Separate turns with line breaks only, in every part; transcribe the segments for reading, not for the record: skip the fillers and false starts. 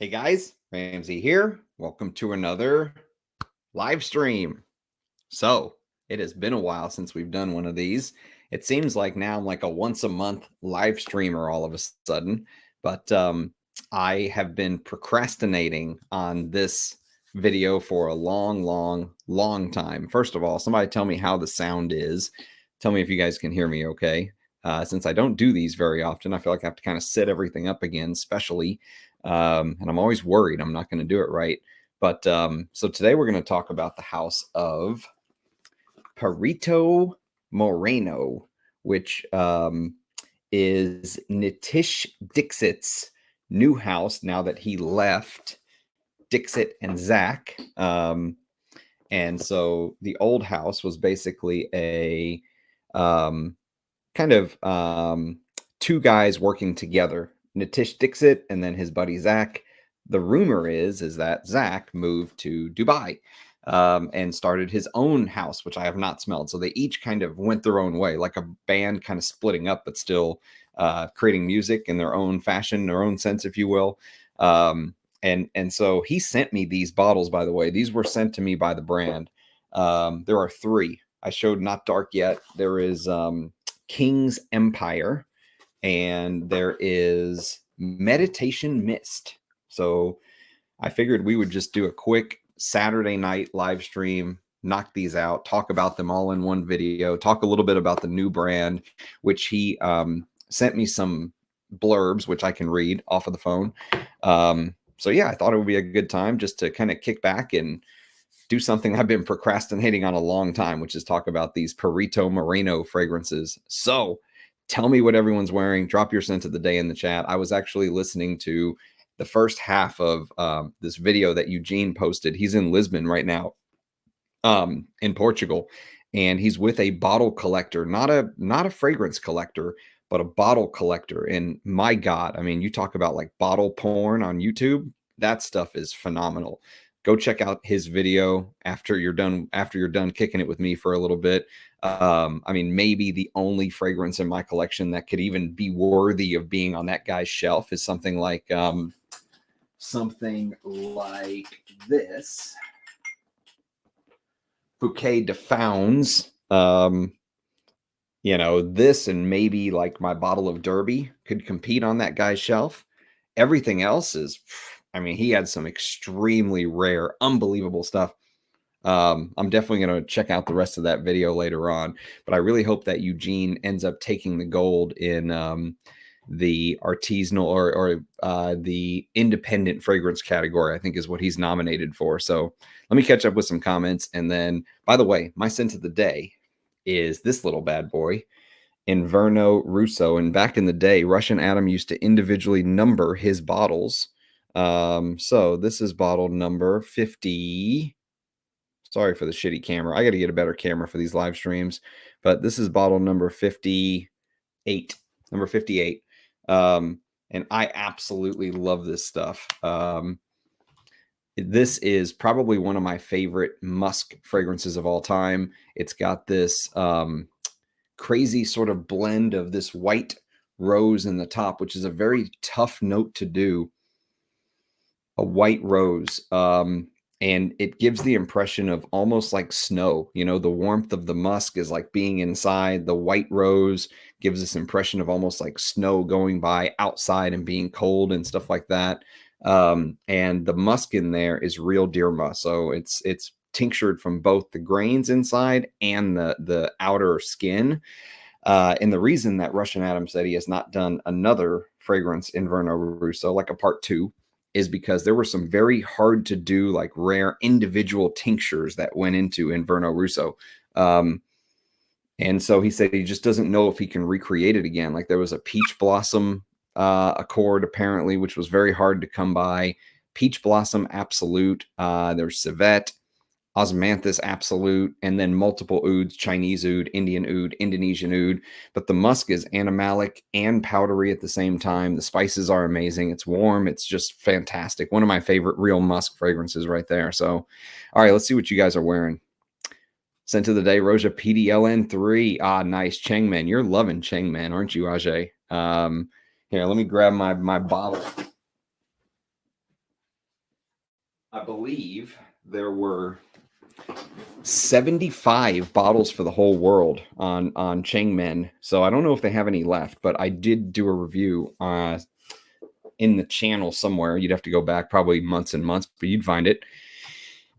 Hey guys, Ramsey here. Welcome to another live stream. So it has been a while since we've done one of these. It seems like now I'm like a once a month live streamer all of a sudden, but I have been procrastinating on this video for a long time. First of all, somebody tell me how the sound is. Tell me if you guys can hear me okay. Since I don't do these very often, I feel like I have to kind of set everything up again, especially. And I'm always worried I'm not going to do it right. But so today we're going to talk about the house of Perito Moreno, which is Nitish Dixit's new house now that he left Dixit and Zach. And so the old house was basically a kind of two guys working together, Nitish Dixit and then his buddy Zach. The rumor is that Zach moved to Dubai and started his own house, which I have not smelled. So they each kind of went their own way, like a band kind of splitting up, but still creating music in their own fashion, their own sense, if you will. And so he sent me these bottles, by the way. These were sent to me by the brand. There are three. I showed Not Dark yet. There is King's Empire, and there is Meditation Mist. So I figured we would just do a quick Saturday night live stream, knock these out, talk about them all in one video, talk a little bit about the new brand, which he sent me some blurbs, which I can read off of the phone. So yeah, I thought it would be a good time just to kind of kick back and do something I've been procrastinating on a long time, which is talk about these Perito Moreno fragrances. So tell me what everyone's wearing. Drop your scent of the day in the chat. I was actually listening to the first half of this video that Eugene posted. He's in Lisbon right now, in Portugal, and he's with a bottle collector, not a fragrance collector, but a bottle collector. And my God, I mean, you talk about like bottle porn on YouTube. That stuff is phenomenal. Go check out his video after you're done kicking it with me for a little bit. I mean, maybe the only fragrance in my collection that could even be worthy of being on that guy's shelf is something like this Bouquet de Fauns. You know, this and maybe like my bottle of Derby could compete on that guy's shelf. Everything else is, I mean, he had some extremely rare, unbelievable stuff. I'm definitely going to check out the rest of that video later on, but I really hope that Eugene ends up taking the gold in the artisanal or the independent fragrance category, I think is what he's nominated for. So let me catch up with some comments. And then, by the way, my scent of the day is this little bad boy, Inverno Russo. And back in the day, Russian Adam used to individually number his bottles. So this is bottle number 50. Sorry for the shitty camera. I got to get a better camera for these live streams, but this is bottle number 58. Number 58. And I absolutely love this stuff. This is probably one of my favorite musk fragrances of all time. It's got this crazy sort of blend of this white rose in the top, which is a very tough note to do. A white rose. And it gives the impression of almost like snow. You know, the warmth of the musk is like being inside. The white rose gives this impression of almost like snow going by outside and being cold and stuff like that. And the musk in there is real deer musk. So it's tinctured from both the grains inside and the outer skin. And the reason that Russian Adam said he has not done another fragrance Inverno Russo, like a part 2, is because there were some very hard to do, like rare individual tinctures that went into Inverno Russo. And so he said he just doesn't know if he can recreate it again. Like there was a peach blossom accord apparently, which was very hard to come by. Peach blossom absolute. There's civet, osmanthus absolute, and then multiple ouds: Chinese oud, Indian oud, Indonesian oud. But the musk is animalic and powdery at the same time. The spices are amazing. It's warm. It's just fantastic. One of my favorite real musk fragrances right there. So, all right, let's see what you guys are wearing. Scent of the day, Roja PDLN3. Ah, nice. Chengmen. You're loving Chengmen, aren't you, Ajay? Here, let me grab my bottle. I believe there were 75 bottles for the whole world on Changmen. So I don't know if they have any left, but I did do a review in the channel somewhere. You'd have to go back probably months and months, but you'd find it.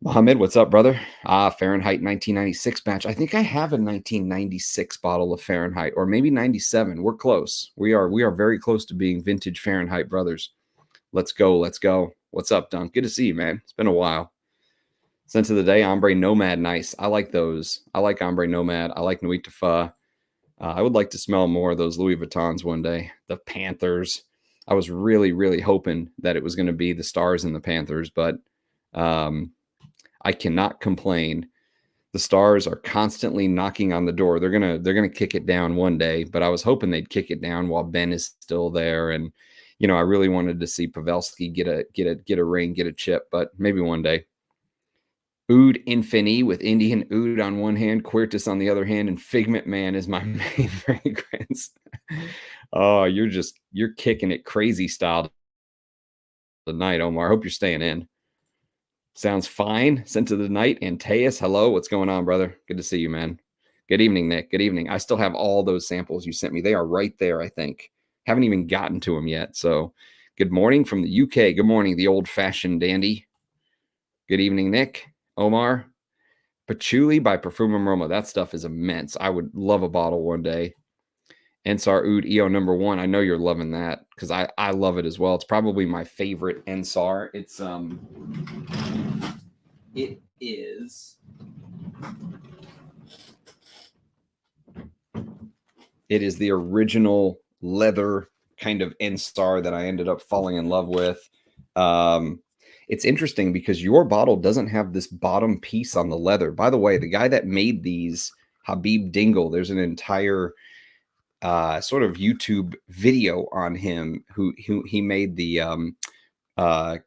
Mohammed, what's up, brother? Fahrenheit 1996 batch. I think I have a 1996 bottle of Fahrenheit, or maybe 97. We're close. We are very close to being vintage Fahrenheit brothers. Let's go. Let's go. What's up, Dunk? Good to see you, man. It's been a while. Sense of the day, Ombre Nomad. Nice. I like those. I like Ombre Nomad. I like Nuit Tufa. I would like to smell more of those Louis Vuittons one day. The Panthers. I was really, really hoping that it was going to be the Stars and the Panthers, but I cannot complain. The Stars are constantly knocking on the door. They're gonna kick it down one day, but I was hoping they'd kick it down while Ben is still there. And I really wanted to see Pavelski get a ring, get a chip, but maybe one day. Oud Infini with Indian Oud on one hand, Quirtus on the other hand, and Figment Man is my main fragrance. Oh, you're kicking it crazy style tonight, Omar. I hope you're staying in. Sounds fine. Sent to the night. Antaeus, hello. What's going on, brother? Good to see you, man. Good evening, Nick. Good evening. I still have all those samples you sent me. They are right there, I think. Haven't even gotten to them yet. So good morning from the UK. Good morning, the old-fashioned dandy. Good evening, Nick. Omar. Patchouli by Parfum Aroma. That stuff is immense. I would love a bottle one day. Ensar Oud EO #1. I know you're loving that because I love it as well. It's probably my favorite Ensar. It is the original leather kind of Ensar that I ended up falling in love with. It's interesting because your bottle doesn't have this bottom piece on the leather. By the way, the guy that made these, Habib Dingle, there's an entire sort of YouTube video on him who he made the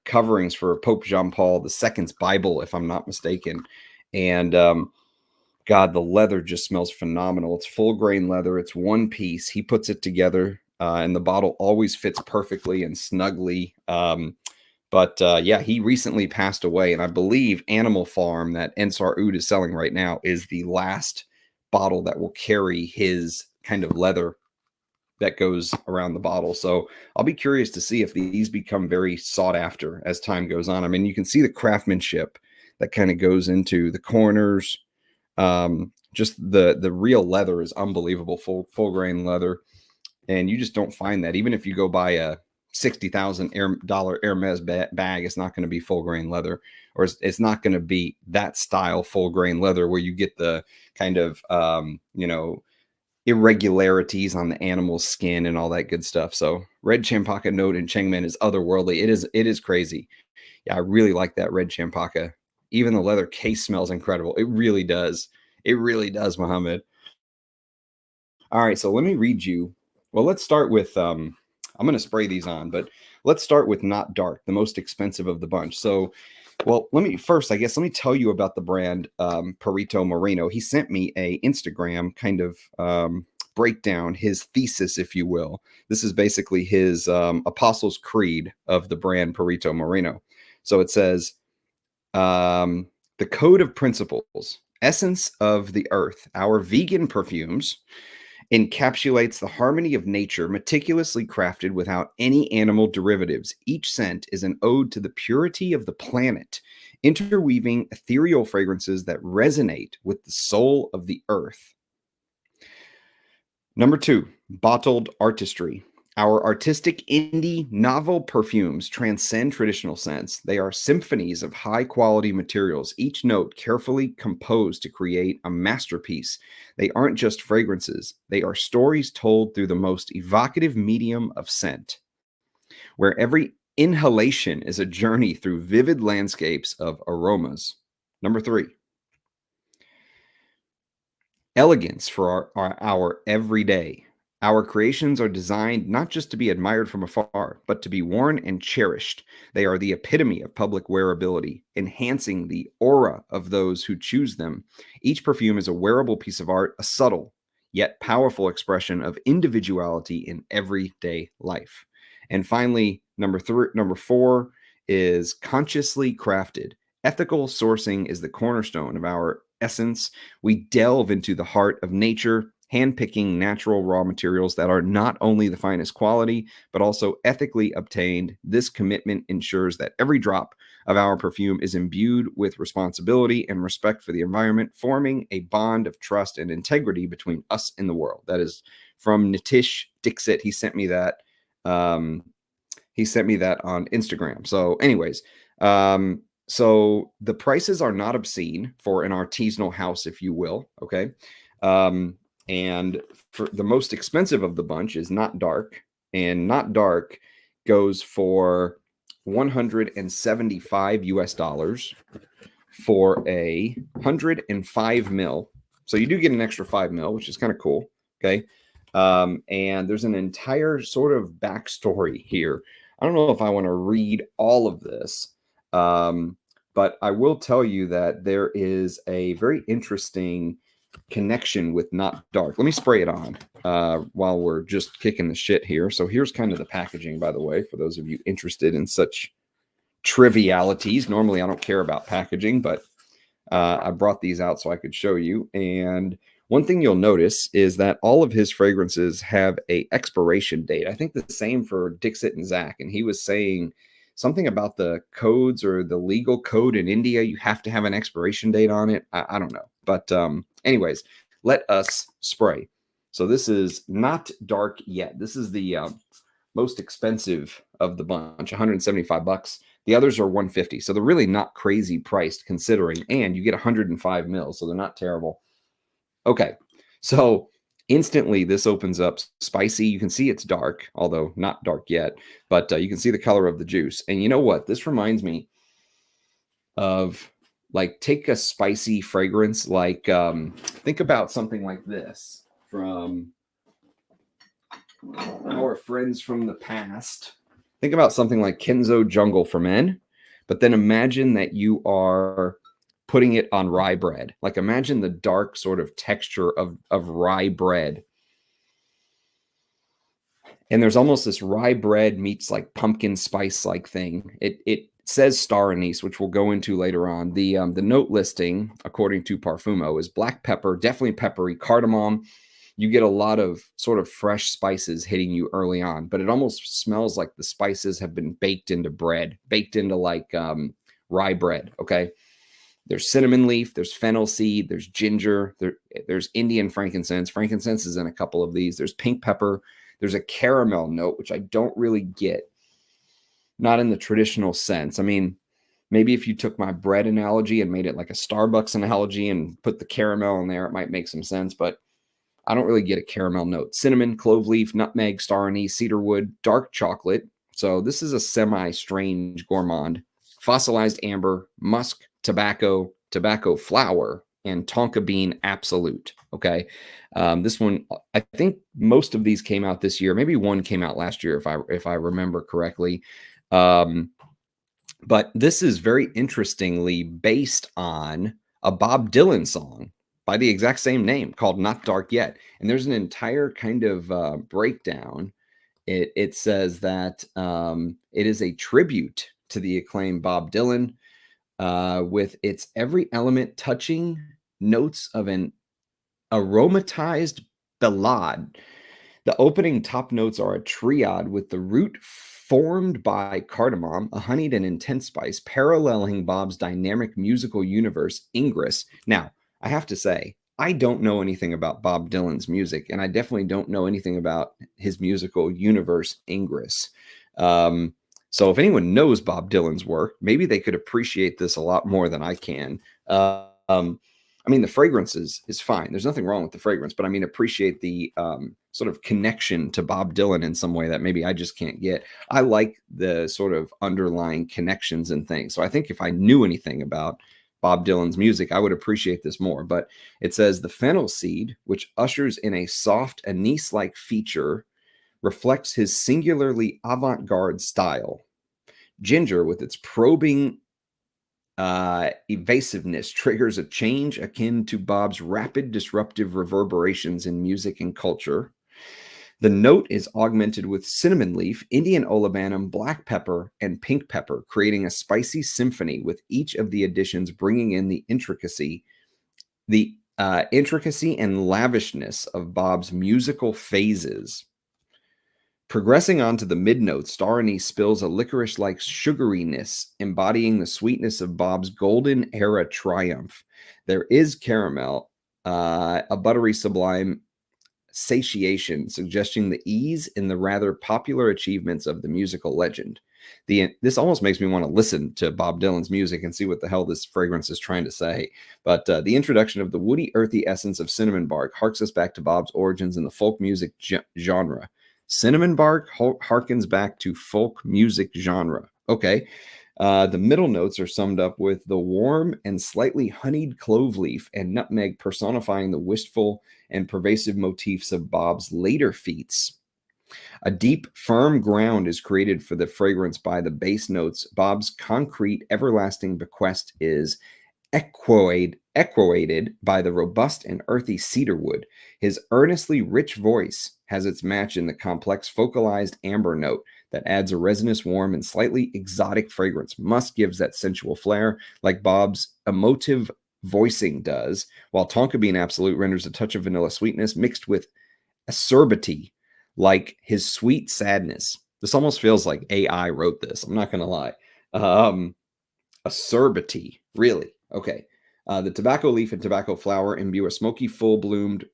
coverings for Pope Jean Paul II's Bible, if I'm not mistaken. And God, the leather just smells phenomenal. It's full grain leather. It's one piece. He puts it together, and the bottle always fits perfectly and snugly. But yeah, he recently passed away, and I believe Animal Farm that Ensar Oud is selling right now is the last bottle that will carry his kind of leather that goes around the bottle. So I'll be curious to see if these become very sought after as time goes on. I mean, you can see the craftsmanship that kind of goes into the corners. Just the real leather is unbelievable, full grain leather. And you just don't find that. Even if you go buy a $60,000 Hermes bag, it's not going to be full grain leather, or it's not going to be that style full grain leather where you get the kind of, irregularities on the animal's skin and all that good stuff. So red Champaka note in Chengmen is otherworldly. It is crazy. Yeah, I really like that red Champaka. Even the leather case smells incredible. It really does. It really does, Mohammed. All right, so let me read you. Well, let's start with, I'm going to spray these on, but let's start with Not Dark, the most expensive of the bunch. So, well, let me tell you about the brand Perito Moreno. He sent me a Instagram kind of breakdown, his thesis, if you will. This is basically his Apostles' Creed of the brand Perito Moreno. So it says, the code of principles, essence of the earth, our vegan perfumes encapsulates the harmony of nature, meticulously crafted without any animal derivatives. Each scent is an ode to the purity of the planet, interweaving ethereal fragrances that resonate with the soul of the earth. Number 2, bottled artistry. Our artistic indie novel perfumes transcend traditional scents. They are symphonies of high-quality materials, each note carefully composed to create a masterpiece. They aren't just fragrances. They are stories told through the most evocative medium of scent, where every inhalation is a journey through vivid landscapes of aromas. Number 3, elegance for our everyday. Our creations are designed not just to be admired from afar, but to be worn and cherished. They are the epitome of public wearability, enhancing the aura of those who choose them. Each perfume is a wearable piece of art, a subtle yet powerful expression of individuality in everyday life. And finally, number 4 is consciously crafted. Ethical sourcing is the cornerstone of our essence. We delve into the heart of nature, handpicking natural raw materials that are not only the finest quality, but also ethically obtained. This commitment ensures that every drop of our perfume is imbued with responsibility and respect for the environment, forming a bond of trust and integrity between us and the world. That is from Nitish Dixit. He sent me that. He sent me that on Instagram. So, anyways, so the prices are not obscene for an artisanal house, if you will. Okay. And for the most expensive of the bunch is Not Dark, and Not Dark goes for 175 US dollars for a 105 mil. So you do get an extra 5 mil, which is kind of cool. Okay. And there's an entire sort of backstory here. I don't know if I want to read all of this, but I will tell you that there is a very interesting connection with Not Dark. Let me spray it on while we're just kicking the shit here. So here's kind of the packaging, by the way, for those of you interested in such trivialities. Normally, I don't care about packaging, but I brought these out so I could show you. And one thing you'll notice is that all of his fragrances have a expiration date. I think the same for Dixit and Zach. And he was saying something about the codes or the legal code in India. You have to have an expiration date on it. I don't know. But anyways, let us spray. So this is Not Dark Yet. This is the most expensive of the bunch, 175 bucks. The others are 150. So they're really not crazy priced considering, and you get 105 mils. So they're not terrible. Okay, so instantly this opens up spicy. You can see it's dark, although not dark yet, but you can see the color of the juice. And you know what? This reminds me of, like, take a spicy fragrance, like think about something like this from our friends from the past. Think about something like Kenzo Jungle for Men, but then imagine that you are putting it on rye bread. Like, imagine the dark sort of texture of rye bread. And there's almost this rye bread meets like pumpkin spice like thing. It says star anise, which we'll go into later on. The note listing, according to Parfumo, is black pepper, definitely peppery, cardamom. You get a lot of sort of fresh spices hitting you early on, but it almost smells like the spices have been baked into bread, baked into like rye bread. Okay. There's cinnamon leaf, there's fennel seed, there's ginger, there's Indian frankincense. Frankincense is in a couple of these. There's pink pepper. There's a caramel note, which I don't really get. Not in the traditional sense. I mean, maybe if you took my bread analogy and made it like a Starbucks analogy and put the caramel in there, it might make some sense, but I don't really get a caramel note. Cinnamon, clove leaf, nutmeg, star anise, cedarwood, dark chocolate. So this is a semi-strange gourmand. Fossilized amber, musk, tobacco, tobacco flower, and tonka bean absolute. Okay. This one, I think most of these came out this year. Maybe one came out last year, if I remember correctly. But this is very interestingly based on a Bob Dylan song by the exact same name called Not Dark Yet. And there's an entire kind of breakdown. It says that it is a tribute to the acclaimed Bob Dylan, with its every element touching notes of an aromatized ballade. The opening top notes are a triad with the root formed by cardamom, a honeyed and intense spice, paralleling Bob's dynamic musical universe, Ingress. Now, I have to say, I don't know anything about Bob Dylan's music, and I definitely don't know anything about his musical universe, Ingress. So if anyone knows Bob Dylan's work, maybe they could appreciate this a lot more than I can. I mean, the fragrance is fine. There's nothing wrong with the fragrance, but I mean, appreciate the sort of connection to Bob Dylan in some way that maybe I just can't get. I like the sort of underlying connections and things. So I think if I knew anything about Bob Dylan's music, I would appreciate this more. But it says the fennel seed, which ushers in a soft anise-like feature, reflects his singularly avant-garde style. Ginger, with its probing evasiveness, triggers a change akin to Bob's rapid disruptive reverberations in music and culture. The note is augmented with cinnamon leaf, Indian olibanum, black pepper, and pink pepper, creating a spicy symphony with each of the additions bringing in the intricacy and lavishness of Bob's musical phases. Progressing on to the mid note, star anise spills a licorice-like sugariness, embodying the sweetness of Bob's golden era triumph. There is caramel, a buttery sublime satiation, suggesting the ease in the rather popular achievements of the musical legend. This almost makes me want to listen to Bob Dylan's music and see what the hell this fragrance is trying to say. But the introduction of the woody, earthy essence of cinnamon bark harks us back to Bob's origins in the folk music genre. Cinnamon bark harkens back to folk music genre. Okay. The middle notes are summed up with the warm and slightly honeyed clove leaf and nutmeg personifying the wistful and pervasive motifs of Bob's later feats. A deep, firm ground is created for the fragrance by the base notes. Bob's concrete, everlasting bequest is equated by the robust and earthy cedar wood. His earnestly rich voice has its match in the complex, focalized amber note that adds a resinous, warm, and slightly exotic fragrance. Musk gives that sensual flair, like Bob's emotive voicing does, while Tonka Bean Absolute renders a touch of vanilla sweetness mixed with acerbity, like his sweet sadness. This almost feels like AI wrote this. I'm not going to lie. Acerbity, really. Okay. The tobacco leaf and tobacco flower imbue a smoky, full-bloomed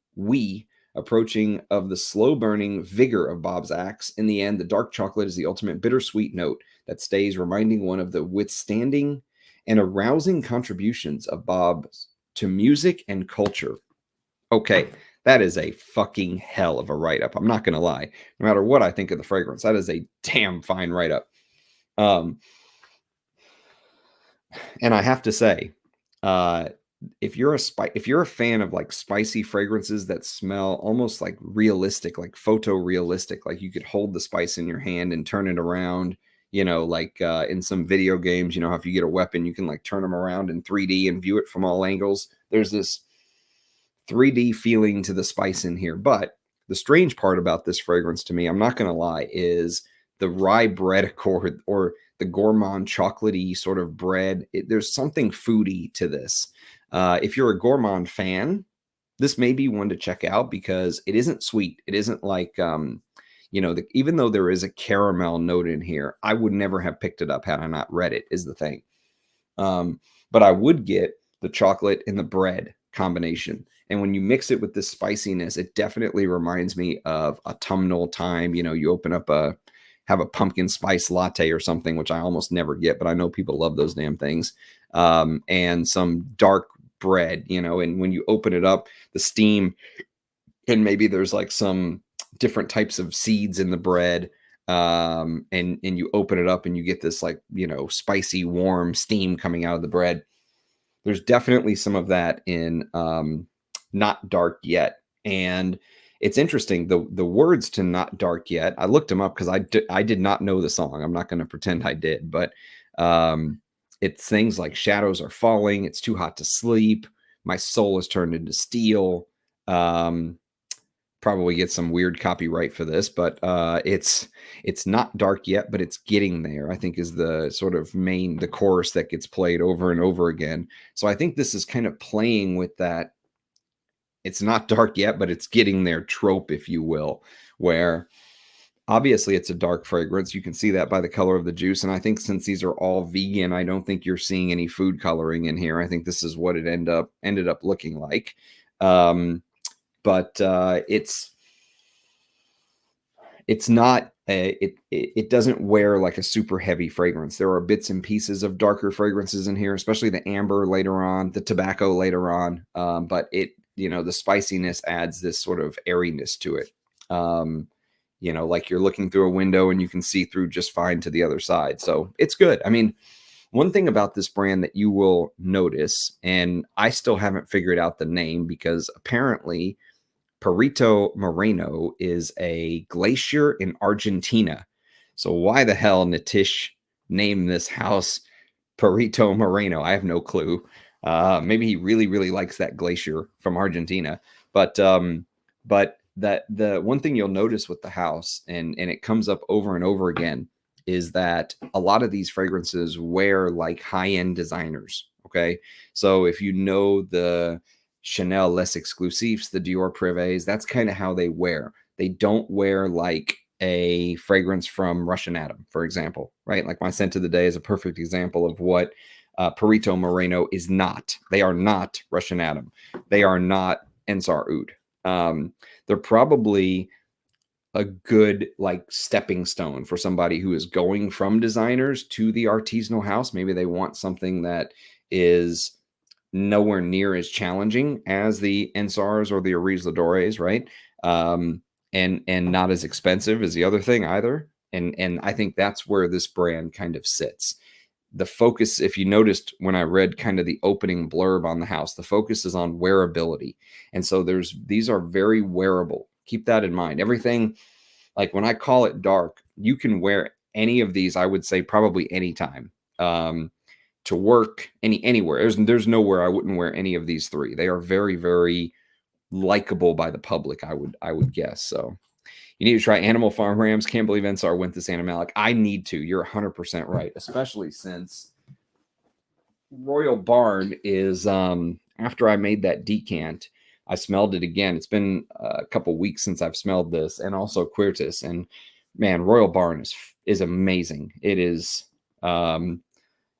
approaching of the slow-burning vigor of Bob's axe. In the end, the dark chocolate is the ultimate bittersweet note that stays, reminding one of the withstanding and arousing contributions of Bob to music and culture. Okay, that is a fucking hell of a write-up. I'm not going to lie. No matter what I think of the fragrance, that is a damn fine write-up. And I have to say, if you're a fan of like spicy fragrances that smell almost like realistic, like photorealistic, like you could hold the spice in your hand and turn it around, like in some video games, how if you get a weapon, you can like turn them around in 3D and view it from all angles. There's this 3D feeling to the spice in here. But the strange part about this fragrance to me, I'm not going to lie, is the rye bread accord, or the gourmand chocolatey sort of bread. There's something foodie to this. If you're a gourmand fan, this may be one to check out because it isn't sweet. It isn't like, even though there is a caramel note in here, I would never have picked it up had I not read it, is the thing. But I would get the chocolate and the bread combination. And when you mix it with this spiciness, it definitely reminds me of autumnal time. You open up have a pumpkin spice latte or something, which I almost never get, but I know people love those damn things. And some dark bread, and when you open it up, the steam, and maybe there's like some different types of seeds in the bread. And you open it up and you get this like, spicy, warm steam coming out of the bread. There's definitely some of that in Not Dark Yet. And it's interesting, the words to Not Dark Yet, I looked them up because I did not know the song. I'm not going to pretend I did, but it's things like shadows are falling, it's too hot to sleep, my soul is turned into steel. Probably get some weird copyright for this, but it's not dark yet, but it's getting there, I think, is the sort of the chorus that gets played over and over again. So I think this is kind of playing with that. It's not dark yet, but it's getting there trope, if you will, where obviously it's a dark fragrance. You can see that by the color of the juice. And I think since these are all vegan, I don't think you're seeing any food coloring in here. I think this is what it ended up looking like. But it's not it doesn't wear like a super heavy fragrance. There are bits and pieces of darker fragrances in here, especially the amber later on, the tobacco later on. But the spiciness adds this sort of airiness to it. Like you're looking through a window and you can see through just fine to the other side. So it's good. I mean, one thing about this brand that you will notice, and I still haven't figured out the name because apparently Perito Moreno is a glacier in Argentina. So why the hell Nitish named this house Perito Moreno? I have no clue. Maybe he really, really likes that glacier from Argentina. But that the one thing you'll notice with the house, and it comes up over and over again, is that a lot of these fragrances wear like high-end designers. Okay, so if you know the Chanel Les Exclusifs, the Dior Privés, that's kind of how they wear. They don't wear like a fragrance from Russian Atom, for example, right? Like my scent of the day is a perfect example of what Perito Moreno is not. They are not Russian Atom. They are not Ensar Oud. They're probably a good like stepping stone for somebody who is going from designers to the artisanal house. Maybe they want something that is nowhere near as challenging as the Ensars or the Oris Ladores, right? And not as expensive as the other thing either. And I think that's where this brand kind of sits. The focus, if you noticed when I read kind of the opening blurb on the house, the focus is on wearability. And so these are very wearable. Keep that in mind. Everything, like when I call it dark, you can wear any of these, I would say probably anytime. To work, anywhere. There's nowhere I wouldn't wear any of these three. They are very, very likable by the public, I would guess. So you need to try Animal Farm Rams. Can't believe Ensar went this animalic. I need to. You're 100% right, especially since Royal Barn is, after I made that decant, I smelled it again. It's been a couple weeks since I've smelled this, and also Quirtus. And man, Royal Barn is amazing. It is,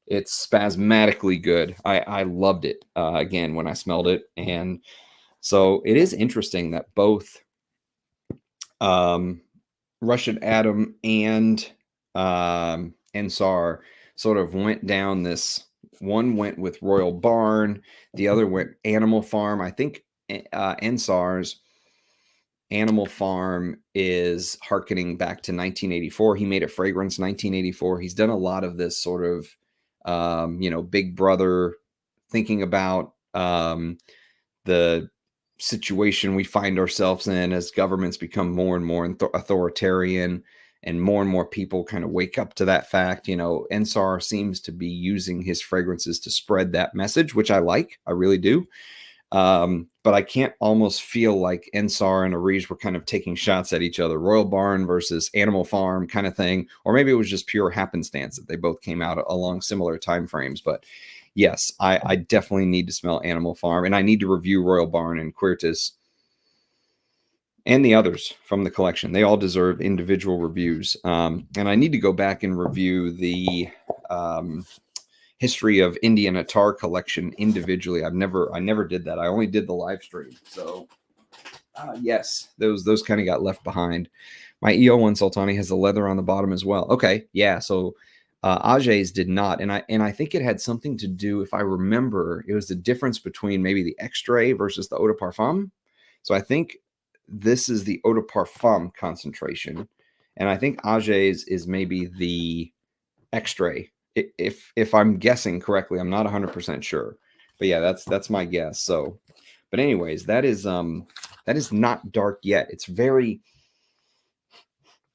it's spasmodically good. I loved it again when I smelled it. And so it is interesting that both Russian Atom and Ensar sort of went down this. One went with Royal Barn, the other went Animal Farm. I think Ensar's Animal Farm is hearkening back to 1984. He made a fragrance 1984. He's done a lot of this sort of Big Brother, thinking about the situation we find ourselves in as governments become more and more authoritarian, and more people kind of wake up to that fact. Ensar seems to be using his fragrances to spread that message, which I like. I really do. But I can't almost feel like Ensar and Oris were kind of taking shots at each other. Royal Barn versus Animal Farm kind of thing. Or maybe it was just pure happenstance that they both came out along similar time frames. But yes, I definitely need to smell Animal Farm, and I need to review Royal Barn and Quirtus and the others from the collection. They all deserve individual reviews. And I need to go back and review the History of Indian Attar collection individually. I never did that. I only did the live stream. So yes, those kind of got left behind. My EO1 Sultani has the leather on the bottom as well. Okay, yeah. So Ajay's did not, and I think it had something to do, if I remember, it was the difference between maybe the extrait versus the eau de parfum. So I think this is the eau de parfum concentration, and I think Ajay's is maybe the extrait. If I'm guessing correctly, I'm not 100% sure, but yeah, that's my guess. So, but anyways, that is not dark yet. It's very,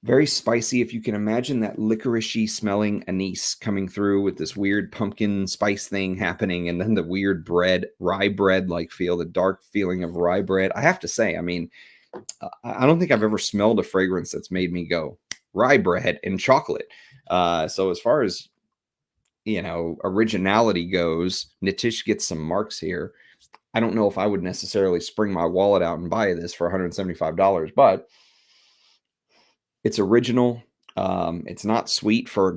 very spicy. If you can imagine that licoricey smelling anise coming through with this weird pumpkin spice thing happening, and then the weird rye bread like feel, the dark feeling of rye bread. I have to say, I mean, I don't think I've ever smelled a fragrance that's made me go rye bread and chocolate. So as far as originality goes, Nitish gets some marks here. I don't know if I would necessarily spring my wallet out and buy this for $175, but it's original. It's not sweet for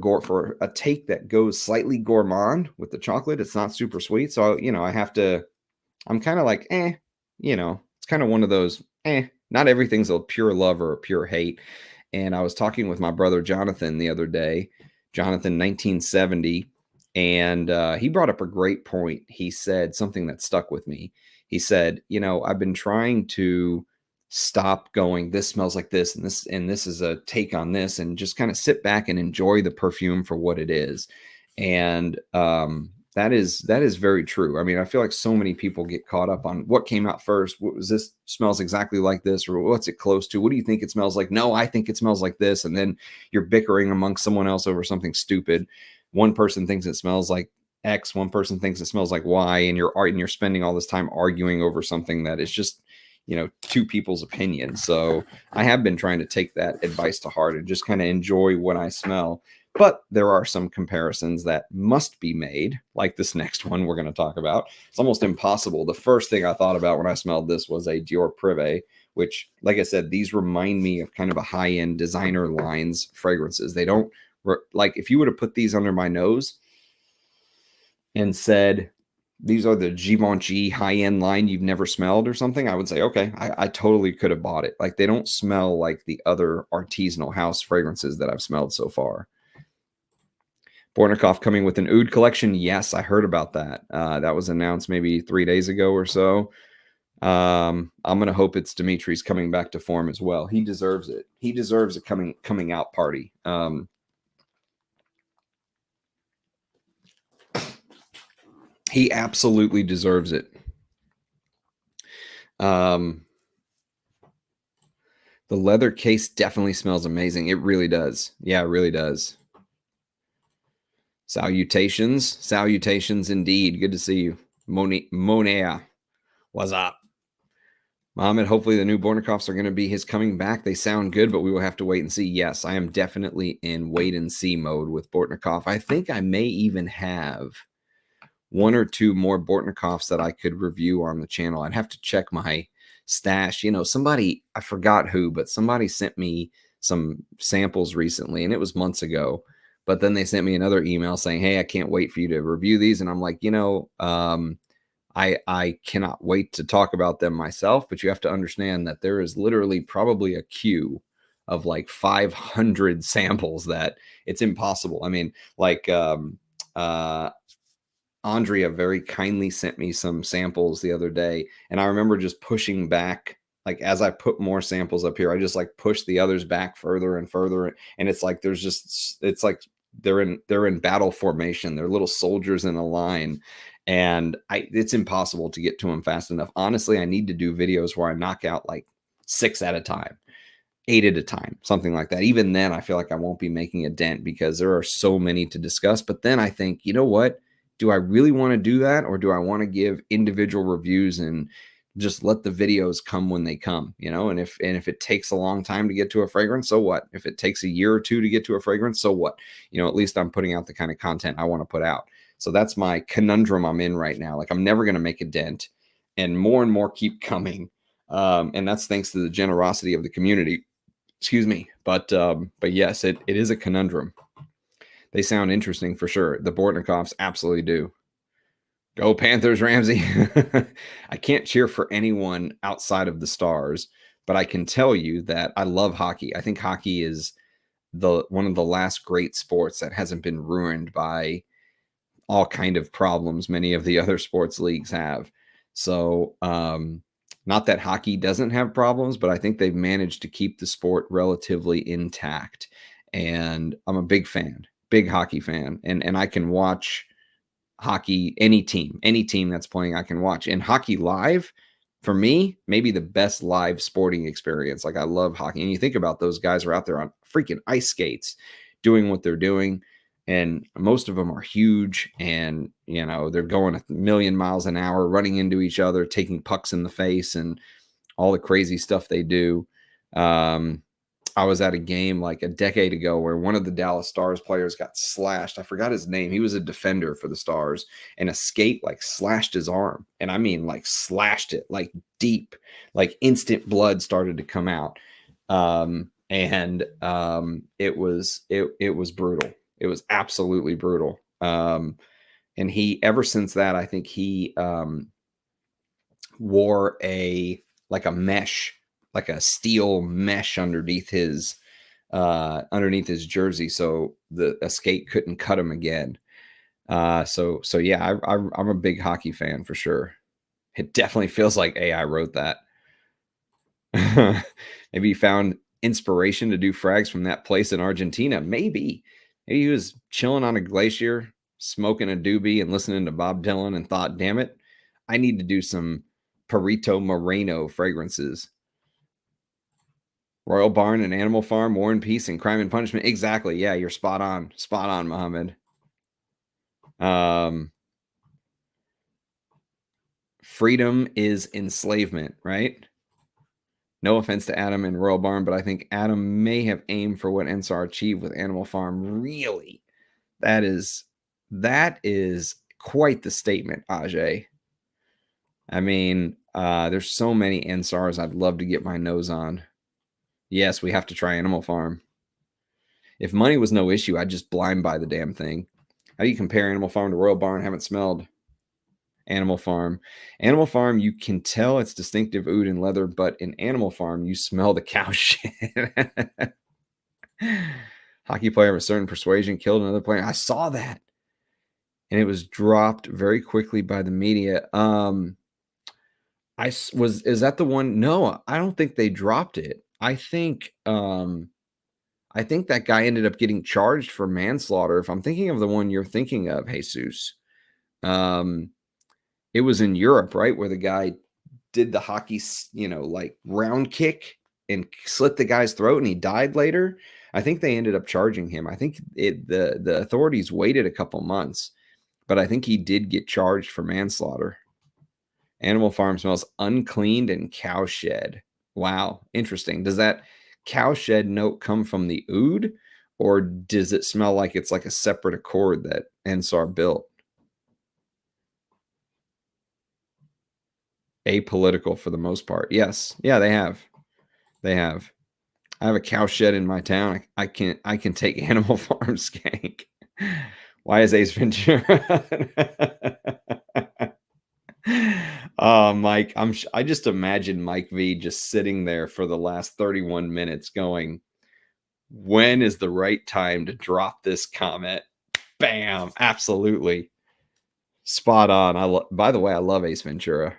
a take that goes slightly gourmand with the chocolate. It's not super sweet. So, I'm kind of like, it's kind of one of those, not everything's a pure love or a pure hate. And I was talking with my brother, Jonathan, the other day, Jonathan, 1970. And he brought up a great point. He said something that stuck with me. He said, I've been trying to stop going, this smells like this, and this is a take on this, and just kind of sit back and enjoy the perfume for what it is. And that is very true. I mean, I feel like so many people get caught up on what came out first. What was this? Smells exactly like this, or what's it close to? What do you think it smells like? No, I think it smells like this. And then you're bickering amongst someone else over something stupid. One person thinks it smells like X, one person thinks it smells like Y, and you're spending all this time arguing over something that is just, two people's opinions. So I have been trying to take that advice to heart and just kind of enjoy what I smell. But there are some comparisons that must be made, like this next one we're going to talk about. It's almost impossible. The first thing I thought about when I smelled this was a Dior Privé, which, like I said, these remind me of kind of a high-end designer lines fragrances. They don't, like, if you would have put these under my nose and said, these are the Givenchy high-end line you've never smelled or something, I would say, okay, I totally could have bought it. Like, they don't smell like the other artisanal house fragrances that I've smelled so far. Bornikov coming with an oud collection. Yes, I heard about that. That was announced maybe 3 days ago or so. I'm going to hope it's Dimitri's coming back to form as well. He deserves it. He deserves a coming out party. He absolutely deserves it. The leather case definitely smells amazing. It really does. Yeah, it really does. Salutations indeed. Good to see you. Monea, what's up? Mohammed, hopefully the new Bornikovs are going to be his coming back. They sound good, but we will have to wait and see. Yes, I am definitely in wait and see mode with Bortnikov. I think I may even have one or two more Bortnikovs that I could review on the channel. I'd have to check my stash. Somebody, I forgot who, but somebody sent me some samples recently, and it was months ago. But then they sent me another email saying, hey, I can't wait for you to review these. And I'm like, I cannot wait to talk about them myself, but you have to understand that there is literally probably a queue of like 500 samples that it's impossible. I mean, like Andrea very kindly sent me some samples the other day, and I remember just pushing back. Like, as I put more samples up here, I just like push the others back further and further. And it's like, it's like they're in battle formation. They're little soldiers in a line. And it's impossible to get to them fast enough. Honestly, I need to do videos where I knock out like 6 at a time, 8 at a time, something like that. Even then, I feel like I won't be making a dent because there are so many to discuss. But then I think, you know what? Do I really want to do that? Or do I want to give individual reviews and just let the videos come when they come, and if it takes a long time to get to a fragrance, so what? If it takes a year or two to get to a fragrance, so what? At least I'm putting out the kind of content I want to put out. So that's my conundrum I'm in right now. Like, I'm never going to make a dent, and more keep coming. And that's thanks to the generosity of the community. Excuse me. But yes, it is a conundrum. They sound interesting for sure. The Bortnikovs absolutely do. Go Panthers, Ramsey. I can't cheer for anyone outside of the Stars, but I can tell you that I love hockey. I think hockey is one of the last great sports that hasn't been ruined by all kind of problems many of the other sports leagues have. So, not that hockey doesn't have problems, but I think they've managed to keep the sport relatively intact. And I'm a big hockey fan, and I can watch hockey, any team that's playing, I can watch. And hockey live, for me, maybe the best live sporting experience. Like, I love hockey. And you think about those guys who are out there on freaking ice skates doing what they're doing. And most of them are huge, and, they're going 1,000,000 miles an hour, running into each other, taking pucks in the face, and all the crazy stuff they do. I was at a game like a decade ago where one of the Dallas Stars players got slashed. I forgot his name. He was a defender for the Stars, and a skate like slashed his arm. And I mean, like, slashed it like deep, like instant blood started to come out. It was brutal. It was absolutely brutal. And he, ever since that, I think he wore a mesh, like a steel mesh underneath his jersey, so a skate couldn't cut him again. So yeah, I'm a big hockey fan for sure. It definitely feels like AI wrote that. Maybe he found inspiration to do frags from that place in Argentina. Maybe he was chilling on a glacier, smoking a doobie and listening to Bob Dylan, and thought, damn it, I need to do some Perito Moreno fragrances. Royal Barn and Animal Farm, War and Peace and Crime and Punishment. Exactly. Yeah, you're spot on. Spot on, Mohammed. Freedom is enslavement, right? No offense to Adam and Royal Barn, but I think Adam may have aimed for what Ensar achieved with Animal Farm. Really? That is quite the statement, Ajay. I mean, there's so many Ensars I'd love to get my nose on. Yes, we have to try Animal Farm. If money was no issue, I'd just blind buy the damn thing. How do you compare Animal Farm to Royal Barn? Haven't smelled Animal Farm. Animal Farm, you can tell it's distinctive oud and leather, but in Animal Farm, you smell the cow shit. Hockey player of a certain persuasion killed another player. I saw that. And it was dropped very quickly by the media. Is that the one? No, I don't think they dropped it. I think that guy ended up getting charged for manslaughter. If I'm thinking of the one you're thinking of, Jesus. It was in Europe, right? Where the guy did the hockey, like round kick and slit the guy's throat and he died later. I think they ended up charging him. I think the authorities waited a couple months, but I think he did get charged for manslaughter. Animal Farm smells uncleaned and cowshed. Wow, interesting. Does that cowshed note come from the oud, or does it smell like it's like a separate accord that Ensar built? Apolitical for the most part. Yes. Yeah, they have. They have. I have a cowshed in my town. I can take Animal Farm skank. Why is Ace Ventura? Mike, I just imagine Mike V just sitting there for the last 31 minutes going, when is the right time to drop this comment? Bam, absolutely. Spot on. By the way, I love Ace Ventura.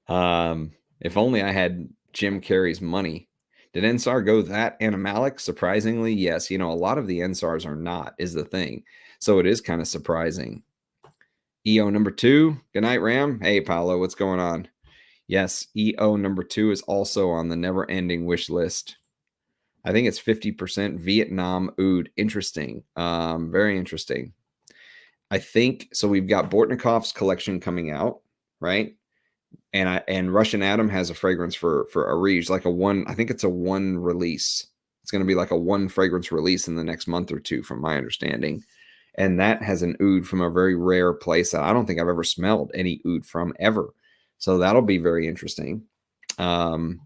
If only I had Jim Carrey's money. Did Ensar go that animalic? Surprisingly, yes. A lot of the Ensars are not, is the thing. So it is kind of surprising. EO number 2. Good night, Ram. Hey, Paolo, what's going on? Yes, EO number 2 is also on the never-ending wish list. I think it's 50% Vietnam oud. Interesting. Very interesting. I think so. We've got Bortnikov's collection coming out, right? And Russian Adam has a fragrance for Arige, like I think it's a one release. It's going to be like a one fragrance release in the next month or two, from my understanding. And that has an oud from a very rare place that I don't think I've ever smelled any oud from ever. So that'll be very interesting. The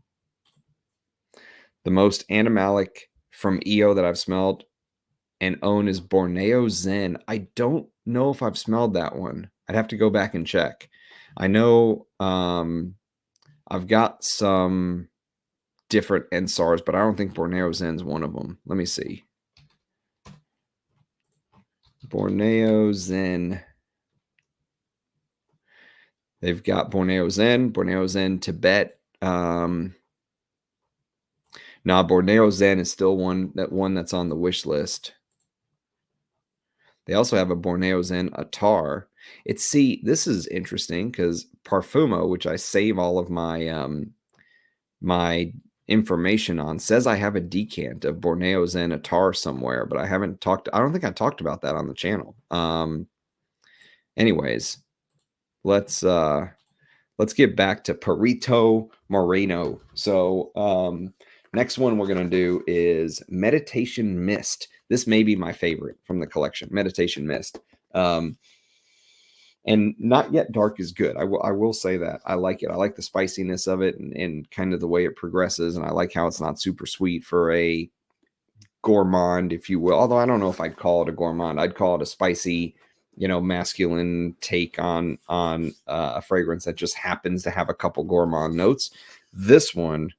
most animalic from EO that I've smelled and own is Borneo Zen. I don't know if I've smelled that one. I'd have to go back and check. I know I've got some different Ensars, but I don't think Borneo Zen's one of them. Let me see. Borneo Zen. They've got Borneo Zen, Tibet. Borneo Zen is still one that's on the wish list. They also have a Borneo Zen Attar. This is interesting because Parfumo, which I save all of my my information on, says I have a decant of Borneo Zen Attar somewhere, but I don't think I talked about that on the channel. Anyways, let's get back to Perito Moreno. So next one we're going to do is Meditation Mist. This may be my favorite from the collection, Meditation Mist. And Not Yet Dark is good. I will say that. I like it. I like the spiciness of it and kind of the way it progresses. And I like how it's not super sweet for a gourmand, if you will. Although I don't know if I'd call it a gourmand. I'd call it a spicy, masculine take on a fragrance that just happens to have a couple gourmand notes. This one,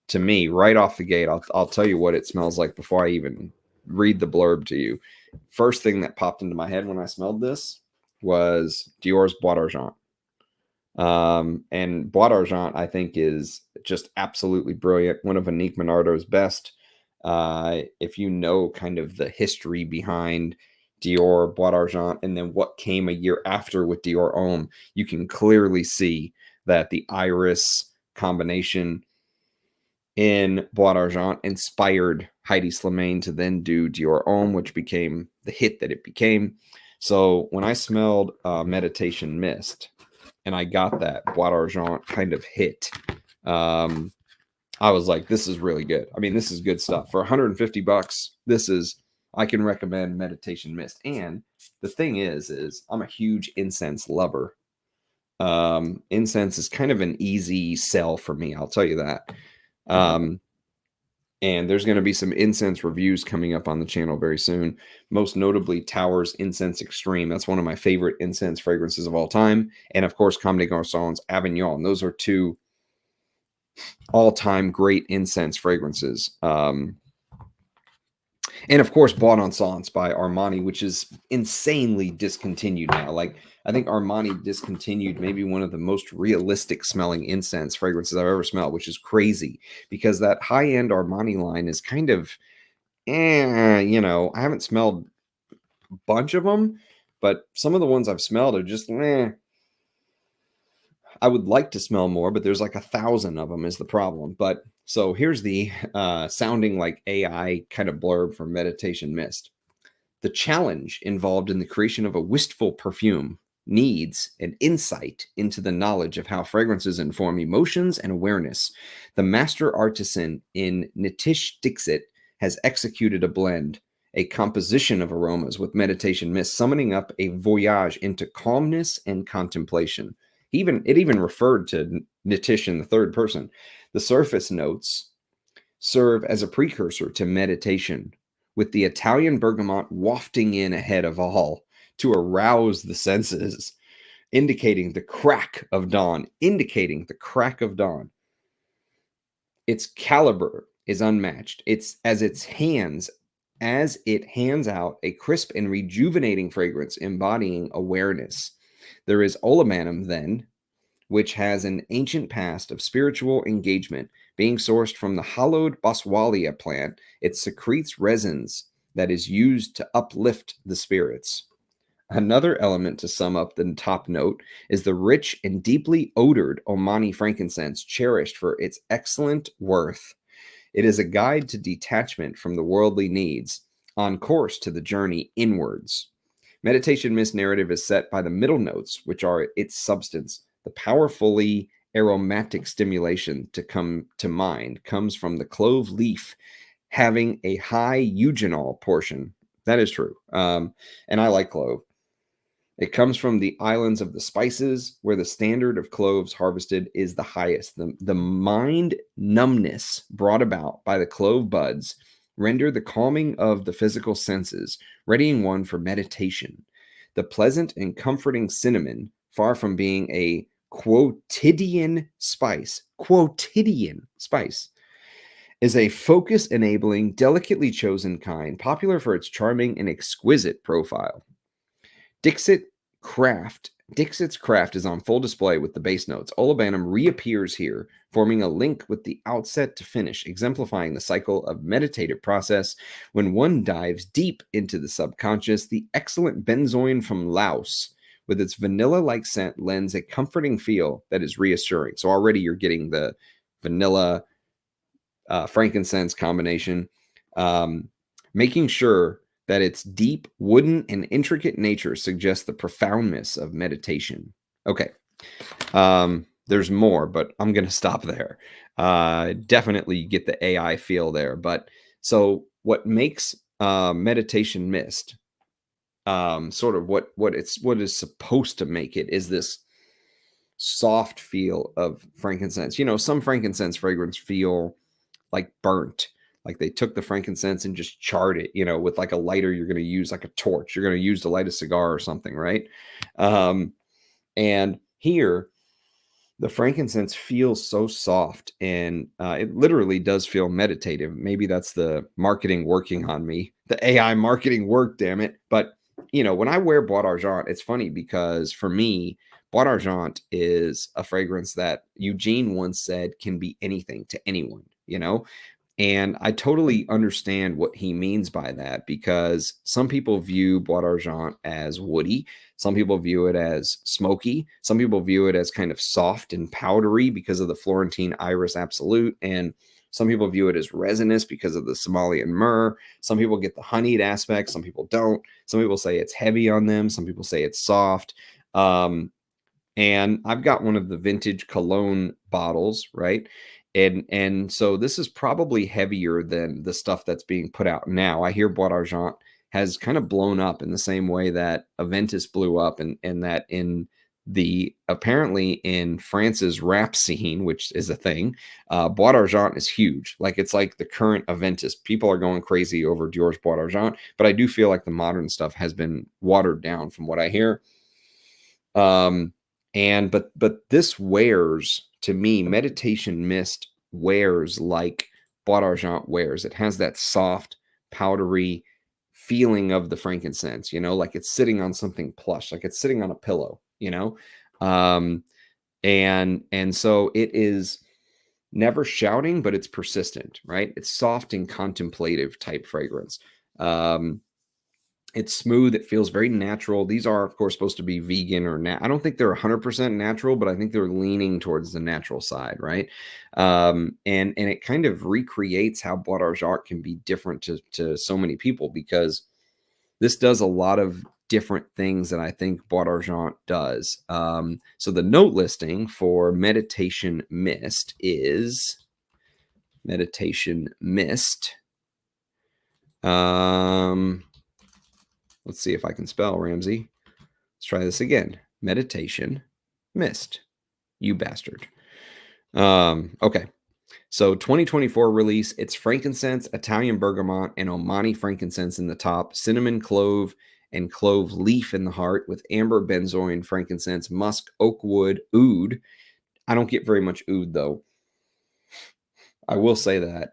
to me, right off the gate, I'll tell you what it smells like before I even read the blurb to you. First thing that popped into my head when I smelled this was Dior's Bois d'Argent. And Bois d'Argent, I think, is just absolutely brilliant. One of Annick Minardo's best. If you know kind of the history behind Dior, Bois d'Argent, and then what came a year after with Dior Homme, you can clearly see that the iris combination in Bois d'Argent inspired Heidi Slimane to then do Dior Homme, which became the hit that it became. So when I smelled Meditation Mist and I got that Bois d'Argent kind of hit, I was like, this is really good. I mean, this is good stuff. For $150, I can recommend Meditation Mist. And the thing is I'm a huge incense lover. Incense is kind of an easy sell for me, I'll tell you that. And there's going to be some incense reviews coming up on the channel very soon. Most notably, Towers Incense Extreme. That's one of my favorite incense fragrances of all time. And of course, Comme des Garçons Avignon. Those are two all-time great incense fragrances. And of course, Bon Encens by Armani, which is insanely discontinued now. Like, I think Armani discontinued maybe one of the most realistic smelling incense fragrances I've ever smelled, which is crazy because that high-end Armani line is kind of, you know, I haven't smelled a bunch of them, but some of the ones I've smelled are just, I would like to smell more, but there's like 1,000 of them is the problem. But so here's the sounding like AI kind of blurb from Meditation Mist. The challenge involved in the creation of a wistful perfume needs an insight into the knowledge of how fragrances inform emotions and awareness. The master artisan in Nitish Dixit has executed a blend, a composition of aromas with Meditation Mist, summoning up a voyage into calmness and contemplation. It even referred to Nitish in the third person. The surface notes serve as a precursor to meditation, with the Italian bergamot wafting in ahead of all to arouse the senses, indicating the crack of dawn. Its caliber is unmatched. It hands out a crisp and rejuvenating fragrance embodying awareness. There is Olamanum, then, which has an ancient past of spiritual engagement. Being sourced from the hollowed Boswellia plant, it secretes resins that is used to uplift the spirits. Another element to sum up the top note is the rich and deeply odored Omani frankincense, cherished for its excellent worth. It is a guide to detachment from the worldly needs, on course to the journey inwards. Meditation Mist narrative is set by the middle notes, which are its substance. The powerfully aromatic stimulation to come to mind comes from the clove leaf having a high eugenol portion. That is true. And I like clove. It comes from the islands of the spices, where the standard of cloves harvested is the highest. The mind numbness brought about by the clove buds render the calming of the physical senses, readying one for meditation. The pleasant and comforting cinnamon, far from being a quotidian spice, is a focus-enabling, delicately chosen kind, popular for its charming and exquisite profile. Dixit's craft is on full display with the base notes. Olabanum reappears here, forming a link with the outset to finish, exemplifying the cycle of meditative process. When one dives deep into the subconscious, the excellent benzoin from Laos, with its vanilla-like scent, lends a comforting feel that is reassuring. So already you're getting the vanilla frankincense combination, making sure that its deep, wooden, and intricate nature suggests the profoundness of meditation. Okay. There's more, but I'm going to stop there. Definitely get the AI feel there. But so what makes Meditation Mist sort of what is supposed to make it is this soft feel of frankincense. You know, some frankincense fragrance feel like burnt. Like they took the frankincense and just charred it, you know, with like a lighter you're going to use, like a torch. You're going to use to light a cigar or something, right? And here, the frankincense feels so soft, and it literally does feel meditative. Maybe that's the marketing working on me. The AI marketing work, damn it. But, you know, when I wear Bois d'Argent, it's funny because for me, Bois d'Argent is a fragrance that Eugene once said can be anything to anyone, you know? And I totally understand what he means by that, because some people view Bois d'Argent as woody. Some people view it as smoky. Some people view it as kind of soft and powdery because of the Florentine Iris Absolute. And some people view it as resinous because of the Somalian myrrh. Some people get the honeyed aspect. Some people don't. Some people say it's heavy on them. Some people say it's soft. And I've got one of the vintage cologne bottles, right? And so this is probably heavier than the stuff that's being put out now. I hear Bois d'Argent has kind of blown up in the same way that Aventus blew up, and that in the apparently in France's rap scene, which is a thing, Bois d'Argent is huge. Like, it's like the current Aventus. People are going crazy over Dior's Bois d'Argent, but I do feel like the modern stuff has been watered down from what I hear. But this wears, to me, Meditation Mist wears like Bois d'Argent wears. It has that soft, powdery feeling of the frankincense, like it's sitting on something plush, like it's sitting on a pillow, and so it is never shouting, but it's persistent, right? It's soft and contemplative type fragrance. It's smooth. It feels very natural. These are, of course, supposed to be vegan or I don't think they're 100% natural, but I think they're leaning towards the natural side, right? And it kind of recreates how Bois d'Argent can be different to so many people, because this does a lot of different things that I think Bois d'Argent does. So the note listing for Meditation Mist is Meditation Mist. Let's see if I can spell, Ramsey. Let's try this again. Meditation Mist. You bastard. Okay. So 2024 release. It's frankincense, Italian bergamot, and Omani frankincense in the top, cinnamon, clove, and clove leaf in the heart, with amber, benzoin, frankincense, musk, oak wood, oud. I don't get very much oud, though. I will say that.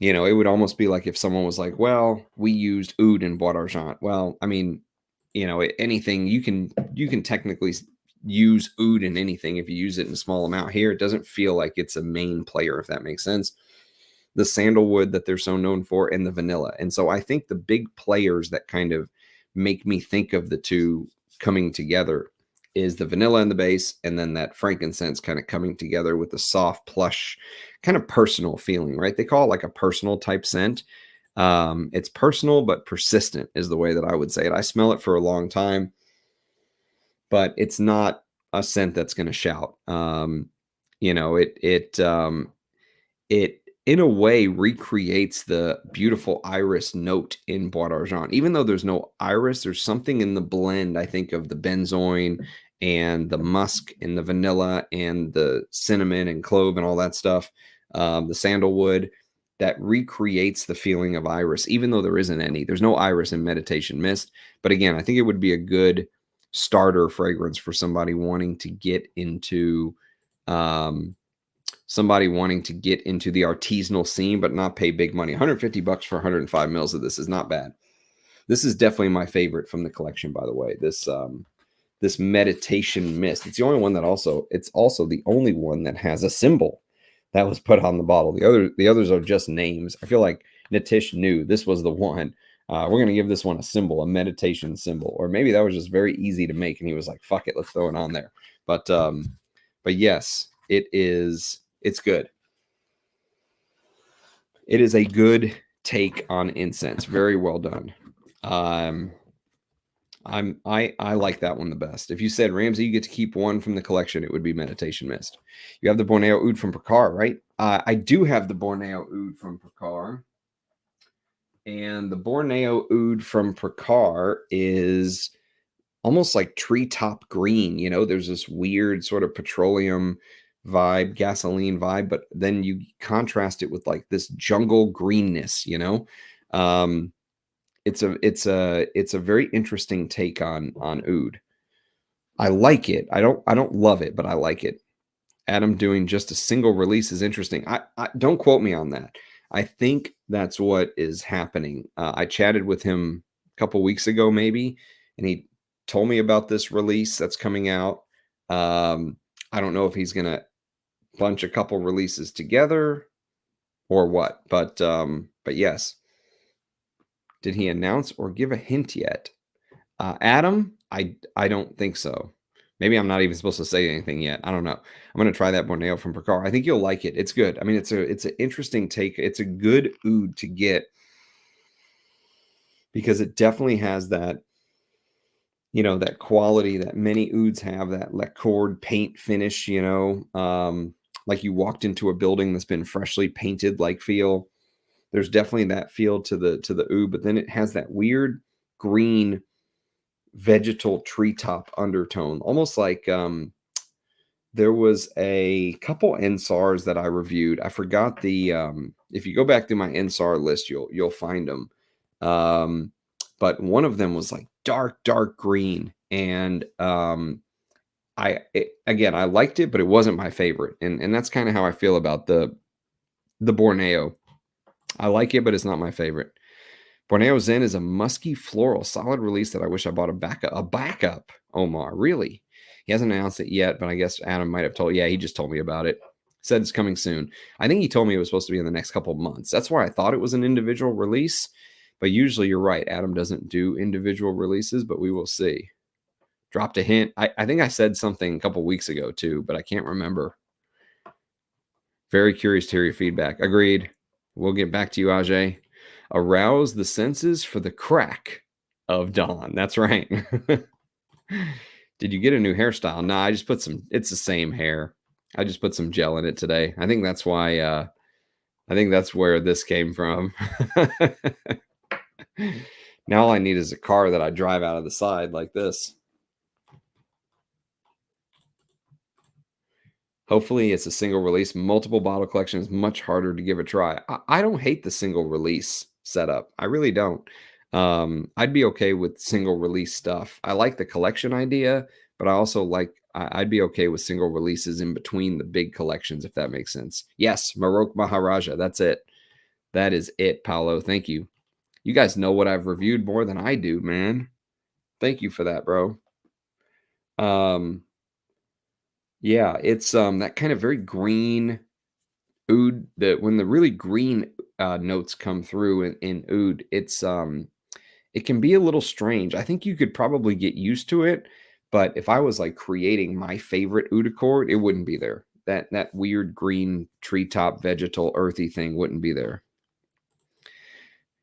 It would almost be like if someone was like, well, we used oud in Bois d'Argent. Well, I mean, anything you can technically use oud in anything if you use it in a small amount. Here, it doesn't feel like it's a main player, if that makes sense. The sandalwood that they're so known for, and the vanilla. And so I think the big players that kind of make me think of the two coming together is the vanilla in the base, and then that frankincense kind of coming together with the soft, plush, kind of personal feeling, right? They call it like a personal type scent. It's personal but persistent is the way that I would say it. I smell it for a long time, but it's not a scent that's going to shout. It in a way recreates the beautiful iris note in Bois d'Argent. Even though there's no iris, there's something in the blend, I think, of the benzoin and the musk and the vanilla and the cinnamon and clove and all that stuff, the sandalwood, that recreates the feeling of iris, even though there isn't any. There's no iris in Meditation Mist. But again, I think it would be a good starter fragrance for somebody wanting to get into the artisanal scene, but not pay big money. $150 for 105 mils of this is not bad. This is definitely my favorite from the collection, by the way. This Meditation Mist. It's the only one that it's also the only one that has a symbol that was put on the bottle. The others are just names. I feel like Nitish knew this was the one. We're going to give this one a symbol, a meditation symbol. Or maybe that was just very easy to make, and he was like, fuck it, let's throw it on there. But yes, it's good. It is a good take on incense. Very well done. I like that one the best. If you said, Ramsey, you get to keep one from the collection, it would be Meditation Mist. You have the Borneo Oud from Pracar, right? I do have the Borneo Oud from Pracar. And the Borneo Oud from Pracar is almost like treetop green. There's this weird sort of petroleum vibe, gasoline vibe, but then you contrast it with like this jungle greenness, it's a very interesting take on oud. I like it. I don't love it, but I like it. Adam doing just a single release is interesting. I don't quote me on that. I think that's what is happening. I chatted with him a couple weeks ago, maybe, and he told me about this release that's coming out. I don't know if he's gonna bunch a couple releases together or what, but yes. Did he announce or give a hint yet? Adam, I don't think so. Maybe I'm not even supposed to say anything yet. I don't know. I'm going to try that Borneo from Pracar. I think you'll like it. It's good. I mean, it's an interesting take. It's a good oud to get because it definitely has that you know, that quality that many ouds have, that lacquered paint finish, you know, like you walked into a building that's been freshly painted like feel. There's definitely that feel to the oud, but then it has that weird green vegetal treetop undertone, almost like there was a couple NSARs that I reviewed. I forgot the if you go back through my NSAR list, you'll find them. But one of them was like dark green, and again, I liked it, but it wasn't my favorite, and that's kind of how I feel about the Borneo. I like it, but it's not my favorite. Borneo Zen is a musky floral solid release that I wish I bought a backup. Omar, really? He hasn't announced it yet, but I guess Adam might have told. Yeah, he just told me about it. Said it's coming soon. I think he told me it was supposed to be in the next couple of months. That's why I thought it was an individual release. But usually you're right. Adam doesn't do individual releases, but we will see. Dropped a hint. I think I said something a couple weeks ago too, but I can't remember. Very curious to hear your feedback. Agreed. We'll get back to you, Ajay. Arouse the senses for the crack of dawn. That's right. Did you get a new hairstyle? Nah, I just put some, it's the same hair. I just put some gel in it today. I think that's why, I think that's where this came from. Now all I need is a car that I drive out of the side like this. Hopefully it's a single release. Multiple bottle collection is much harder to give a try. I don't hate the single release setup. I really don't. I'd be okay with single release stuff. I like the collection idea, but I also like, I'd be okay with single releases in between the big collections, if that makes sense. Yes, Marok Maharaja. That's it. That is it, Paolo. Thank you. You guys know what I've reviewed more than I do, man. Thank you for that, bro. Yeah, it's that kind of very green oud, that when the really green notes come through in oud, it's it can be a little strange. I think you could probably get used to it, but if I was like creating my favorite oud accord, it wouldn't be there. That weird green treetop vegetal earthy thing wouldn't be there.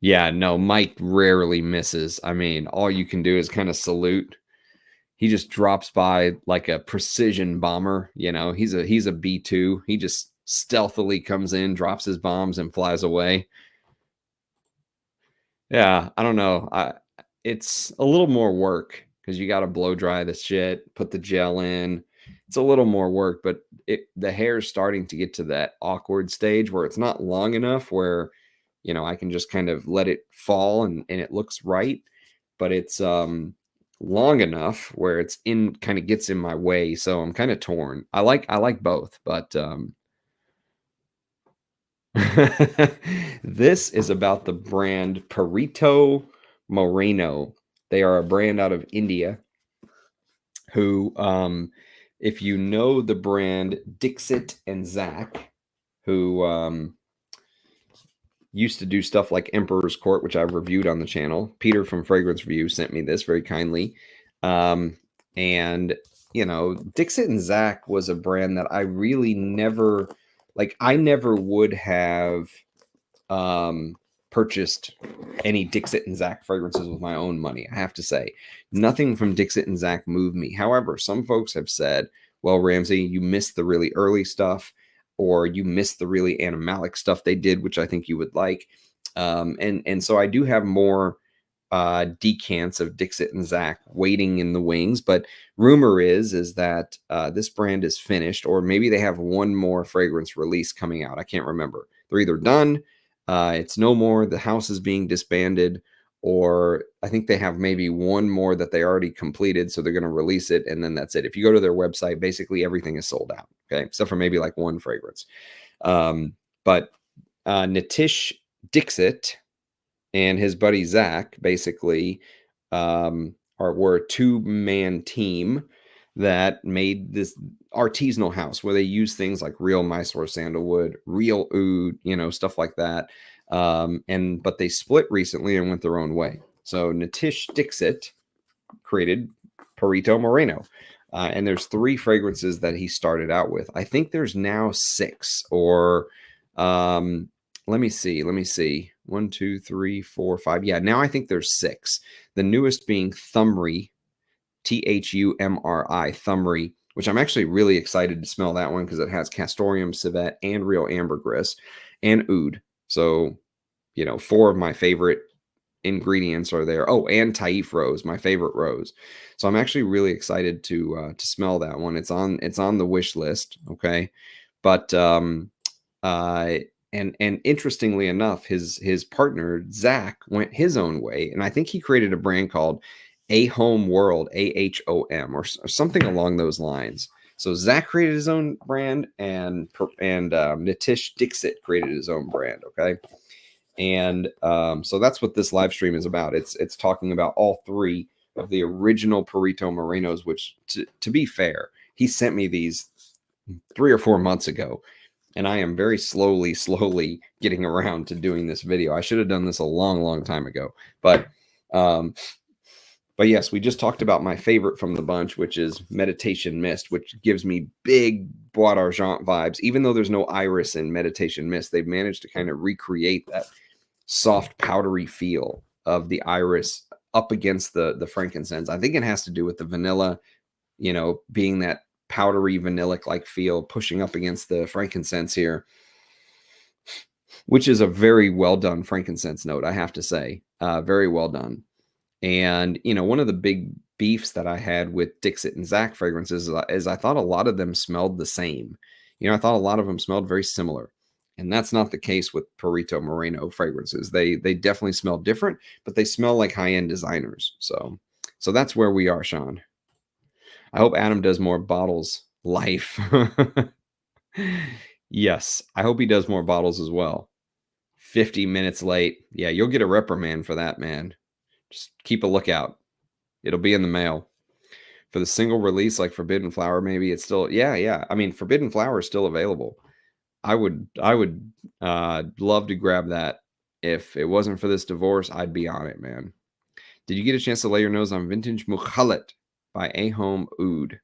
Yeah, no, Mike rarely misses. I mean, all you can do is kind of salute. He just drops by like a precision bomber. You know, he's a B2. He just stealthily comes in, drops his bombs, and flies away. Yeah, I don't know. It's a little more work because you got to blow dry the shit, put the gel in. It's a little more work, but the hair is starting to get to that awkward stage where it's not long enough where, you know, I can just kind of let it fall and it looks right, but it's long enough where it's in kind of gets in my way. So I'm kind of torn. I like both, but this is about the brand Perito Moreno. They are a brand out of India who, if you know the brand Dixit and Zach, who used to do stuff like Emperor's Court, which I've reviewed on the channel. Peter from Fragrance Review sent me this very kindly. And, you know, Dixit and Zach was a brand that I really never, like, I never would have purchased any Dixit and Zach fragrances with my own money. I have to say, nothing from Dixit and Zach moved me. However, some folks have said, well, Ramsey, you missed the really early stuff, or you missed the really animalic stuff they did, which I think you would like. And so I do have more decants of Dixit and Zach waiting in the wings, but rumor is that this brand is finished, or maybe they have one more fragrance release coming out. I can't remember. They're either done, it's no more, the house is being disbanded, or I think they have maybe one more that they already completed, so they're going to release it, and then that's it. If you go to their website, basically everything is sold out, okay, except for maybe like one fragrance. But Nitish Dixit and his buddy Zach basically were a two-man team that made this artisanal house where they use things like real Mysore sandalwood, real oud, you know, stuff like that. But they split recently and went their own way. So Nitish Dixit created Perito Moreno. And there's 3 fragrances that he started out with. I think there's now 6, or let me see. 1, 2, 3, 4, 5. Yeah, now I think there's 6. The newest being Thumri, THUMRI, Thumri, which I'm actually really excited to smell that one because it has castoreum, civet, and real ambergris, and oud. So, you know, 4 of my favorite ingredients are there. Oh, and Taif rose, my favorite rose. So I'm actually really excited to smell that one. It's on the wish list. Okay, but and interestingly enough, his partner Zach went his own way, and I think he created a brand called Ahom World, AHOM, or something along those lines. So Zach created his own brand, and Nitish Dixit created his own brand. Okay, and so that's what this live stream is about. It's talking about all 3 of the original Perito Morenos, which to be fair, he sent me these 3 or 4 months ago, and I am very slowly getting around to doing this video. I should have done this a long time ago, but yes, we just talked about my favorite from the bunch, which is Meditation Mist, which gives me big Bois d'Argent vibes. Even though there's no iris in Meditation Mist, they've managed to kind of recreate that soft, powdery feel of the iris up against the frankincense. I think it has to do with the vanilla, you know, being that powdery vanillic-like feel pushing up against the frankincense here, which is a very well done frankincense note, I have to say. Very well done. And, you know, one of the big beefs that I had with Dixit and Zach fragrances is I thought a lot of them smelled the same. You know, I thought a lot of them smelled very similar. And that's not the case with Perito Moreno fragrances. They definitely smell different, but they smell like high-end designers. So that's where we are, Sean. I hope Adam does more bottles. Life. Yes, I hope he does more bottles as well. 50 minutes late. Yeah, you'll get a reprimand for that, man. Just keep a lookout. It'll be in the mail. For the single release, like Forbidden Flower, maybe it's still, yeah. I mean, Forbidden Flower is still available. I would love to grab that. If it wasn't for this divorce, I'd be on it, man. Did you get a chance to lay your nose on Vintage Mukhalet by Ahom Oud?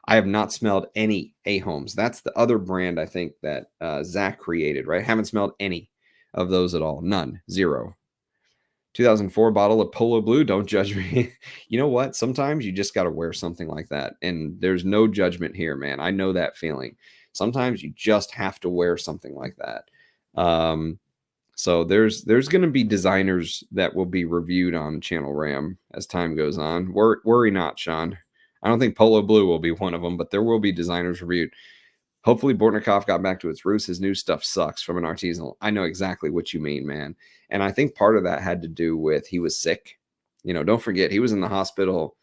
I have not smelled any Ahoms. That's the other brand I think that Zach created, right? Haven't smelled any of those at all. None. 0. 2004 bottle of Polo Blue. Don't judge me. You know what? Sometimes you just got to wear something like that. And there's no judgment here, man. I know that feeling. Sometimes you just have to wear something like that. So there's going to be designers that will be reviewed on Channel Ram as time goes on. Worry not, Sean. I don't think Polo Blue will be one of them, but there will be designers reviewed. Hopefully Bortnikov got back to its roots. His new stuff sucks from an artisanal. I know exactly what you mean, man. And I think part of that had to do with he was sick. You know, don't forget, he was in the hospital.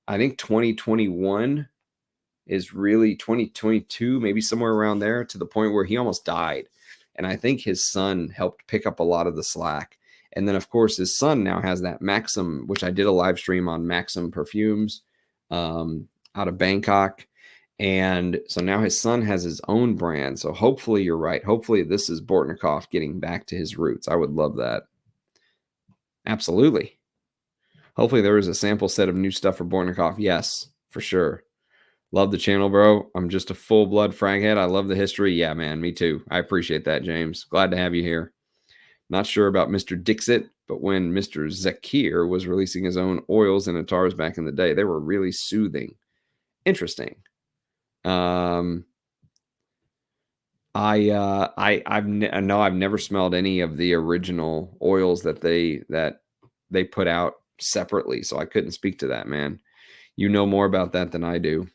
I think 2021 is really 2022, maybe somewhere around there, to the point where he almost died. And I think his son helped pick up a lot of the slack. And then, of course, his son now has that Maxim, which I did a live stream on Maxim perfumes out of Bangkok. And so now his son has his own brand. So hopefully you're right. Hopefully this is Bortnikov getting back to his roots. I would love that. Absolutely. Hopefully there is a sample set of new stuff for Bortnikov. Yes, for sure. Love the channel, bro. I'm just a full-blood fraghead. I love the history. Yeah, man, me too. I appreciate that, James. Glad to have you here. Not sure about Mr. Dixit, but when Mr. Zakir was releasing his own oils and attars back in the day, they were really soothing. Interesting. I've never smelled any of the original oils that they put out separately, so I couldn't speak to that, man. You know more about that than I do.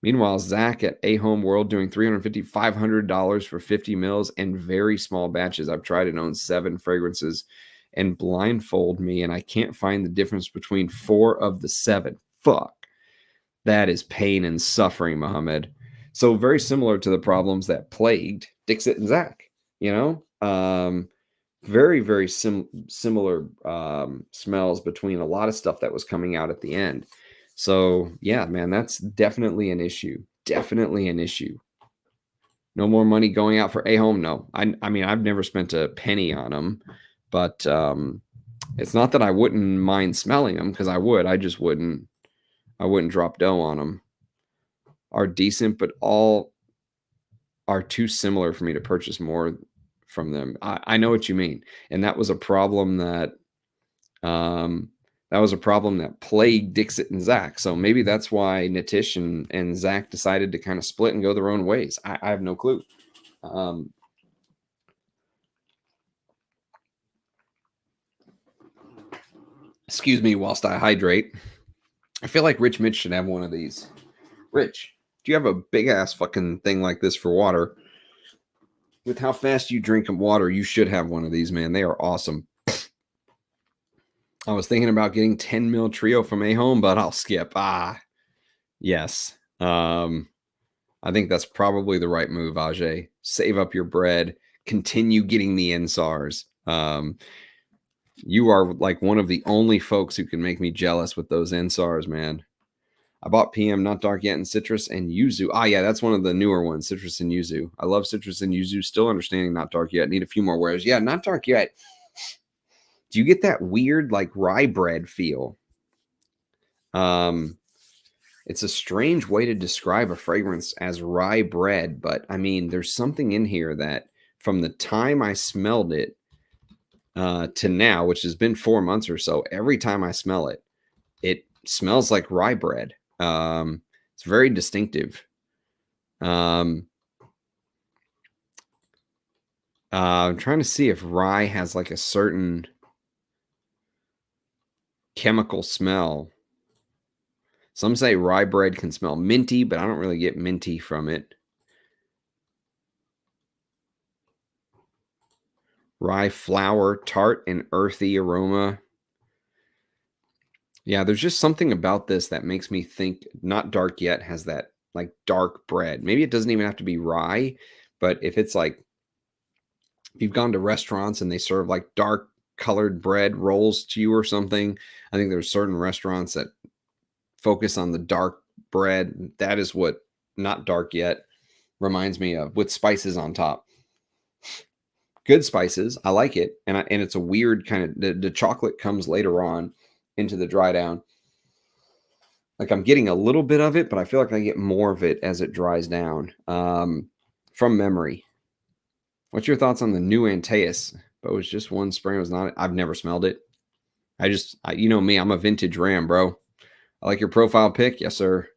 Meanwhile, Zach at Ahom World doing $350, $500 for 50 mils and very small batches. I've tried and owned 7 fragrances and blindfold me, and I can't find the difference between 4 of the 7. Fuck. That is pain and suffering, Mohammed. So very similar to the problems that plagued Dixit and Zach, you know? Very similar smells between a lot of stuff that was coming out at the end. So, yeah, man, that's definitely an issue. Definitely an issue. No more money going out for Ahom? No. I mean, I've never spent a penny on them, but it's not that I wouldn't mind smelling them, because I would. I just wouldn't. I wouldn't drop dough on them. Are decent, but all are too similar for me to purchase more from them. I know what you mean. And that was a problem that
That was a problem that plagued Dixit and Zach. So maybe that's why Nitish and Zach decided to kind of split and go their own ways. I have no clue. Excuse me whilst I hydrate. I feel like Rich Mitch should have one of these. Rich, do you have a big ass fucking thing like this for water? With how fast you drink water, you should have one of these, man. They are awesome. I was thinking about getting 10 mil trio from A-Home, but I'll skip. Yes. I think that's probably the right move, Ajay. Save up your bread. Continue getting the NSARs. You are like one of the only folks who can make me jealous with those NSARs, man. I bought PM, Not Dark Yet, and Citrus and Yuzu. Yeah, that's one of the newer ones, Citrus and Yuzu. I love Citrus and Yuzu. Still understanding Not Dark Yet. Need a few more wears. Yeah, Not Dark Yet. Do you get that weird like rye bread feel? It's a strange way to describe a fragrance as rye bread, but I mean, there's something in here that from the time I smelled it to now, which has been 4 months or so, every time I smell it, it smells like rye bread. It's very distinctive. I'm trying to see if rye has like a certain chemical smell. Some say rye bread can smell minty, but I don't really get minty from it. Rye flour, tart and earthy aroma. Yeah, there's just something about this that makes me think Not Dark Yet has that like dark bread. Maybe it doesn't even have to be rye, but if it's like, if you've gone to restaurants and they serve like dark colored bread rolls to you or something, I think there's certain restaurants that focus on the dark bread. That is what Not Dark Yet reminds me of, with spices on top. Good spices. I like it. And it's a weird kind of, the chocolate comes later on into the dry down. Like I'm getting a little bit of it, but I feel like I get more of it as it dries down. From memory. What's your thoughts on the new Antaeus? But it was just one spring. It was not, I've never smelled it. You know me, I'm a vintage ram, bro. I like your profile pic. Yes, sir.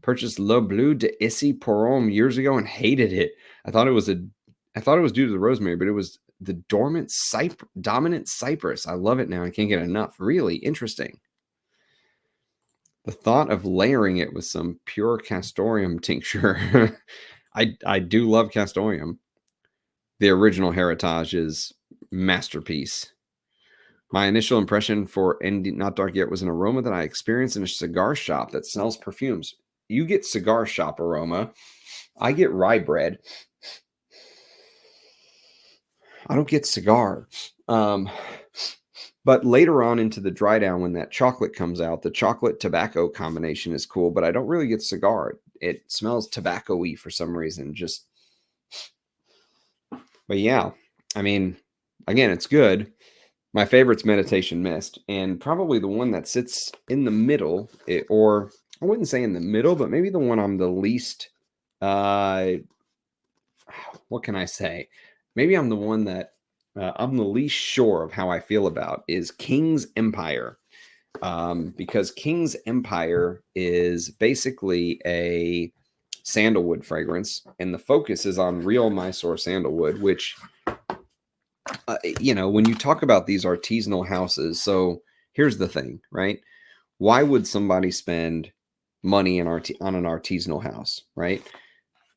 Purchased Le Bleu de Issy Pour years ago and hated it. I thought it was due to the rosemary, but it was the dominant cypress. I love it now. I can't get enough. Really interesting. The thought of layering it with some pure castoreum tincture. I do love castoreum. The original Heritage is masterpiece. My initial impression for Not Dark Yet was an aroma that I experienced in a cigar shop that sells perfumes. You get cigar shop aroma. I get rye bread. I don't get cigar. But later on into the dry down, when that chocolate comes out, the chocolate tobacco combination is cool, but I don't really get cigar. It smells tobacco-y for some reason. But yeah, I mean, again, it's good. My favorite's Meditation Mist, and probably the one that sits in the middle, or I wouldn't say in the middle, but maybe the one I'm the least, what can I say? Maybe I'm the one that I'm the least sure of how I feel about is King's Empire. Because King's Empire is basically a sandalwood fragrance, and the focus is on real Mysore sandalwood, which, when you talk about these artisanal houses, so here's the thing, right? Why would somebody spend money on an artisanal house, right?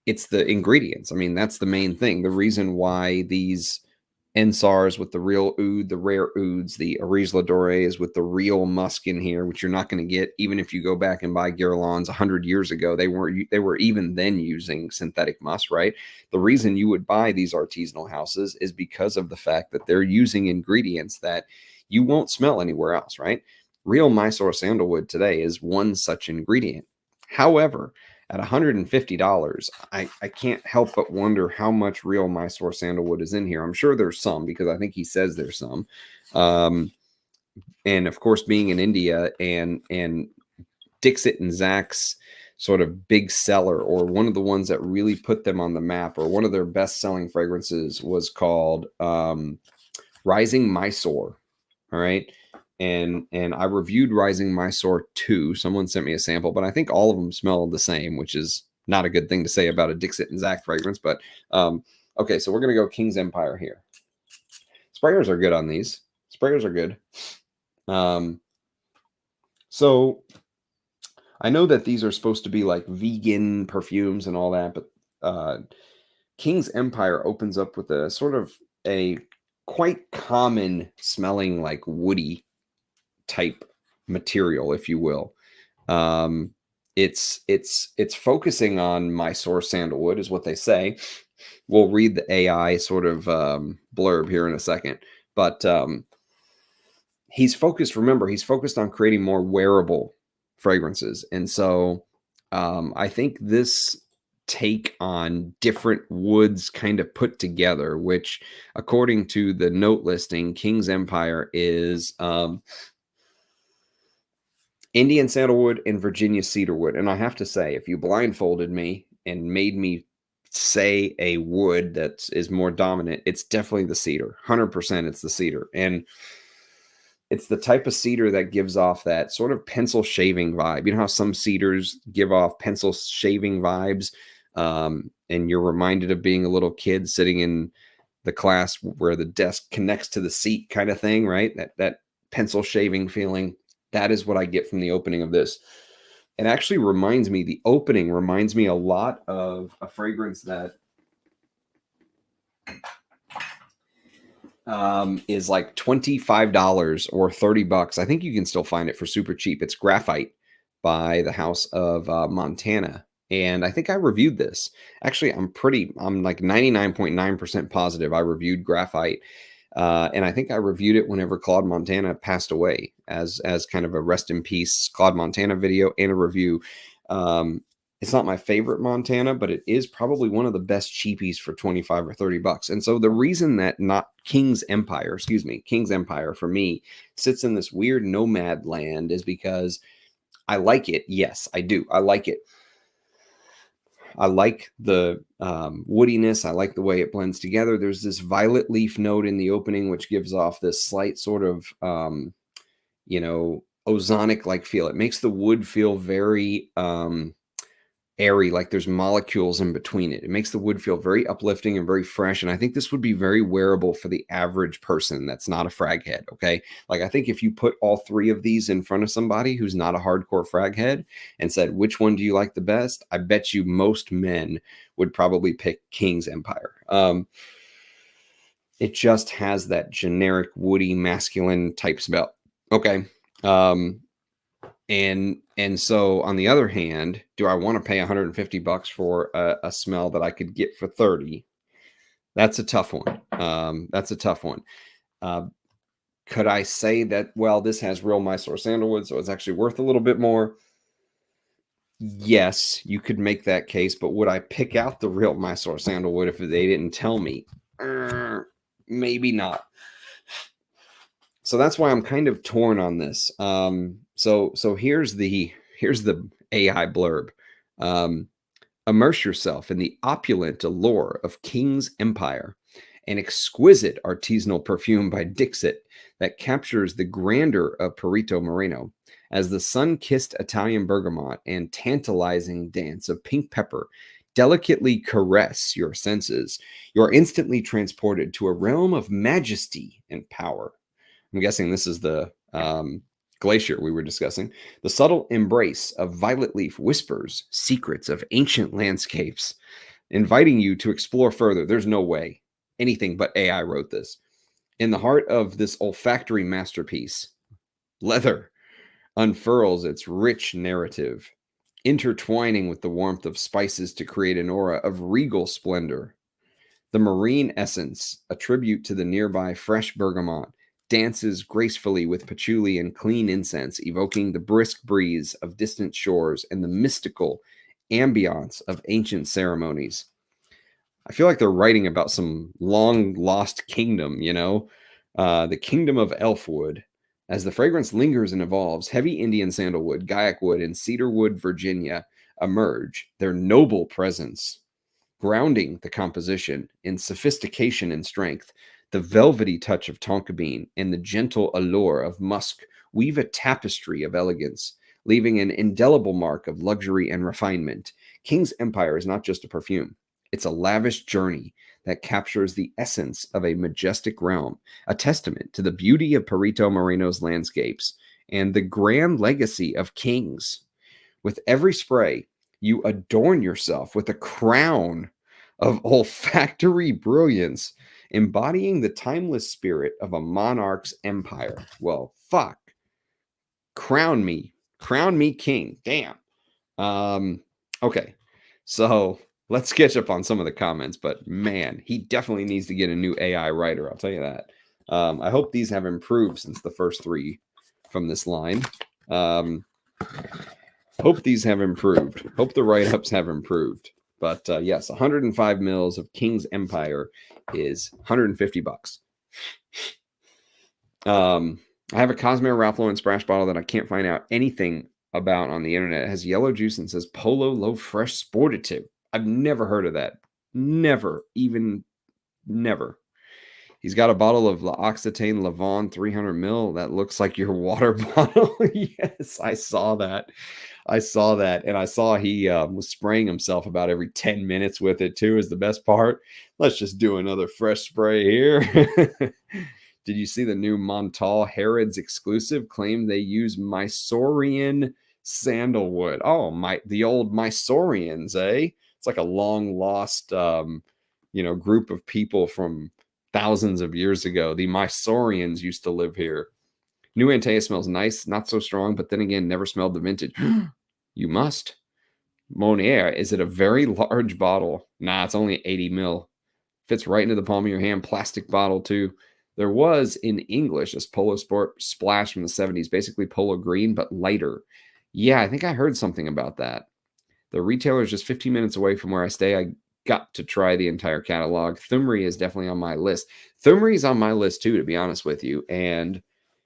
It's the ingredients. I mean, that's the main thing. The reason why these NSARs with the real oud, the rare ouds, the Aris Ladores with the real musk in here, which you're not going to get even if you go back and buy Guerlain's 100 years ago. They were even then using synthetic musk, right? The reason you would buy these artisanal houses is because of the fact that they're using ingredients that you won't smell anywhere else, right? Real Mysore sandalwood today is one such ingredient. However, at $150, I can't help but wonder how much real Mysore sandalwood is in here. I'm sure there's some, because I think he says there's some. And of course, being in India and Dixit and Zach's sort of big seller, or one of the ones that really put them on the map, or one of their best selling fragrances was called Rising Mysore. All right. and I reviewed Rising Mysore 2. Someone sent me a sample, but I think all of them smell the same, which is not a good thing to say about a Dixit and Zach fragrance. But okay, so we're gonna go King's Empire here. Sprayers are good on these. Sprayers are good. So I know that these are supposed to be like vegan perfumes and all that, but King's Empire opens up with a sort of a quite common smelling like woody type material, if you will. It's focusing on Mysore sandalwood, is what they say. We'll read the AI sort of blurb here in a second, but he's focused. Remember, he's focused on creating more wearable fragrances, and so I think this take on different woods kind of put together, which according to the note listing, King's Empire is Indian sandalwood and Virginia cedarwood. And I have to say, if you blindfolded me and made me say a wood that is more dominant, it's definitely the cedar. 100% it's the cedar. And it's the type of cedar that gives off that sort of pencil shaving vibe. You know how some cedars give off pencil shaving vibes? And you're reminded of being a little kid sitting in the class where the desk connects to the seat kind of thing, right? That pencil shaving feeling. That is what I get from the opening of this. It actually reminds me, the opening reminds me a lot of a fragrance that is like $25 or $30. I think you can still find it for super cheap. It's Graphite by the House of Montana. And I think I reviewed this. Actually, I'm like 99.9% positive I reviewed Graphite. And I think I reviewed it whenever Claude Montana passed away as kind of a rest in peace Claude Montana video and a review. It's not my favorite Montana, but it is probably one of the best cheapies for 25 or $30. And so the reason that not King's Empire for me sits in this weird nomad land is because I like it. Yes, I do. I like it. I like the woodiness. I like the way it blends together. There's this violet leaf note in the opening, which gives off this slight sort of, ozonic-like feel. It makes the wood feel very airy, like there's molecules in between it. It makes the wood feel very uplifting and very fresh. And I think this would be very wearable for the average person that's not a frag head, okay? Like, I think if you put all three of these in front of somebody who's not a hardcore frag head and said, which one do you like the best? I bet you most men would probably pick King's Empire. It just has that generic woody masculine type smell. Okay. And so on the other hand, do I want to pay $150 for a smell that I could get for 30? That's a tough one. That's a tough one. Could I say that, well, this has real Mysore sandalwood, so it's actually worth a little bit more? Yes, you could make that case, but would I pick out the real Mysore sandalwood if they didn't tell me? Maybe not. So that's why I'm kind of torn on this. So here's the AI blurb. Immerse yourself in the opulent allure of King's Empire, an exquisite artisanal perfume by Dixit that captures the grandeur of Perito Moreno as the sun-kissed Italian bergamot and tantalizing dance of pink pepper delicately caress your senses. You're instantly transported to a realm of majesty and power. I'm guessing this is the glacier we were discussing. The subtle embrace of violet leaf whispers secrets of ancient landscapes, inviting you to explore further. There's no way anything but AI wrote this. In the heart of this olfactory masterpiece, leather unfurls its rich narrative, intertwining with the warmth of spices to create an aura of regal splendor. The marine essence, a tribute to the nearby fresh bergamot, dances gracefully with patchouli and clean incense, evoking the brisk breeze of distant shores and the mystical ambiance of ancient ceremonies. I feel like they're writing about some long lost kingdom, the kingdom of Elfwood. As the fragrance lingers and evolves, heavy Indian sandalwood, guyakwood, and cedarwood, Virginia emerge, their noble presence grounding the composition in sophistication and strength. The velvety touch of tonka bean and the gentle allure of musk weave a tapestry of elegance, leaving an indelible mark of luxury and refinement. King's Empire is not just a perfume, it's a lavish journey that captures the essence of a majestic realm, a testament to the beauty of Perito Moreno's landscapes and the grand legacy of kings. With every spray, you adorn yourself with a crown of olfactory brilliance, embodying the timeless spirit of a monarch's empire. Well, fuck. Crown me king. Damn. Okay. So let's catch up on some of the comments, but man, he definitely needs to get a new AI writer. I'll tell you that. I hope these have improved since the first 3 from this line. Hope these have improved. Hope the write-ups have improved. But yes, 105 mils of King's Empire is $150. I have a Cosmere Ralph Lauren Splash bottle that I can't find out anything about on the internet. It has yellow juice and says Polo Low Fresh Sportative. I've never heard of that. Never. He's got a bottle of L'Occitane Lavon 300 ml that looks like your water bottle. Yes, I saw that. And I saw he was spraying himself about every 10 minutes with it too, is the best part. Let's just do another fresh spray here. Did you see the new Montal Harrods exclusive? Claim they use Mysorean sandalwood. Oh, the old Mysoreans, eh? It's like a long lost, group of people from thousands of years ago. The Mysoreans used to live here. New Antea smells nice, not so strong, but then again, never smelled the vintage. You must. Monaire, is it a very large bottle? Nah, it's only 80 mil. Fits right into the palm of your hand. Plastic bottle too. There was in English this Polo Sport Splash from the 70s, basically Polo Green, but lighter. Yeah, I think I heard something about that. The retailer is just 15 minutes away from where I stay. I got to try the entire catalog. Thumri is definitely on my list. Thumri is on my list too, to be honest with you. And,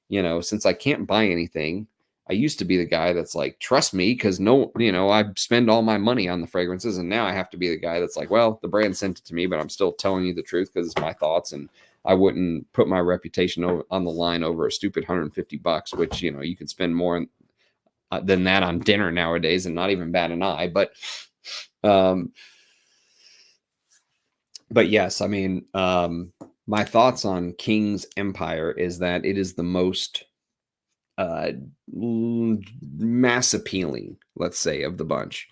since I can't buy anything, I used to be the guy that's like, trust me, because I spend all my money on the fragrances. And now I have to be the guy that's like, well, the brand sent it to me, but I'm still telling you the truth because it's my thoughts. And I wouldn't put my reputation on the line over a stupid $150, which, you could spend more than that on dinner nowadays and not even bat an eye. But yes, I mean, my thoughts on King's Empire is that it is the most mass appealing, let's say, of the bunch.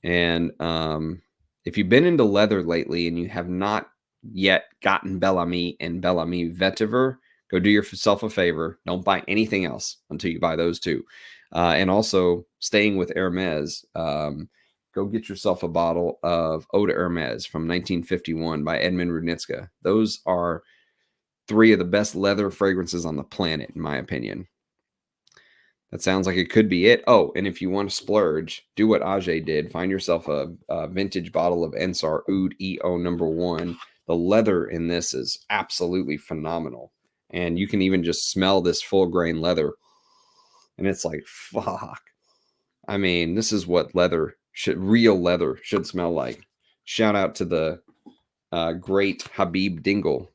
And if you've been into leather lately and you have not yet gotten Bellamy and Bellamy Vetiver, go do yourself a favor. Don't buy anything else until you buy those 2. And also, staying with Hermes, go get yourself a bottle of Eau de Hermes from 1951 by Edmund Rudnitska. Those are 3 of the best leather fragrances on the planet, in my opinion. That sounds like it could be it. Oh, and if you want to splurge, do what Ajay did. Find yourself a vintage bottle of Ensar Oud EO #1. The leather in this is absolutely phenomenal. And you can even just smell this full grain leather. And it's like, fuck. I mean, this is what real leather should smell like. Shout out to the great Habib Dingle.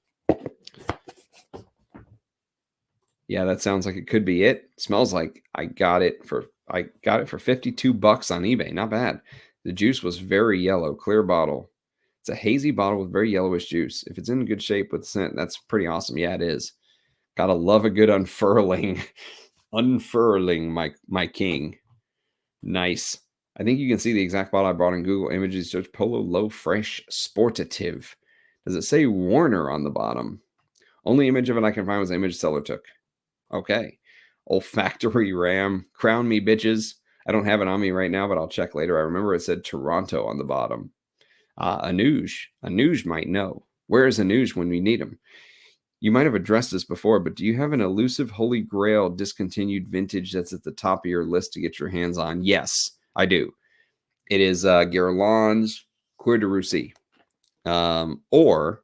Yeah, that sounds like it could be it. Smells like I got it for $52 on eBay. Not bad. The juice was very yellow, clear bottle. It's a hazy bottle with very yellowish juice. If it's in good shape with scent, that's pretty awesome. Yeah, it is. Gotta love a good unfurling. Unfurling, my king. Nice. I think you can see the exact bottle I brought in Google Images. Search Polo Low Fresh Sportative. Does it say Warner on the bottom? Only image of it I can find was the image seller took. Okay. Olfactory Ram. Crown me, bitches. I don't have it on me right now, but I'll check later. I remember it said Toronto on the bottom. Anuj might know. Where is Anuj when we need him? You might have addressed this before, but do you have an elusive Holy Grail discontinued vintage that's at the top of your list to get your hands on? Yes, I do. It is Guerlain's Cuir de Russie, or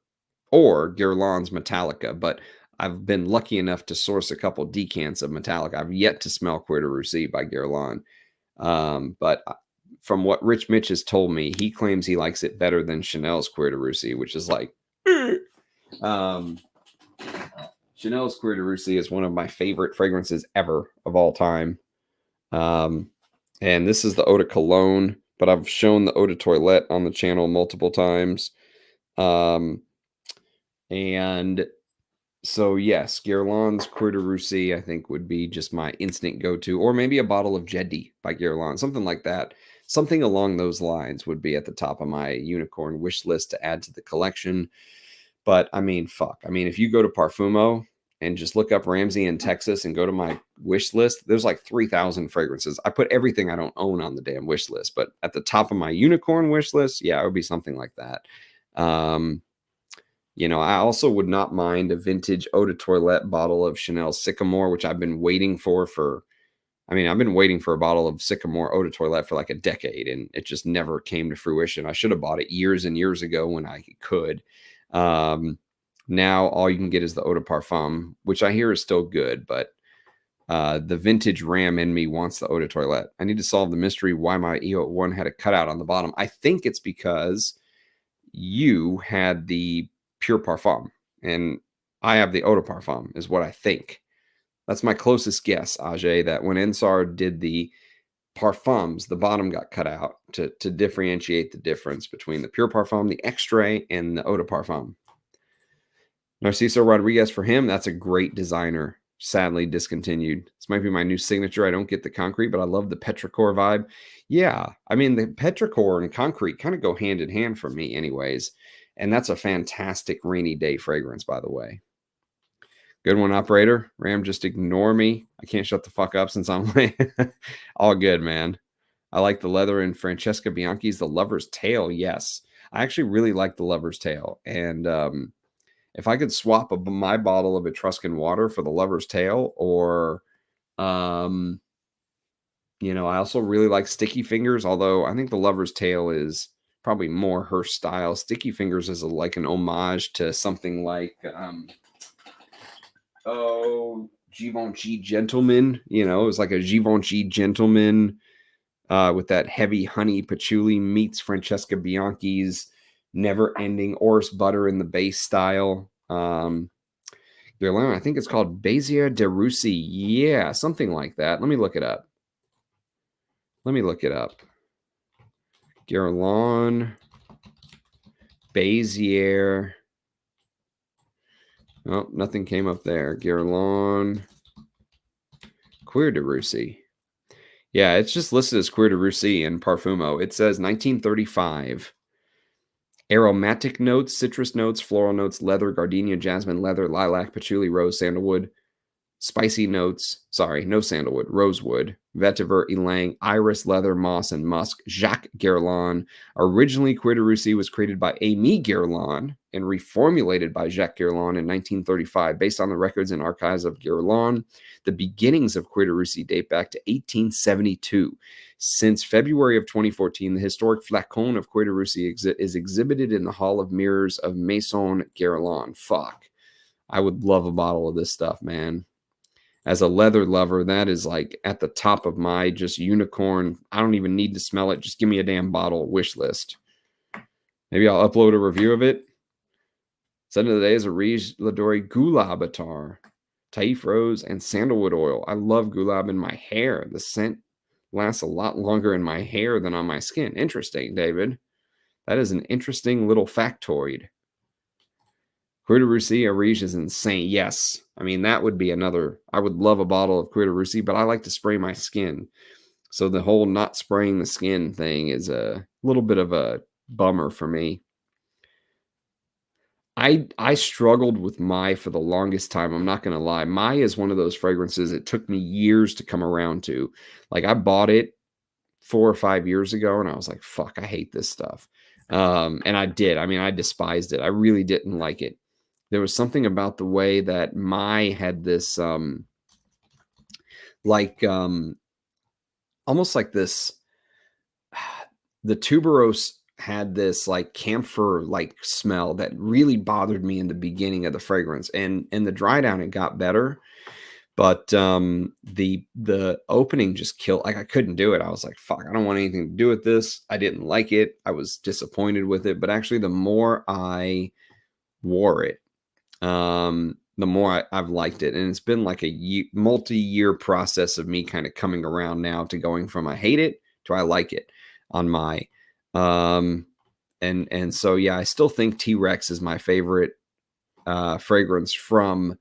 Guerlain's Metallica, but I've been lucky enough to source a couple decants of Metallica. I've yet to smell Cuir de Russie by Guerlain. But from what Rich Mitch has told me, he claims he likes it better than Chanel's Cuir de Russie, which is like, Chanel's Cuir de Russie is one of my favorite fragrances ever of all time. And this is the Eau de Cologne, but I've shown the Eau de Toilette on the channel multiple times. And so, yes, Guerlain's Cuir de Russie, I think, would be just my instant go-to. Or maybe a bottle of Jedi by Guerlain, something like that. Something along those lines would be at the top of my unicorn wish list to add to the collection. But, I mean, fuck. I mean, if you go to Parfumo and just look up Ramsey in Texas and go to my wish list, there's like 3,000 fragrances. I put everything I don't own on the damn wish list. But at the top of my unicorn wish list, yeah, it would be something like that. You know, I also would not mind a vintage Eau de Toilette bottle of Chanel Sycamore, which I've been waiting for, I mean, I've been waiting for a bottle of Sycamore Eau de Toilette for like a decade, and it just never came to fruition. I should have bought it years and years ago when I could. Now all you can get is the Eau de Parfum, which I hear is still good, but the vintage Ram in me wants the Eau de Toilette. I need to solve the mystery why my EO1 had a cutout on the bottom. I think it's because you had the Pure Parfum, and I have the Eau de Parfum, is what I think. That's my closest guess, Ajay, that when Ensar did the parfums, the bottom got cut out to differentiate the difference between the Pure Parfum, the Extrait, and the Eau de Parfum. Narciso Rodriguez, for him, that's a great designer. Sadly discontinued. This might be my new signature. I don't get the concrete, but I love the petrichor vibe. Yeah, I mean, the petrichor and concrete kind of go hand in hand for me anyways. And that's a fantastic rainy day fragrance, by the way. Good one, operator. Ram, just ignore me. I can't shut the fuck up since I'm all good, man. I like the leather in Francesca Bianchi's The Lover's Tale. Yes, I actually really like The Lover's Tale. And if I could swap my bottle of Etruscan water for The Lover's Tale, or, you know, I also really like Sticky Fingers, although I think The Lover's Tale is probably more her style. Sticky Fingers is like an homage to something like, Givenchy Gentleman. You know, it was like a Givenchy Gentleman with that heavy honey patchouli meets Francesca Bianchi's never-ending Orris butter in the base style. I think it's called Bezier de Russie. Yeah, something like that. Let me look it up. Guerlain Bezier. Oh, nothing came up there. Guerlain Cuir de Russie. Yeah, it's just listed as Cuir de Russie in Parfumo. It says 1935. Aromatic notes, citrus notes, floral notes, leather, gardenia, jasmine, leather, lilac, patchouli, rose, sandalwood. Spicy notes, sorry, no sandalwood, rosewood, vetiver, ylang, iris, leather, moss, and musk. Jacques Guerlain. Originally, Cuir de Russie was created by Aimé Guerlain and reformulated by Jacques Guerlain in 1935. Based on the records and archives of Guerlain, the beginnings of Cuir de Russie date back to 1872. Since February of 2014, the historic flacon of Cuir de Russie is exhibited in the Hall of Mirrors of Maison Guerlain. Fuck. I would love a bottle of this stuff, man. As a leather lover, that is like at the top of my just unicorn. I don't even need to smell it. Just give me a damn bottle wish list. Maybe I'll upload a review of it. Scent of the day is a Rouge Ladori Gulab Attar, Taif Rose, and Sandalwood Oil. I love Gulab in my hair. The scent lasts a lot longer in my hair than on my skin. Interesting, David. That is an interesting little factoid. Cuir de Russie Ariege is insane. Yes. I mean, that would be another. I would love a bottle of Cuir de Russie, but I like to spray my skin. So the whole not spraying the skin thing is a little bit of a bummer for me. I struggled with Mai for the longest time. I'm not going to lie. Mai is one of those fragrances it took me years to come around to. Like, I bought it 4 or 5 years ago, and I was like, fuck, I hate this stuff. And I did. I mean, I despised it. I really didn't like it. There was something about the way that Mai had this, almost like this, the tuberose had this like camphor like smell that really bothered me in the beginning of the fragrance. And in the dry down, it got better. But the opening just killed. Like, I couldn't do it. I was like, fuck, I don't want anything to do with this. I didn't like it. I was disappointed with it. But actually, the more I wore it, the more I've liked it. And it's been like a multi-year process of me kind of coming around now to going from I hate it to I like it on my and so yeah, I still think T-Rex is my favorite fragrance from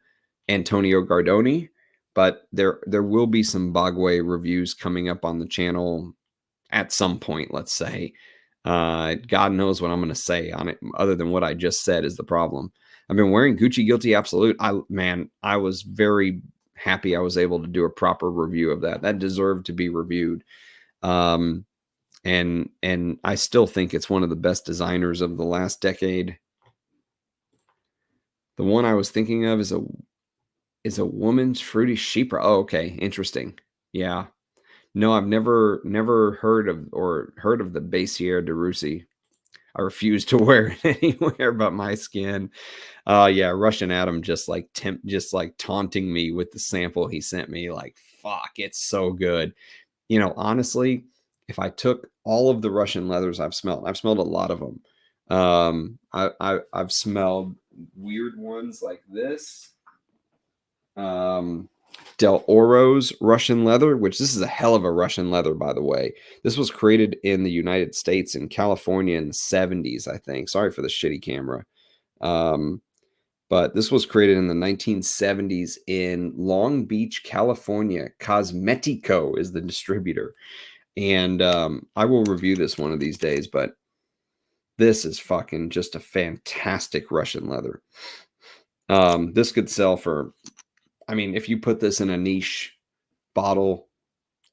Antonio Gardoni, but there will be some Bois reviews coming up on the channel at some point, let's say. God knows what I'm going to say on it, other than what I just said is the problem. I've been wearing Gucci Guilty Absolute. I was very happy I was able to do a proper review of that. That deserved to be reviewed. And I still think it's one of the best designers of the last decade. The one I was thinking of is a woman's fruity sheep. Oh, okay, interesting. Yeah, no, I've never heard of the Basier de Russie. I refuse to wear it anywhere but my skin. Yeah, Russian Adam just like taunting me with the sample he sent me. Like, fuck, it's so good. You know, honestly, if I took all of the Russian leathers I've smelled a lot of them. I've smelled weird ones like this. Del Oro's Russian leather, which this is a hell of a Russian leather, by the way. This was created in the United States in California in the 70s, I think. Sorry for the shitty camera. But this was created in the 1970s in Long Beach, California. Cosmetico is the distributor. And I will review this one of these days, but this is fucking just a fantastic Russian leather. This could sell for, I mean, if you put this in a niche bottle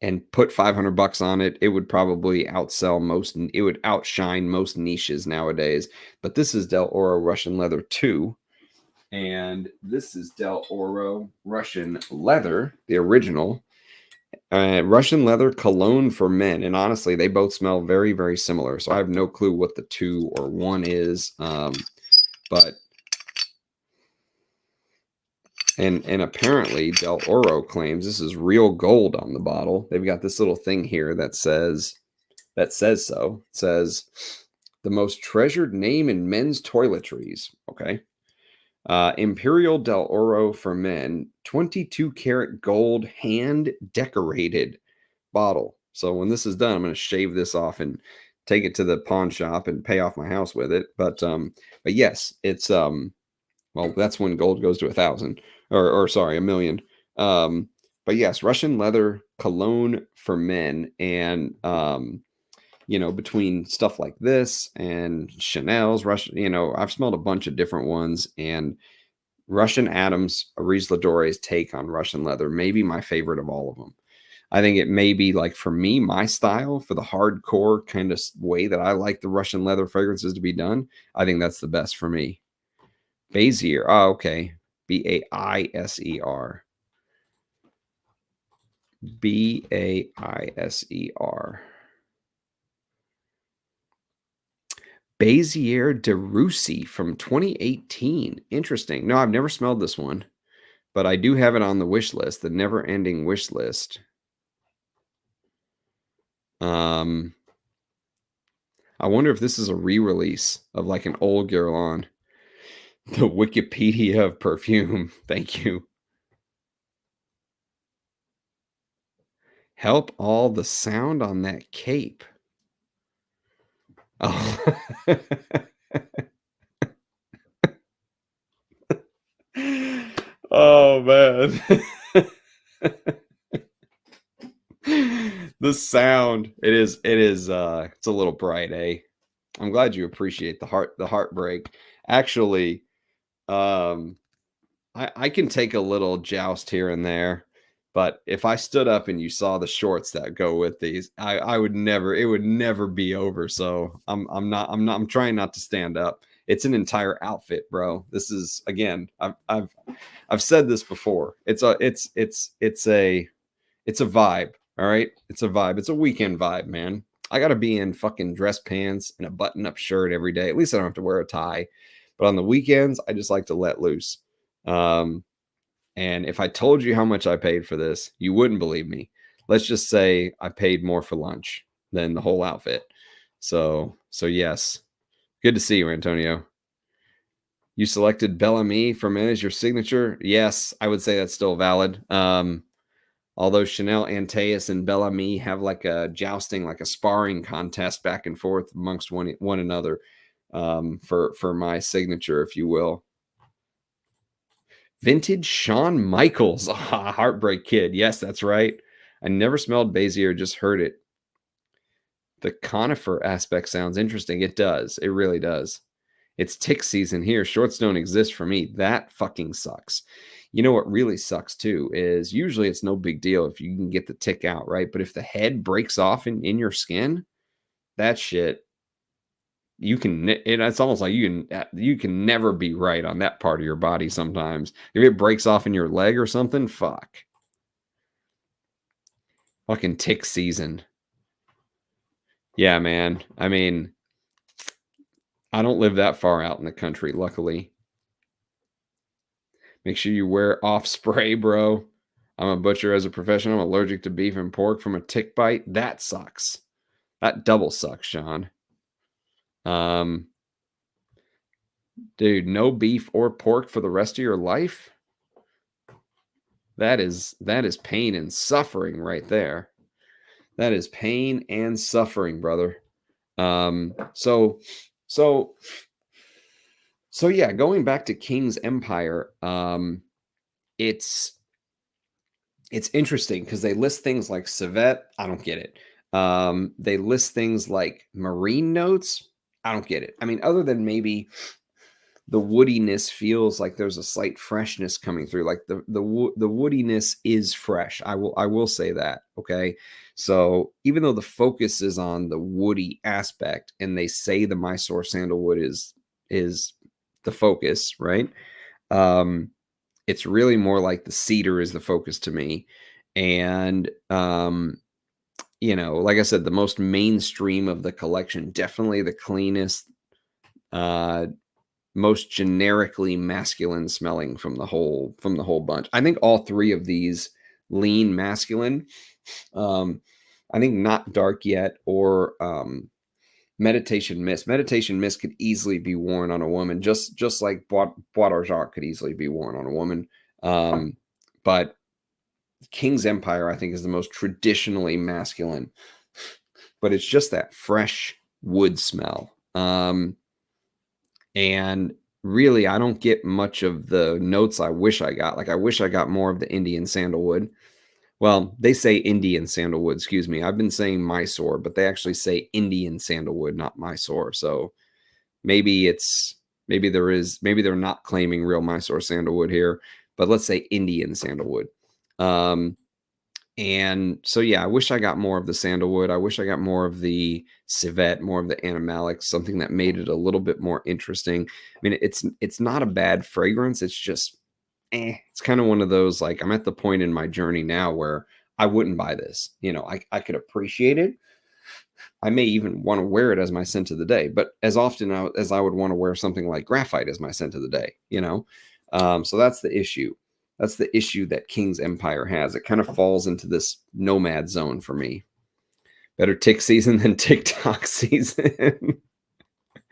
and put $500 on it, it would probably it would outshine most niches nowadays. But this is Del Oro Russian Leather 2. And this is Del Oro Russian Leather, the original. Russian Leather Cologne for Men. And honestly, they both smell very, very similar. So I have no clue what the 2 or 1 is. But And apparently Del Oro claims this is real gold on the bottle. They've got this little thing here that says so. It says the most treasured name in men's toiletries. Okay. Imperial Del Oro for Men, 22 karat gold hand decorated bottle. So when this is done, I'm going to shave this off and take it to the pawn shop and pay off my house with it. But yes, it's well, that's when gold goes to 1,000 or sorry, 1,000,000. But yes, Russian leather cologne for men. And, you know, between stuff like this and Chanel's Russian, you know, I've smelled a bunch of different ones, and Russian Adams, Aries Ladore's take on Russian leather, maybe my favorite of all of them. I think it may be, like, for me, my style, for the hardcore kind of way that I like the Russian leather fragrances to be done. I think that's the best for me. Basier. Oh, okay. Baiser. Baiser. Basier de Russie from 2018. Interesting. No, I've never smelled this one, but I do have it on the wish list, the never-ending wish list. I wonder if this is a re-release of like an old Guerlain. The Wikipedia of perfume. Thank you. Help all the sound on that cape. Oh. Oh man. The sound. It's a little bright, eh? I'm glad you appreciate the heartbreak. Actually, I can take a little joust here and there, but if I stood up and you saw the shorts that go with these, it would never be over. So I'm trying not to stand up. It's an entire outfit, bro. This is, again, I've said this before. It's a vibe. All right. It's a vibe. It's a weekend vibe, man. I got to be in fucking dress pants and a button up shirt every day. At least I don't have to wear a tie, but on the weekends, I just like to let loose. And if I told you how much I paid for this, you wouldn't believe me. Let's just say I paid more for lunch than the whole outfit. So yes, good to see you, Antonio. You selected Bellamy for men as your signature. Yes, I would say that's still valid. Although Chanel Antaeus and Bellamy have like a jousting, like a sparring contest back and forth amongst one another for my signature, if you will. Vintage Shawn Michaels. Heartbreak Kid. Yes, that's right. I never smelled Bezier, just heard it. The conifer aspect sounds interesting. It does. It really does. It's tick season here. Shorts don't exist for me. That fucking sucks. You know what really sucks too is usually it's no big deal if you can get the tick out, right? But if the head breaks off in your skin, that shit, it's almost like you can never be right on that part of your body sometimes. If it breaks off in your leg or something, fuck. Fucking tick season. Yeah, man. I mean, I don't live that far out in the country, luckily. Make sure you wear off spray, bro. I'm a butcher as a profession. I'm allergic to beef and pork from a tick bite. That sucks. That double sucks, Sean. Dude, no beef or pork for the rest of your life? That is pain and suffering right there. That is pain and suffering, brother. So yeah, going back to King's Empire, it's interesting because they list things like civet. I don't get it. They list things like marine notes. I don't get it. I mean, other than maybe the woodiness feels like there's a slight freshness coming through. Like the woodiness is fresh. I will say that. Okay. So even though the focus is on the woody aspect and they say the Mysore sandalwood is the focus, right? It's really more like the cedar is the focus to me. And, you know, like I said, the most mainstream of the collection, definitely the cleanest, most generically masculine smelling from the whole bunch. I think all three of these lean masculine. I think Not Dark Yet or Meditation Mist. Meditation Mist could easily be worn on a woman, just like Bois d'Argent could easily be worn on a woman. But King's Empire, I think, is the most traditionally masculine. But it's just that fresh wood smell. And really, I don't get much of the notes I wish I got. Like, I wish I got more of the Indian sandalwood. Well, they say Indian sandalwood, excuse me. I've been saying Mysore, but they actually say Indian sandalwood, not Mysore. So maybe they're not claiming real Mysore sandalwood here, but let's say Indian sandalwood. And so, yeah, I wish I got more of the sandalwood. I wish I got more of the civet, more of the animalic, something that made it a little bit more interesting. I mean, it's not a bad fragrance. It's just, it's kind of one of those, like, I'm at the point in my journey now where I wouldn't buy this. You know, I could appreciate it. I may even want to wear it as my scent of the day, but as often as I would want to wear something like graphite as my scent of the day, you know? So that's the issue. That's the issue that King's Empire has. It kind of falls into this nomad zone for me. Better tick season than TikTok season.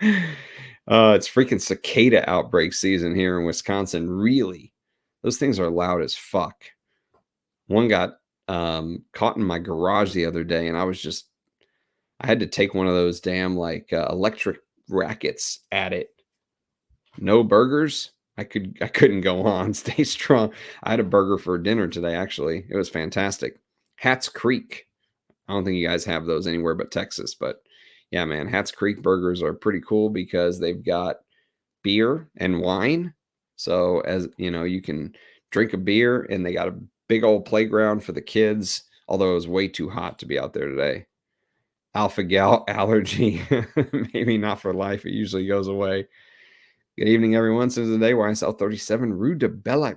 It's freaking cicada outbreak season here in Wisconsin. Really? Those things are loud as fuck. One got caught in my garage the other day, and I had to take one of those damn like electric rackets at it. No burgers. I couldn't go on. Stay strong. I had a burger for dinner today, actually. It was fantastic. Hats Creek. I don't think you guys have those anywhere but Texas, but yeah, man, Hats Creek burgers are pretty cool because they've got beer and wine. So, as you know, you can drink a beer, and they got a big old playground for the kids, although it was way too hot to be out there today. Alpha gal allergy. Maybe not for life. It usually goes away. Good evening, everyone. Since the day where I sell 37 Rue de Bella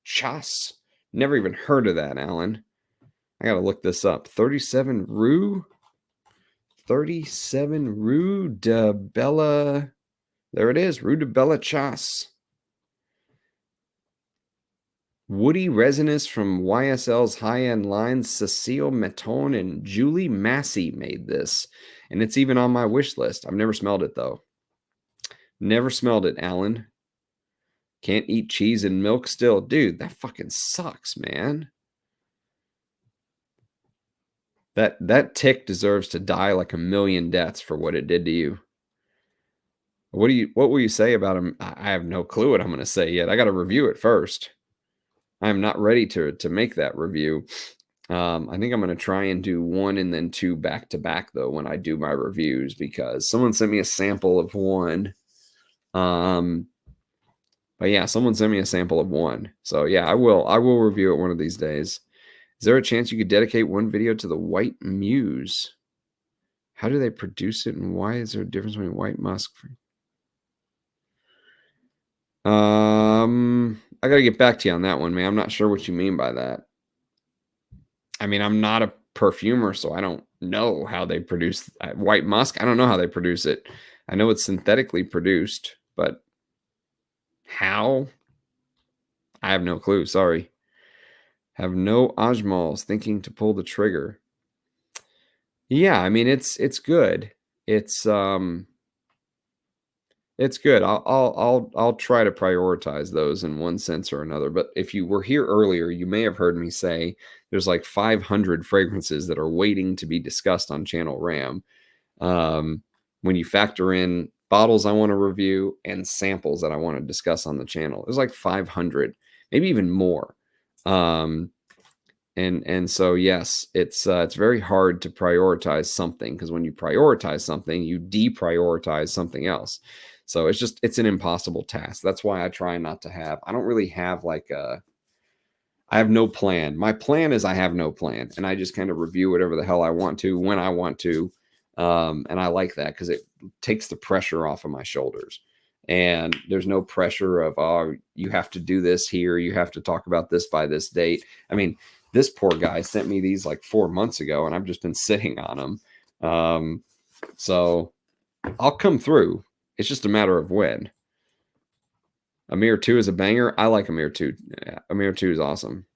Chasse. Never even heard of that, Alan. I got to look this up. 37 Rue de Bella. There it is. Rue de Bella Chasse. Woody resinous from YSL's high-end lines. Cecile Meton and Julie Massey made this. And it's even on my wish list. I've never smelled it, though. Never smelled it, Alan. Can't eat cheese and milk still. Dude, that fucking sucks, man. That tick deserves to die like a million deaths for what it did to you. What will you say about him? I have no clue what I'm going to say yet. I got to review it first. I'm not ready to make that review. I think I'm going to try and do 1 and then 2 back to back though when I do my reviews, because someone sent me a sample of 1. But yeah, someone sent me a sample of 1. So yeah, I will review it one of these days. Is there a chance you could dedicate one video to the white muse? How do they produce it, and why is there a difference between white musk? I gotta get back to you on that one, man. I'm not sure what you mean by that. I mean, I'm not a perfumer, so I don't know how they produce white musk. I don't know how they produce it. I know it's synthetically produced, but how? I have no clue. Sorry. Have no Ajmals thinking to pull the trigger. Yeah, I mean it's good. It's good. I'll try to prioritize those in one sense or another. But if you were here earlier, you may have heard me say there's like 500 fragrances that are waiting to be discussed on Channel Ram. When you factor in bottles I want to review and samples that I want to discuss on the channel, there's like 500, maybe even more. And so yes, it's very hard to prioritize something, because when you prioritize something, you deprioritize something else. So it's an impossible task. That's why I try not to have. I don't really have like I have no plan. My plan is I have no plan, and I just kind of review whatever the hell I want to when I want to, and I like that because it takes the pressure off of my shoulders. And there's no pressure of, oh, you have to do this here, you have to talk about this by this date. I mean, this poor guy sent me these like 4 months ago, and I've just been sitting on them. So I'll come through. It's just a matter of when. Amir 2 is a banger. I like Amir 2. Yeah, Amir 2 is awesome.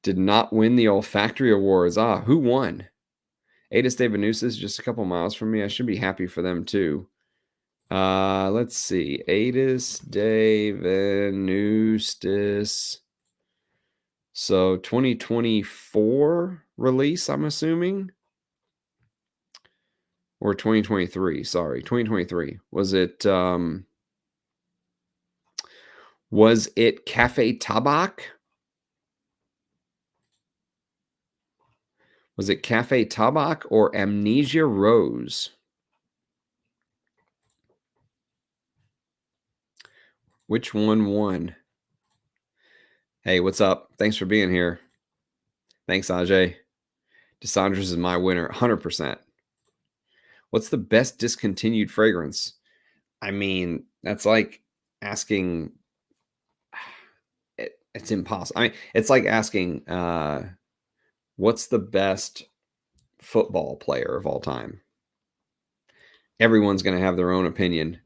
Did not win the olfactory awards. Who won? Adis de Venus is just a couple miles from me. I should be happy for them too. Let's see. Adis de Venus. So 2024 release, I'm assuming. Or 2023. Sorry, 2023. Was it Cafe Tabac? Was it Cafe Tabac or Amnesia Rose? Which one won? Hey, what's up? Thanks for being here. Thanks, Ajay. Desandras is my winner, 100%. What's the best discontinued fragrance? I mean, that's like asking. It's impossible. I mean, it's like asking, what's the best football player of all time? Everyone's going to have their own opinion.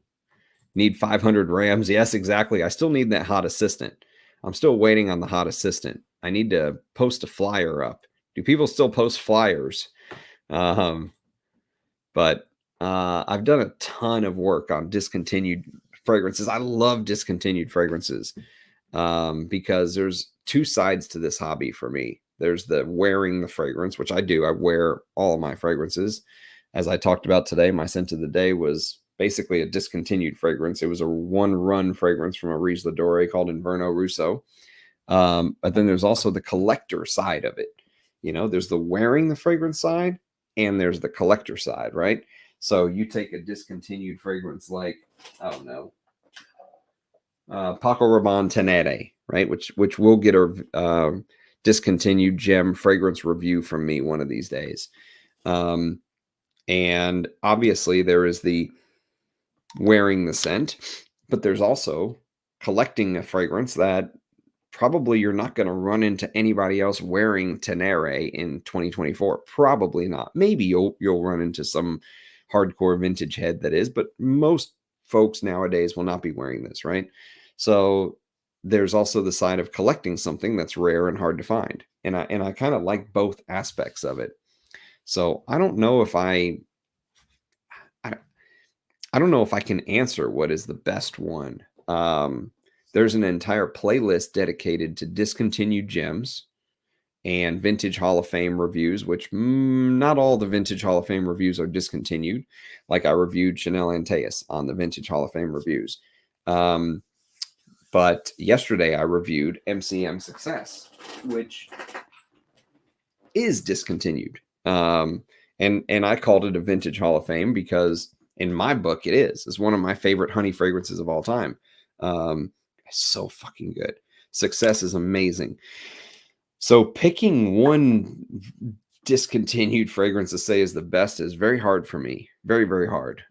Need 500 Rams? Yes, exactly. I still need that hot assistant. I'm still waiting on the hot assistant. I need to post a flyer up. Do people still post flyers? But I've done a ton of work on discontinued fragrances. I love discontinued fragrances because there's 2 sides to this hobby for me. There's the wearing the fragrance, which I do. I wear all of my fragrances. As I talked about today, my scent of the day was basically a discontinued fragrance. It was a one-run fragrance from a Riz Ladore called Inverno Russo. But then there's also the collector side of it. You know, there's the wearing the fragrance side, and there's the collector side, right? So you take a discontinued fragrance like, I don't know, Paco Rabanne Tenere, right? Which will get a discontinued gem fragrance review from me one of these days. And obviously there is the wearing the scent, but there's also collecting a fragrance that probably you're not going to run into anybody else wearing Tenere in 2024. Probably not. Maybe you'll run into some hardcore vintage head that is, but most folks nowadays will not be wearing this, right? So there's also the side of collecting something that's rare and hard to find. And I kind of like both aspects of it. So I don't know if I I don't know if I can answer what is the best one. There's an entire playlist dedicated to discontinued gems and vintage Hall of Fame reviews, which not all the vintage Hall of Fame reviews are discontinued. Like I reviewed Chanel Antaeus on the vintage Hall of Fame reviews. But yesterday I reviewed MCM Success, which is discontinued. And I called it a vintage Hall of Fame because in my book it is. It's one of my favorite honey fragrances of all time. It's so fucking good. Success is amazing. So picking one discontinued fragrance to say is the best is very hard for me. Very, very hard.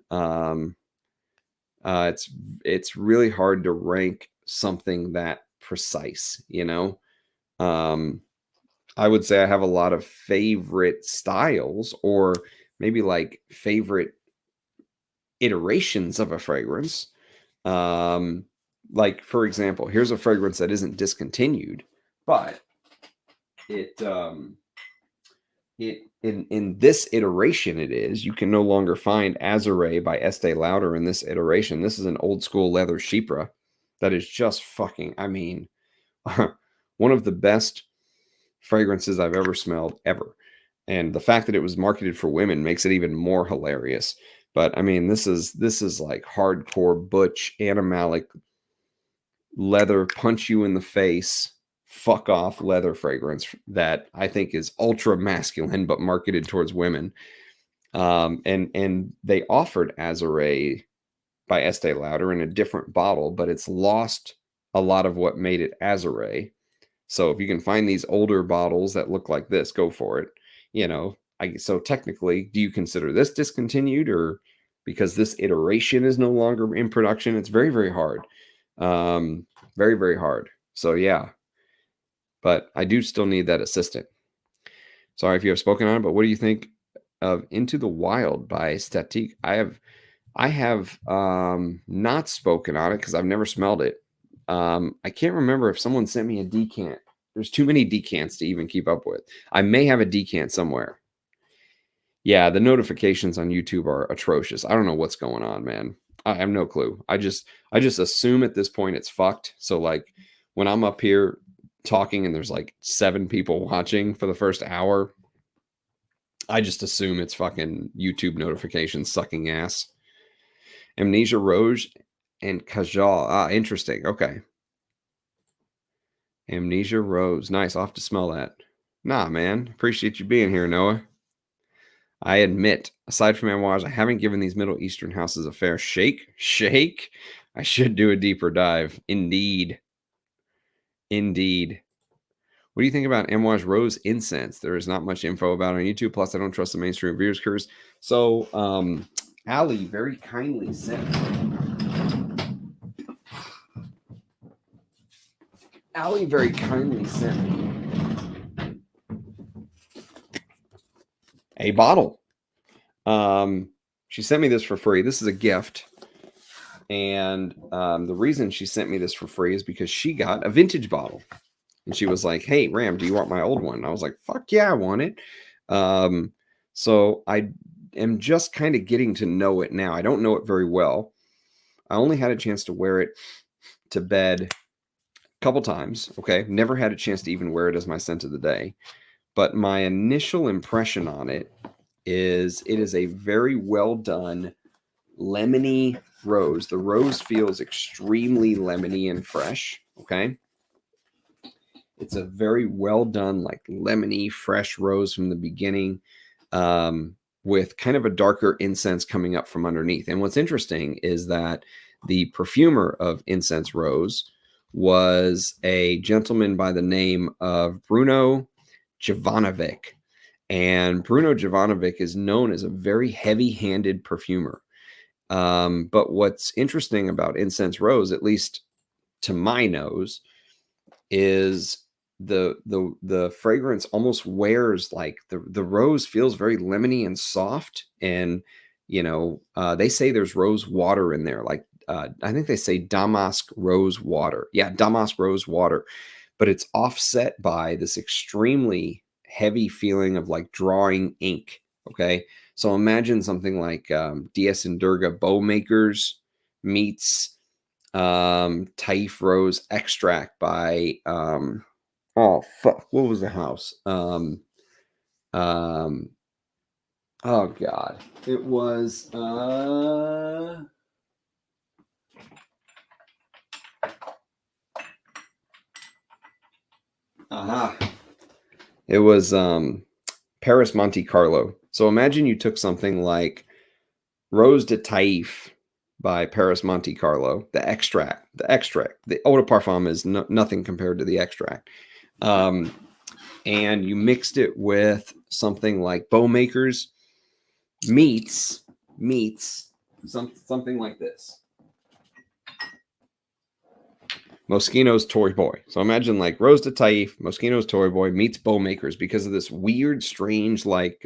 It's really hard to rank something that precise, you know? I would say I have a lot of favorite styles, or maybe like favorite iterations of a fragrance. Like for example, here's a fragrance that isn't discontinued, but in this iteration it is. You can no longer find Azure by Estee Lauder in this iteration. This is an old school leather Chypre that is just fucking, I mean, one of the best fragrances I've ever smelled ever. And the fact that it was marketed for women makes it even more hilarious. But I mean, this is like hardcore butch animalic leather, punch you in the face, fuck off leather fragrance that I think is ultra masculine but marketed towards women. And they offered Azure by Estee Lauder in a different bottle, but it's lost a lot of what made it Azure. So if you can find these older bottles that look like this, go for it. You know, so technically, do you consider this discontinued, or because this iteration is no longer in production? It's very, very hard. Very, very hard. So yeah, but I do still need that assistant. Sorry if you have spoken on it, but what do you think of Into the Wild by Statique? I have not spoken on it because I've never smelled it. I can't remember if someone sent me a decant. There's too many decants to even keep up with. I may have a decant somewhere. Yeah, the notifications on YouTube are atrocious. I don't know what's going on, man. I have no clue. I just assume at this point it's fucked. So like when I'm up here talking and there's like 7 people watching for the first hour, I just assume it's fucking YouTube notifications sucking ass. Amnesia Rouge and Kajal. Ah, interesting. Okay. Amnesia Rose. Nice. I'll have to smell that. Nah, man. Appreciate you being here, Noah. I admit, aside from memoirs, I haven't given these Middle Eastern houses a fair shake. I should do a deeper dive. Indeed. What do you think about Amouage Rose Incense? There is not much info about it on YouTube. Plus, I don't trust the mainstream reviewers. Curious. So, Ali very kindly sent me a bottle. She sent me this for free. This is a gift. And the reason she sent me this for free is because she got a vintage bottle. And she was like, hey, Ram, do you want my old one? And I was like, fuck yeah, I want it. So I am just kind of getting to know it now. I don't know it very well. I only had a chance to wear it to bed a couple times. Okay. Never had a chance to even wear it as my scent of the day. But my initial impression on it is a very well done lemony rose. The rose feels extremely lemony and fresh. Okay. It's a very well done, like lemony, fresh rose from the beginning, with kind of a darker incense coming up from underneath. And what's interesting is that the perfumer of Incense Rose was a gentleman by the name of Bruno Jovanovic. And Bruno Jovanovic is known as a very heavy-handed perfumer. But what's interesting about Incense Rose, at least to my nose, is the fragrance almost wears like the rose feels very lemony and soft. And, you know, they say there's rose water in there. Like, I think they say damask rose water. Yeah, damask rose water. But it's offset by this extremely heavy feeling of like drawing ink Okay, so imagine something like DS and Durga Bow Makers meets Taif Rose Extract by oh fuck, what was the house? Um, oh god, it was aha, it was Paris Monte Carlo. So imagine you took something like Rose de Taif by Paris Monte Carlo, the extract. The eau de parfum is nothing compared to the extract. And you mixed it with something like Bowmakers meets something like this. Moschino's Toy Boy. So imagine like Rose de Taif, Moschino's Toy Boy meets Bowmakers because of this weird, strange, like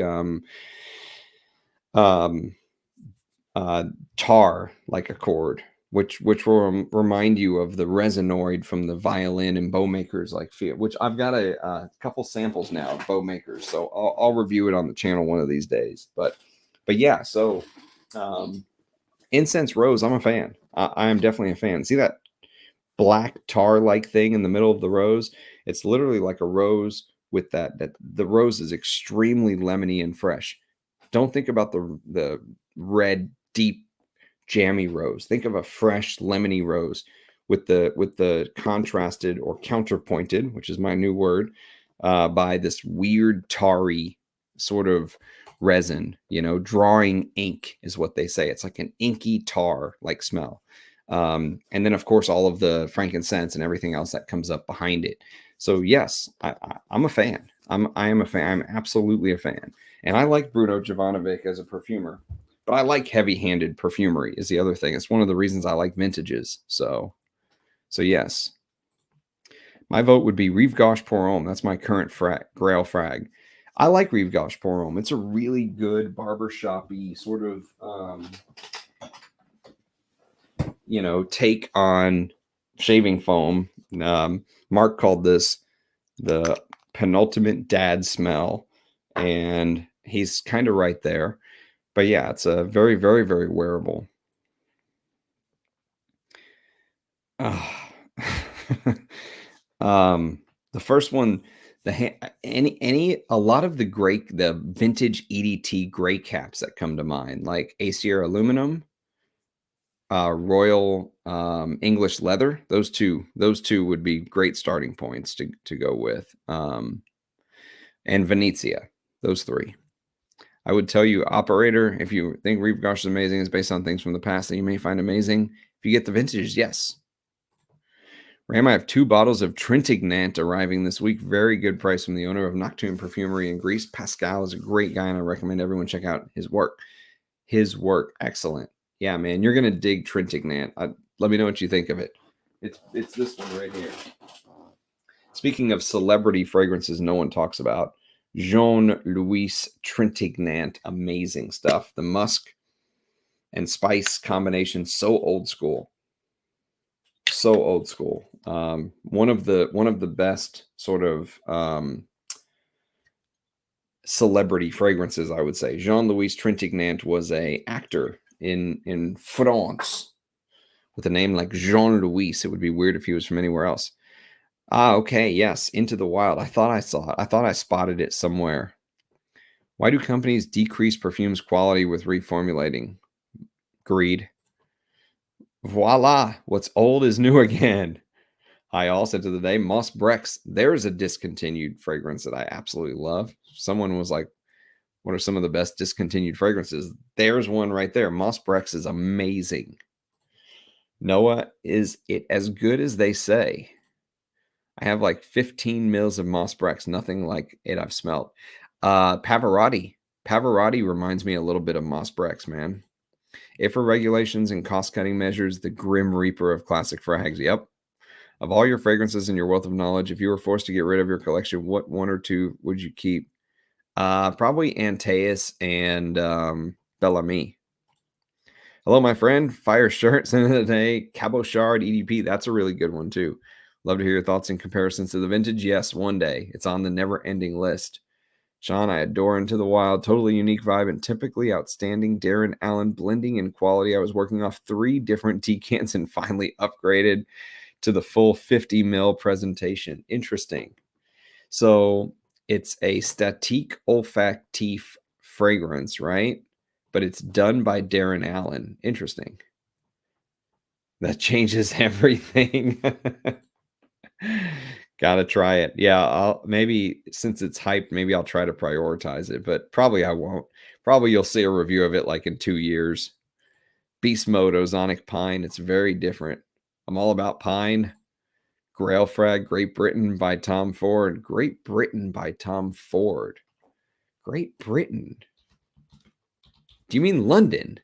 tar like accord, which will remind you of the resinoid from the violin and Bowmakers like feel. Which I've got a couple samples now of Bowmakers, so I'll review it on the channel one of these days. But yeah, so incense rose, I'm a fan. I am definitely a fan. See that black tar like thing in the middle of the rose? It's literally like a rose with that the rose is extremely lemony and fresh. Don't think about the red deep jammy rose. Think of a fresh lemony rose with the contrasted or counterpointed, which is my new word, by this weird tarry sort of resin. Drawing ink is what they say. It's like an inky tar like smell. And then of course all of the frankincense and everything else that comes up behind it. So yes, I'm a fan. I am a fan. I'm absolutely a fan. And I like Bruno Jovanovic as a perfumer, but I like heavy-handed perfumery is the other thing. It's one of the reasons I like vintages. So yes, my vote would be Rive Gauche Pour Homme. That's my current Grail frag. I like Rive Gauche Pour Homme. It's a really good barbershop-y sort of, take on shaving foam. Mark called this the penultimate dad smell, and he's kind of right there. But yeah, it's a very, very, very wearable. The first one, a lot of the vintage EDT gray caps that come to mind, like Acier Aluminum, Royal English Leather. Those two would be great starting points to go with. And Venezia, those three. I would tell you, operator, if you think Rive Gauche is amazing, it's based on things from the past that you may find amazing. If you get the vintages, yes. Ram, I have 2 bottles of Trintignant arriving this week. Very good price from the owner of Nocturne Perfumery in Greece. Pascal is a great guy, and I recommend everyone check out his work. Excellent. Yeah, man, you're gonna dig Trintignant. Let me know what you think of it. It's this one right here. Speaking of celebrity fragrances no one talks about, Jean-Louis Trintignant, amazing stuff. The musk and spice combination, so old school. One of the best sort of celebrity fragrances, I would say. Jean-Louis Trintignant was a actor in France with a name like Jean-Louis. It would be weird if he was from anywhere else. Okay, yes, Into the Wild. I thought I saw it. I thought I spotted it somewhere. Why do companies decrease perfume's quality with reformulating? Greed. Voila, what's old is new again. Hi, all, said to the day, Moss Brex. There's a discontinued fragrance that I absolutely love. Someone was like, what are some of the best discontinued fragrances? There's one right there. Moss Brex is amazing. Noah, is it as good as they say? I have like 15 mils of Moss Brex, nothing like it I've smelled. Pavarotti. Pavarotti reminds me a little bit of Moss Brex, man. If for regulations and cost-cutting measures, the Grim Reaper of classic frags. Yep. Of all your fragrances and your wealth of knowledge, if you were forced to get rid of your collection, what 1 or 2 would you keep? Probably Antaeus and Bellamy. Hello, my friend. Fire Shirts in the day. Cabochard EDP. That's a really good one, too. Love to hear your thoughts and comparisons to the vintage. Yes, one day. It's on the never-ending list. Sean, I adore Into the Wild. Totally unique vibe and typically outstanding Darren Allen blending in quality. I was working off 3 different decants and finally upgraded to the full 50 ml presentation. Interesting. So it's a statique olfactif fragrance, right? But it's done by Darren Allen. Interesting. That changes everything. Gotta try it. Yeah, I'll maybe, since it's hyped, maybe I'll try to prioritize it, but probably I won't. Probably you'll see a review of it like in 2 years. Beast Mode Ozonic Pine. It's very different. I'm all about pine. Grailfrag, Great Britain by Tom Ford. Great Britain by Tom Ford. Great Britain. Do you mean London?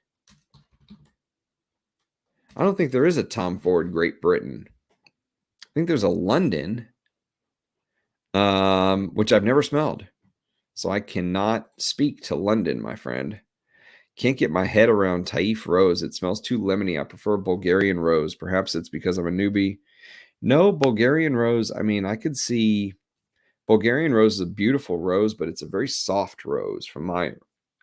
I don't think there is a Tom Ford Great Britain. I think there's a London, which I've never smelled. So I cannot speak to London, my friend. Can't get my head around Taif Rose. It smells too lemony. I prefer Bulgarian Rose. Perhaps it's because I'm a newbie. No, Bulgarian Rose. I mean, I could see Bulgarian Rose is a beautiful rose, but it's a very soft rose from my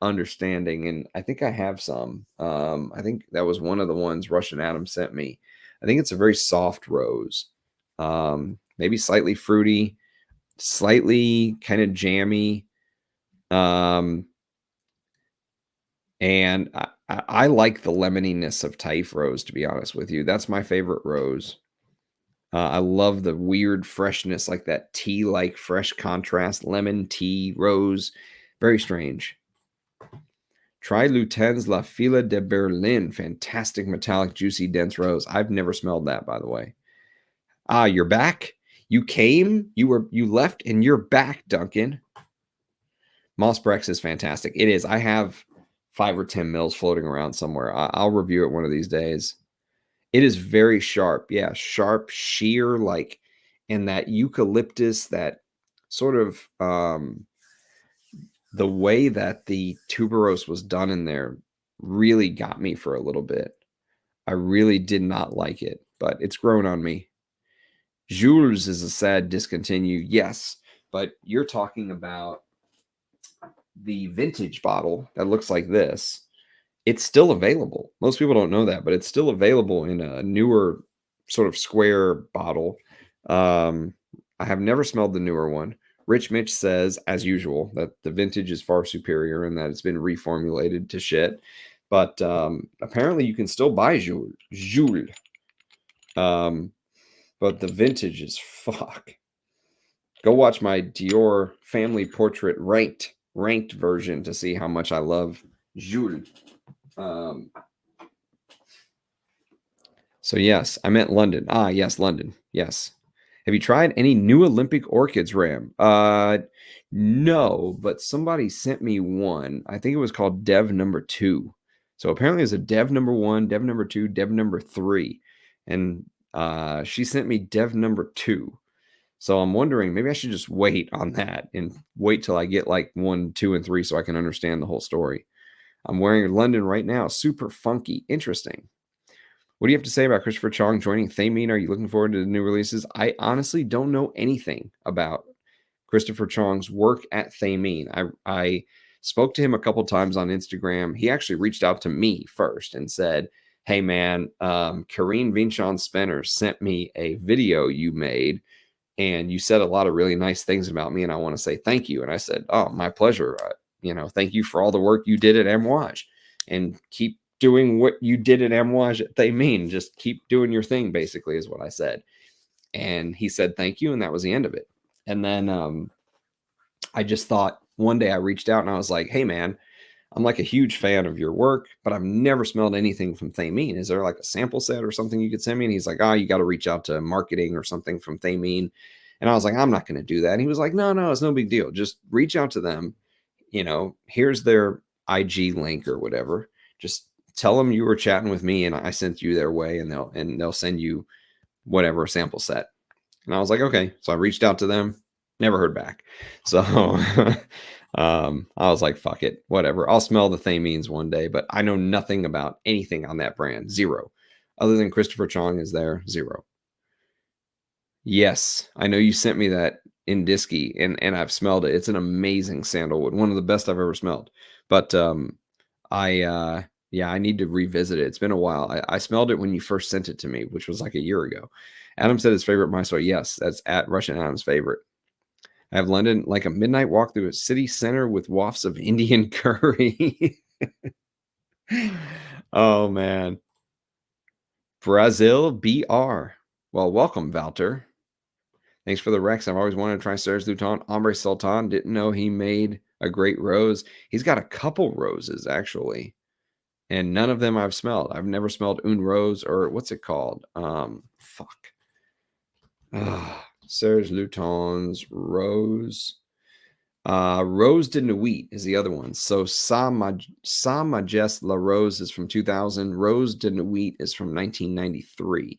understanding. And I think I have some. I think that was one of the ones Russian Adam sent me. I think it's a very soft rose. Maybe slightly fruity, slightly kind of jammy. And I like the lemoniness of Taif Rose, to be honest with you. That's my favorite rose. I love the weird freshness, like that tea-like fresh contrast, lemon, tea, rose. Very strange. Try Luten's La Fila de Berlin. Fantastic metallic, juicy, dense rose. I've never smelled that, by the way. Ah, you're back? You came? You left, and you're back, Duncan. Moss Brex is fantastic. It is. I have 5 or 10 mils floating around somewhere. I'll review it one of these days. It is very sharp. Yeah, sharp, sheer, like, and that eucalyptus, that sort of the way that the tuberose was done in there really got me for a little bit. I really did not like it, but it's grown on me. Jules is a sad discontinue. Yes, but you're talking about the vintage bottle that looks like this. It's still available. Most people don't know that, but it's still available in a newer sort of square bottle. I have never smelled the newer one. Rich Mitch says, as usual, that the vintage is far superior and that it's been reformulated to shit. But apparently you can still buy Jules. But the vintage is fuck. Go watch my Dior family portrait ranked version to see how much I love Jules. So yes, I meant London. Ah, yes, London. Yes. Have you tried any new Olympic orchids, Ram? No, but somebody sent me one. I think it was called Dev number 2. So apparently it's a Dev number 1, Dev number 2, Dev number 3. And she sent me Dev number 2. So I'm wondering, maybe I should just wait on that and wait till I get like 1, 2, and 3 so I can understand the whole story. I'm wearing London right now. Super funky. Interesting. What do you have to say about Christopher Chong joining Thameen? Are you looking forward to the new releases? I honestly don't know anything about Christopher Chong's work at Thameen. I spoke to him a couple times on Instagram. He actually reached out to me first and said, hey, man, Karine Vinchan-Spenner sent me a video you made, and you said a lot of really nice things about me, and I want to say thank you. And I said, oh, my pleasure. Thank you for all the work you did at Amouage, and keep doing what you did at Amouage at Thameen. Just keep doing your thing, basically, is what I said. And he said, thank you. And that was the end of it. And then I just thought one day I reached out and I was like, hey, man, I'm like a huge fan of your work, but I've never smelled anything from Thameen. Is there like a sample set or something you could send me? And he's like, oh, you got to reach out to marketing or something from Thameen. And I was like, I'm not going to do that. And he was like, no, it's no big deal. Just reach out to them. Here's their IG link or whatever. Just tell them you were chatting with me and I sent you their way, and they'll send you whatever sample set. And I was like, okay. So I reached out to them, never heard back. So I was like, fuck it, whatever. I'll smell the Thameens one day, but I know nothing about anything on that brand. Zero. Other than Christopher Chong is there. Zero. Yes, I know you sent me that in Disky, and I've smelled it. It's an amazing sandalwood, one of the best I've ever smelled. But yeah, I need to revisit it. It's been a while. I smelled it when you first sent it to me, which was like a year ago. Adam said his favorite Mysore. Yes, that's at Russian Adam's favorite. I have London like a midnight walk through a city center with wafts of Indian curry. Oh man. Brazil BR. Well, welcome, Valter. Thanks for the Rex. I've always wanted to try Serge Luton. Ombre Sultan. Didn't know he made a great rose. He's got a couple roses, actually. And none of them I've smelled. I've never smelled Un Rose, or what's it called? Fuck. Serge Luton's Rose. Rose de Nuit is the other one. So Sa Majeste La Rose is from 2000. Rose de Nuit is from 1993.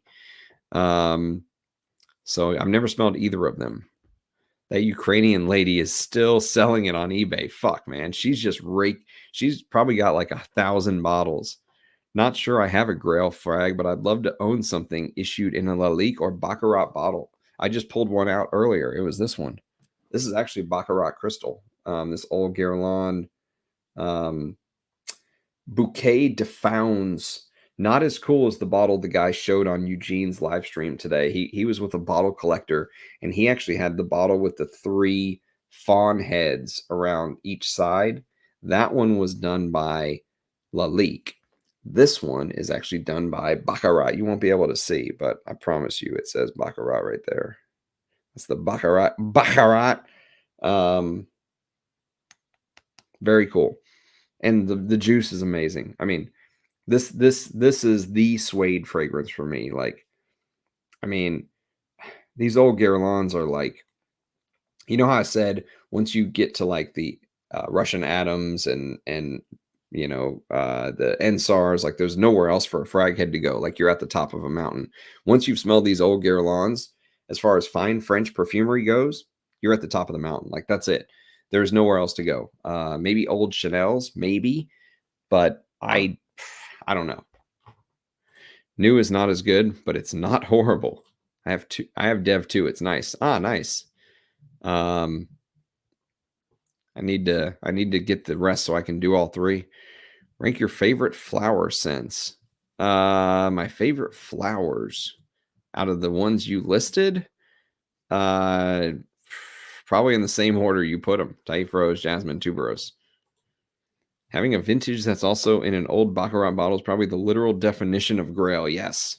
So I've never smelled either of them. That Ukrainian lady is still selling it on eBay. Fuck, man. She's just She's probably got like 1,000 bottles. Not sure I have a Grail frag, but I'd love to own something issued in a Lalique or Baccarat bottle. I just pulled one out earlier. It was this one. This is actually Baccarat Crystal. This old Guerlain Bouquet de Founds. Not as cool as the bottle the guy showed on Eugene's live stream today. He was with a bottle collector, and he actually had the bottle with the 3 fawn heads around each side. That one was done by Lalique. This one is actually done by Baccarat. You won't be able to see, but I promise you it says Baccarat right there. That's the Baccarat. Very cool. And the juice is amazing. I mean, this is the suede fragrance for me. Like, I mean, these old Guerlains are like, you know how I said once you get to like the Russian Adams and you know the Ensars, like there's nowhere else for a frag head to go. Like you're at the top of a mountain. Once you've smelled these old Guerlains, as far as fine French perfumery goes, you're at the top of the mountain. Like that's it. There's nowhere else to go. Maybe old Chanel's, maybe, but I don't know. New is not as good, but it's not horrible. I have Dev 2. It's nice. Nice. I need to get the rest so I can do all 3. Rank your favorite flower scents. My favorite flowers out of the ones you listed, probably in the same order you put them. Taif Rose, Jasmine, Tuberose. Having a vintage that's also in an old Baccarat bottle is probably the literal definition of Grail. Yes.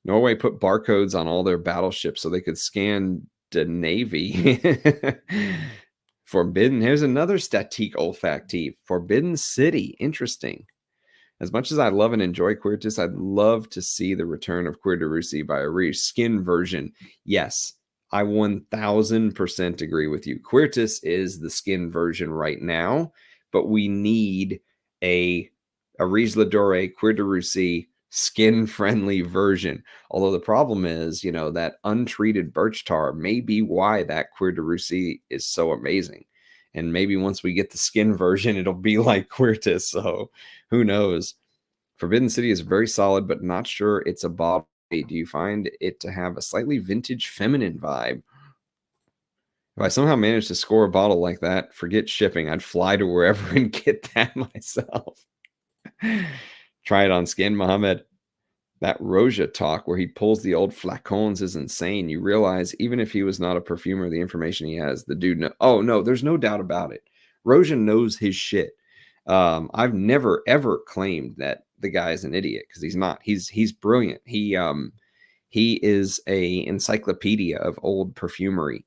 Norway put barcodes on all their battleships so they could scan the Navy. Forbidden. Here's another statique olfactive. Forbidden City. Interesting. As much as I love and enjoy Quirtus, I'd love to see the return of Cuir de Russie by a reskin version. Yes, I 1000% agree with you. Quirtus is the skin version right now, but we need a Riche Ladore Cuir de Russie skin-friendly version. Although the problem is, you know, that untreated birch tar may be why that Cuir de Russie is so amazing. And maybe once we get the skin version, it'll be like Quirtus. So who knows? Forbidden City is very solid, but not sure it's a bottle. Do you find it to have a slightly vintage feminine vibe? If I somehow managed to score a bottle like that, forget shipping. I'd fly to wherever and get that myself. Try it on skin, Mohammed. That Roja talk where he pulls the old flacons is insane. You realize even if he was not a perfumer, the information he has, the dude oh no, there's no doubt about it. Roja knows his shit. I've never ever claimed that the guy is an idiot because he's not. He's brilliant. He is a encyclopedia of old perfumery.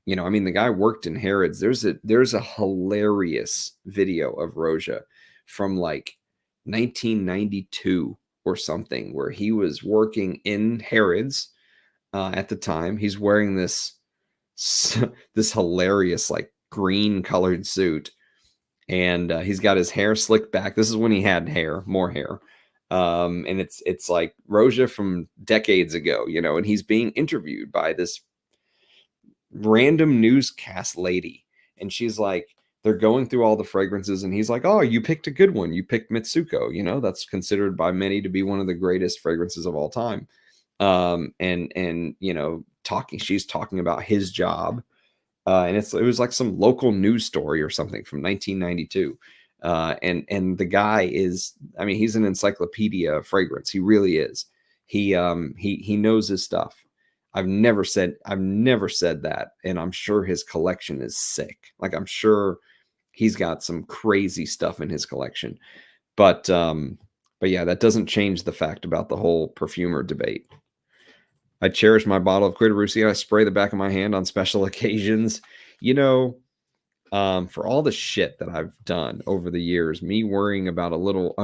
You know, I mean, the guy worked in Harrods. There's a hilarious video of Roja from like 1992 or something where he was working in Harrods at the time. He's wearing this hilarious like green colored suit, and he's got his hair slicked back. This is when he had hair, more hair, and it's like Roja from decades ago, you know. And he's being interviewed by this random newscast lady, and she's like, they're going through all the fragrances, and he's like, oh, you picked a good one. You picked Mitsuko. You know, that's considered by many to be one of the greatest fragrances of all time. And you know, she's talking about his job and it was like some local news story or something from 1992. And the guy is, I mean, he's an encyclopedia of fragrance. He really is. He knows his stuff. I've never said that, and I'm sure his collection is sick. Like, I'm sure he's got some crazy stuff in his collection. But yeah, that doesn't change the fact about the whole perfumer debate. I cherish my bottle of Perito Moreno. I spray the back of my hand on special occasions. You know, for all the shit that I've done over the years, me worrying about a little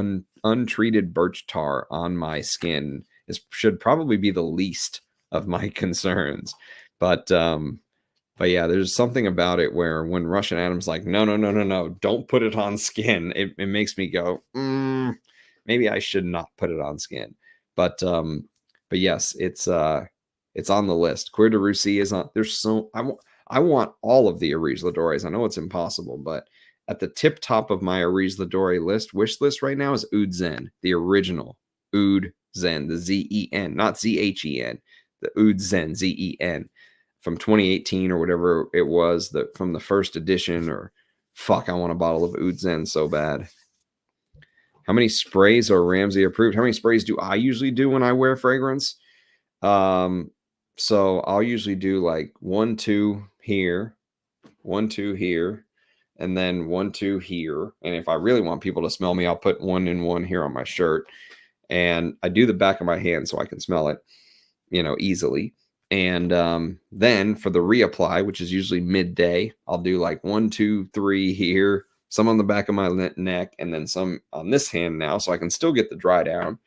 untreated birch tar on my skin should probably be the least of my concerns. But yeah, there's something about it where when Russian Adam's like, no, don't put it on skin, it makes me go, maybe I should not put it on skin. But yes, it's on the list. Cuir de Russie is on. There's so I want all of the Aries Ladores. I know it's impossible, but at the tip top of my Aries Ladore wish list right now is Oud Zen, the original Oud Zen, the Zen, not Zhen, the Oud Zen, Zen, from 2018 or whatever it was, from the first edition. Or fuck, I want a bottle of Oud Zen so bad. How many sprays are Ramsey approved? How many sprays do I usually do when I wear fragrance? So I'll usually do like 1, 2 here, 1, 2 here, and then 1, 2 here. And if I really want people to smell me, I'll put 1 and 1 here on my shirt. And I do the back of my hand so I can smell it, easily. And then for the reapply, which is usually midday, I'll do like 1, 2, 3 here, some on the back of my neck, and then some on this hand now, so I can still get the dry down,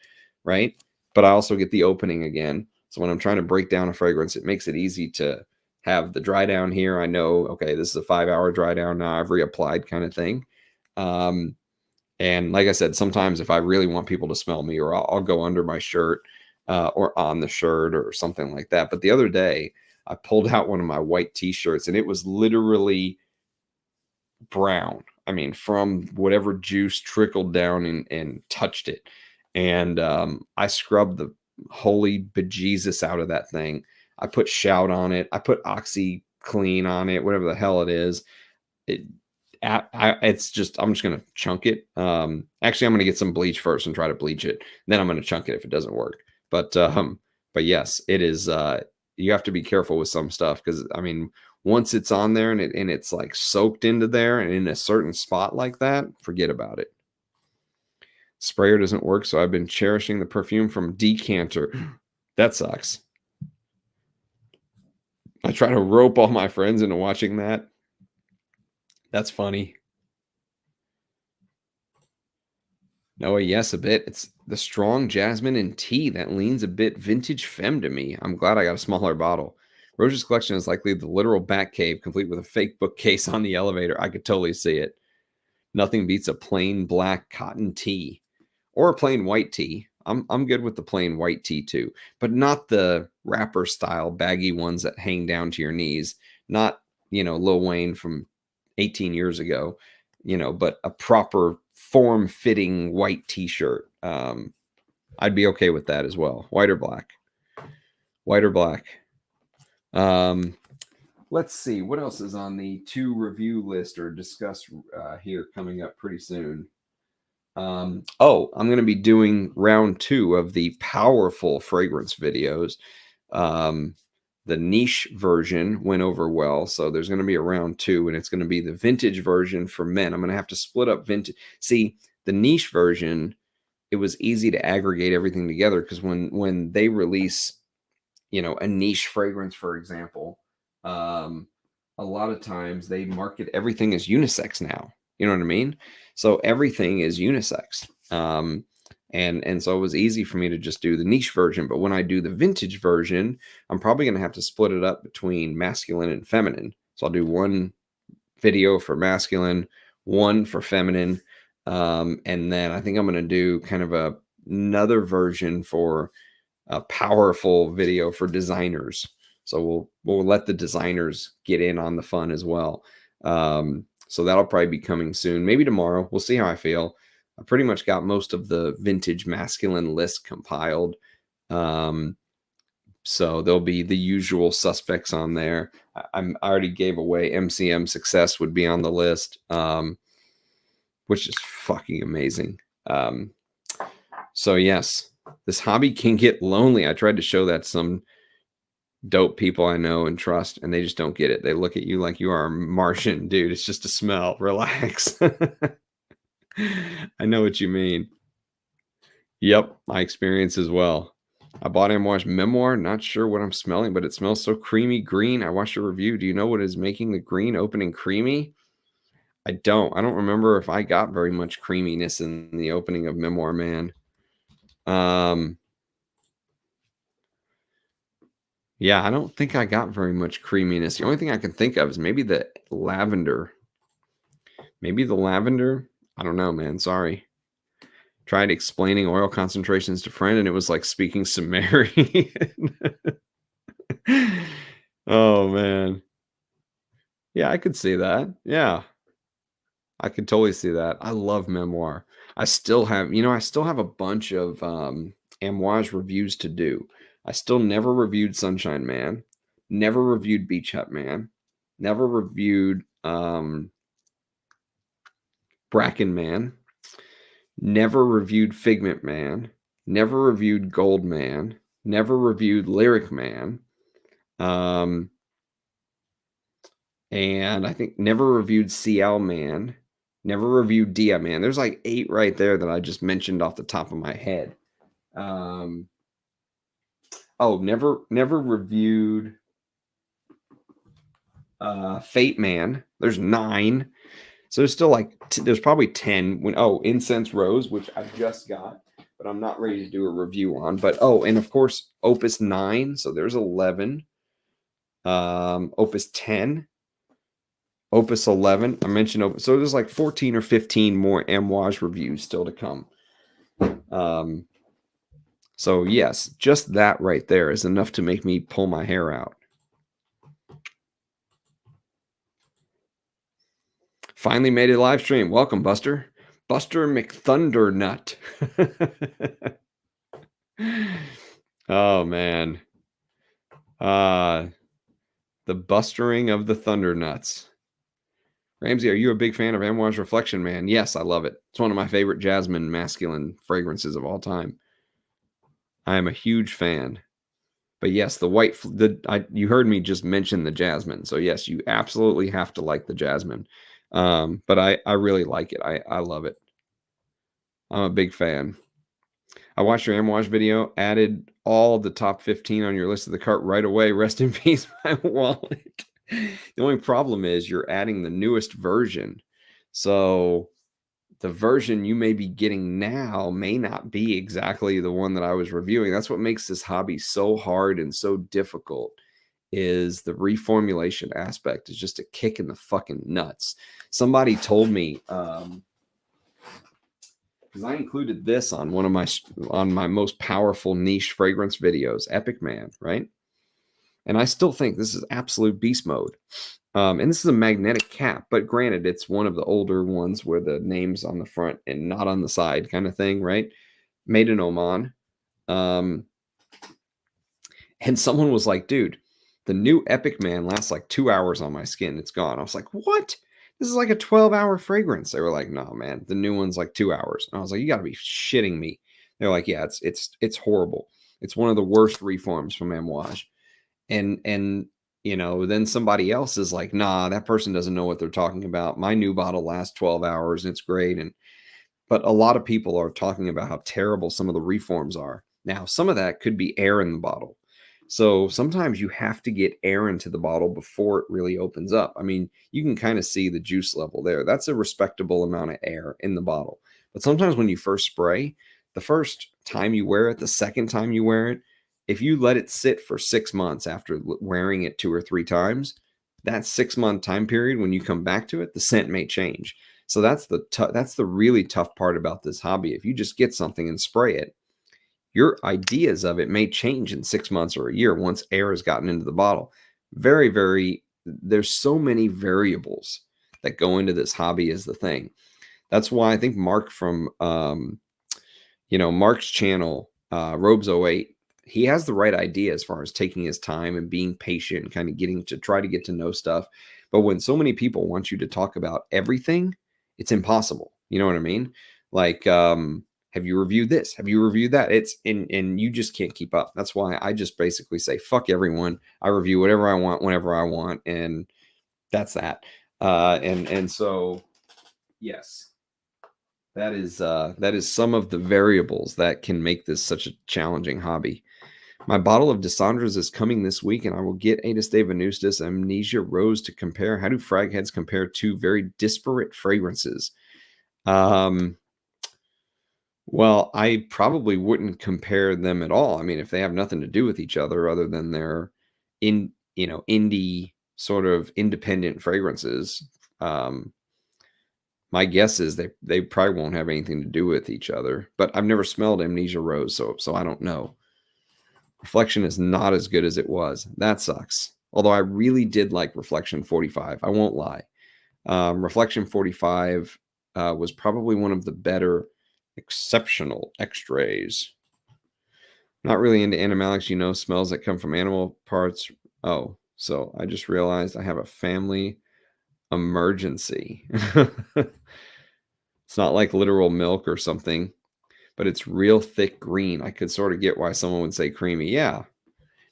right? But I also get the opening again. So when I'm trying to break down a fragrance, it makes it easy to have the dry down here. I know, okay, this is a 5-hour dry down now. I've reapplied, kind of thing. And like I said, sometimes if I really want people to smell me, or I'll go under my shirt or on the shirt or something like that. But the other day, I pulled out one of my white t-shirts, and it was literally brown. I mean, from whatever juice trickled down and touched it. And I scrubbed the holy bejesus out of that thing. I put Shout on it. I put OxyClean on it, whatever the hell it is. It's just, I'm just going to chunk it. Actually, I'm going to get some bleach first and try to bleach it. Then I'm going to chunk it if it doesn't work. But yes, it is, you have to be careful with some stuff, because I mean, once it's on there and it's like soaked into there and in a certain spot like that, forget about it. Sprayer doesn't work, so I've been cherishing the perfume from Decanter. That sucks. I try to rope all my friends into watching that. That's funny. Noah, yes, a bit. It's the strong jasmine and tea that leans a bit vintage femme to me. I'm glad I got a smaller bottle. Rose's collection is likely the literal bat cave, complete with a fake bookcase on the elevator. I could totally see it. Nothing beats a plain black cotton tee. Or a plain white tee. I'm good with the plain white tee too, but not the wrapper style baggy ones that hang down to your knees. Not, Lil Wayne from 18 years ago, but a proper form-fitting white t-shirt. I'd be okay with that as well. White or black. White or black. Let's see what else is on the to review list or discuss here coming up pretty soon. I'm going to be doing round 2 of the powerful fragrance videos. The niche version went over well, so there's going to be a round 2, and it's going to be the vintage version for men. I'm going to have to split up vintage. See, the niche version, it was easy to aggregate everything together, because when they release, a niche fragrance, for example, a lot of times they market everything as unisex now. You know what I mean? So everything is unisex. And so it was easy for me to just do the niche version. But when I do the vintage version, I'm probably going to have to split it up between masculine and feminine. So I'll do one video for masculine, one for feminine. And then I think I'm going to do kind of another version for a powerful video for designers. So we'll let the designers get in on the fun as well. So that'll probably be coming soon, maybe tomorrow. We'll see how I feel. I pretty much got most of the vintage masculine list compiled. So there'll be the usual suspects on there. I already gave away MCM Success would be on the list, which is fucking amazing. So yes, this hobby can get lonely. I tried to show that to some dope people I know and trust, and they just don't get it. They look at you like you are a Martian, dude. It's just a smell. Relax. I know what you mean. Yep, my experience as well. I bought Amouage Memoir. Not sure what I'm smelling, but it smells so creamy green. I watched a review. Do you know what is making the green opening creamy? I don't remember if I got very much creaminess in the opening of Memoir Man. Yeah, I don't think I got very much creaminess. The only thing I can think of is maybe the lavender. Maybe the lavender. I don't know, man. Sorry. Tried explaining oil concentrations to friend, and it was like speaking Sumerian. Oh, man. Yeah, I could see that. Yeah. I could totally see that. I love Memoir. I still have a bunch of Amouage reviews to do. I still never reviewed Sunshine Man, never reviewed Beach Hut Man, never reviewed Bracken Man, never reviewed Figment Man, never reviewed Gold Man, never reviewed Lyric Man, and I think never reviewed CL Man, never reviewed Dia Man. There's like 8 right there that I just mentioned off the top of my head. Never reviewed Fate Man. There's 9. So there's still like there's probably 10 when Incense Rose, which I just got, but I'm not ready to do a review on. But and of course Opus 9, so there's 11. Opus 10, Opus 11. I mentioned Opus, so there's like 14 or 15 more Amouage reviews still to come. So yes, just that right there is enough to make me pull my hair out. Finally made a live stream. Welcome, Buster. Buster McThundernut. Oh, man. The bustering of the Thundernuts. Ramsey, are you a big fan of Amouage Reflection Man? Yes, I love it. It's one of my favorite jasmine masculine fragrances of all time. I am a huge fan. But yes, the white, you heard me just mention the jasmine. So yes, you absolutely have to like the jasmine. But I really like it. I love it. I'm a big fan. I watched your Amouage video, added all the top 15 on your list of the cart right away. Rest in peace, my wallet. The only problem is you're adding the newest version. So the version you may be getting now may not be exactly the one that I was reviewing. That's what makes this hobby so hard and so difficult, is the reformulation aspect is just a kick in the fucking nuts. Somebody told me, because I included this on one of my most powerful niche fragrance videos, Epic Man, right? And I still think this is absolute beast mode. And this is a magnetic cap, but granted, it's one of the older ones where the name's on the front and not on the side kind of thing, right? Made in Oman. And someone was like, dude, the new Epic Man lasts like 2 hours on my skin. It's gone. I was like, what? This is like a 12-hour fragrance. They were like, no, man, the new one's like 2 hours. And I was like, you got to be shitting me. They're like, yeah, it's horrible. It's one of the worst reforms from Amouage. And you know, then somebody else is like, nah, that person doesn't know what they're talking about. My new bottle lasts 12 hours and it's great. But a lot of people are talking about how terrible some of the reforms are. Now, some of that could be air in the bottle. So sometimes you have to get air into the bottle before it really opens up. I mean, you can kind of see the juice level there. That's a respectable amount of air in the bottle. But sometimes when you first spray, the first time you wear it, the second time you wear it, if you let it sit for 6 months after wearing it 2 or 3 times, that 6-month time period, when you come back to it, the scent may change. So that's the really tough part about this hobby. If you just get something and spray it, your ideas of it may change in 6 months or a year once air has gotten into the bottle. Very, very, there's so many variables that go into this hobby is the thing. That's why I think Mark from, Mark's channel, Robes08, he has the right idea as far as taking his time and being patient and kind of getting to try to get to know stuff. But when so many people want you to talk about everything, it's impossible. You know what I mean? Like, have you reviewed this? Have you reviewed that? It's and you just can't keep up. That's why I just basically say, fuck everyone. I review whatever I want, whenever I want. And that's that. And so, yes, that is some of the variables that can make this such a challenging hobby. My bottle of Dissandras is coming this week, and I will get Atus de Venustus Amnesia Rose to compare. How do frag heads compare two very disparate fragrances? Well, I probably wouldn't compare them at all. I mean, if they have nothing to do with each other other than they're indie sort of independent fragrances, my guess is they probably won't have anything to do with each other. But I've never smelled Amnesia Rose, so I don't know. Reflection is not as good as it was. That sucks. Although I really did like Reflection 45. I won't lie. Reflection 45 was probably one of the better exceptional extras. Not really into animalics, smells that come from animal parts. Oh, so I just realized I have a family emergency. It's not like literal milk or something, but it's real thick green. I could sort of get why someone would say creamy. Yeah.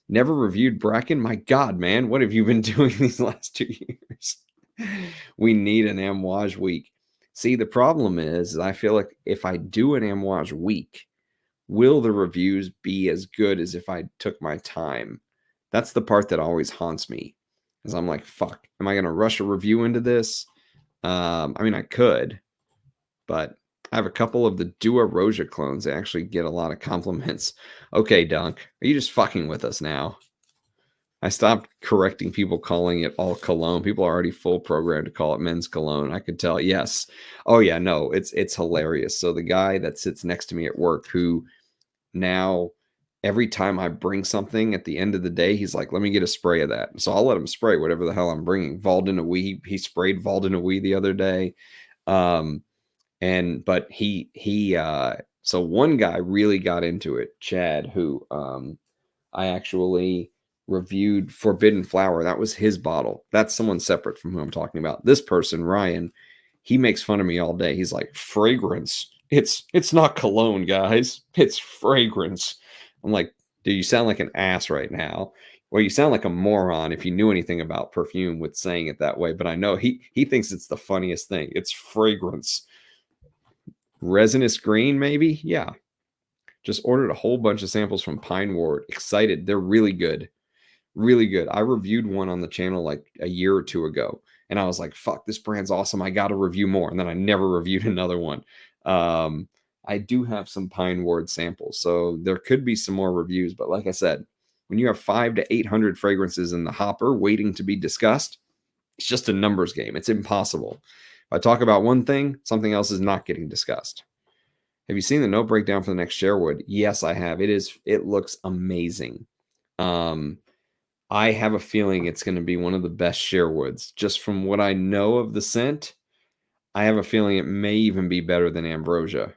Never reviewed Bracken. My God, man, what have you been doing these last 2 years? We need an Amouage week. See, the problem is I feel like if I do an Amouage week, will the reviews be as good as if I took my time? That's the part that always haunts me. Because I'm like, fuck, am I going to rush a review into this? I mean, I could, but I have a couple of the Dua Roja clones that actually get a lot of compliments. Okay, Dunk, are you just fucking with us now? I stopped correcting people calling it all cologne. People are already full programmed to call it men's cologne. I could tell. Yes. Oh yeah, no, it's hilarious. So the guy that sits next to me at work, who now every time I bring something at the end of the day, he's like, let me get a spray of that. So I'll let him spray whatever the hell I'm bringing. Valdinawee, he sprayed Valdinawee the other day. But so one guy really got into it, Chad, who I actually reviewed Forbidden Flower. That was his bottle. That's someone separate from who I'm talking about. This person, Ryan, he makes fun of me all day. He's like, fragrance. It's not cologne, guys. It's fragrance. I'm like, dude, you sound like an ass right now. Well, you sound like a moron if you knew anything about perfume with saying it that way. But I know he thinks it's the funniest thing. It's fragrance. Resinous green, maybe? Yeah. Just ordered a whole bunch of samples from Pine Ward. Excited. They're really good. Really good. I reviewed one on the channel like a year or two ago. And I was like, fuck, this brand's awesome. I got to review more. And then I never reviewed another one. I do have some Pine Ward samples. So there could be some more reviews. But like I said, when you have 500 to 800 fragrances in the hopper waiting to be discussed, it's just a numbers game. It's impossible. If I talk about one thing, something else is not getting discussed. Have you seen the note breakdown for the next Sherwood? Yes, I have. It looks amazing. I have a feeling it's going to be one of the best Sherwoods. Just from what I know of the scent, I have a feeling it may even be better than Ambrosia.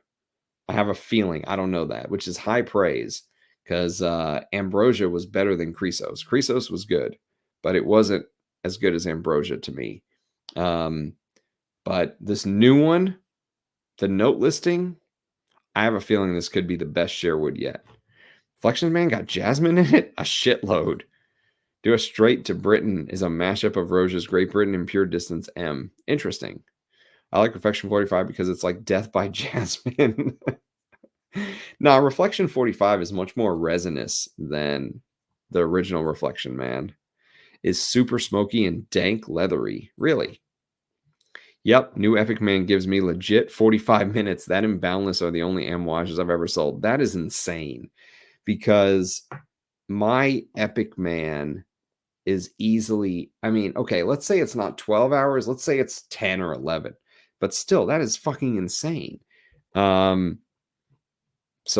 I have a feeling. I don't know that, which is high praise, because Ambrosia was better than Chrysos. Chrysos was good, but it wasn't as good as Ambrosia to me. But this new one, the note listing, I have a feeling this could be the best Sherwood yet. Flexions Man got jasmine in it? A shitload. Do a Straight to Britain is a mashup of Roja's Great Britain and Pure Distance M. Interesting. I like Reflection 45 because it's like Death by Jasmine. No, Reflection 45 is much more resinous than the original Reflection Man. Is super smoky and dank leathery. Really? Yep, new Epic Man gives me legit 45 minutes. That and Boundless are the only Amouages I've ever sold. That is insane, because my Epic Man is easily, I mean, okay, let's say it's not 12 hours. Let's say it's 10 or 11. But still, that is fucking insane. So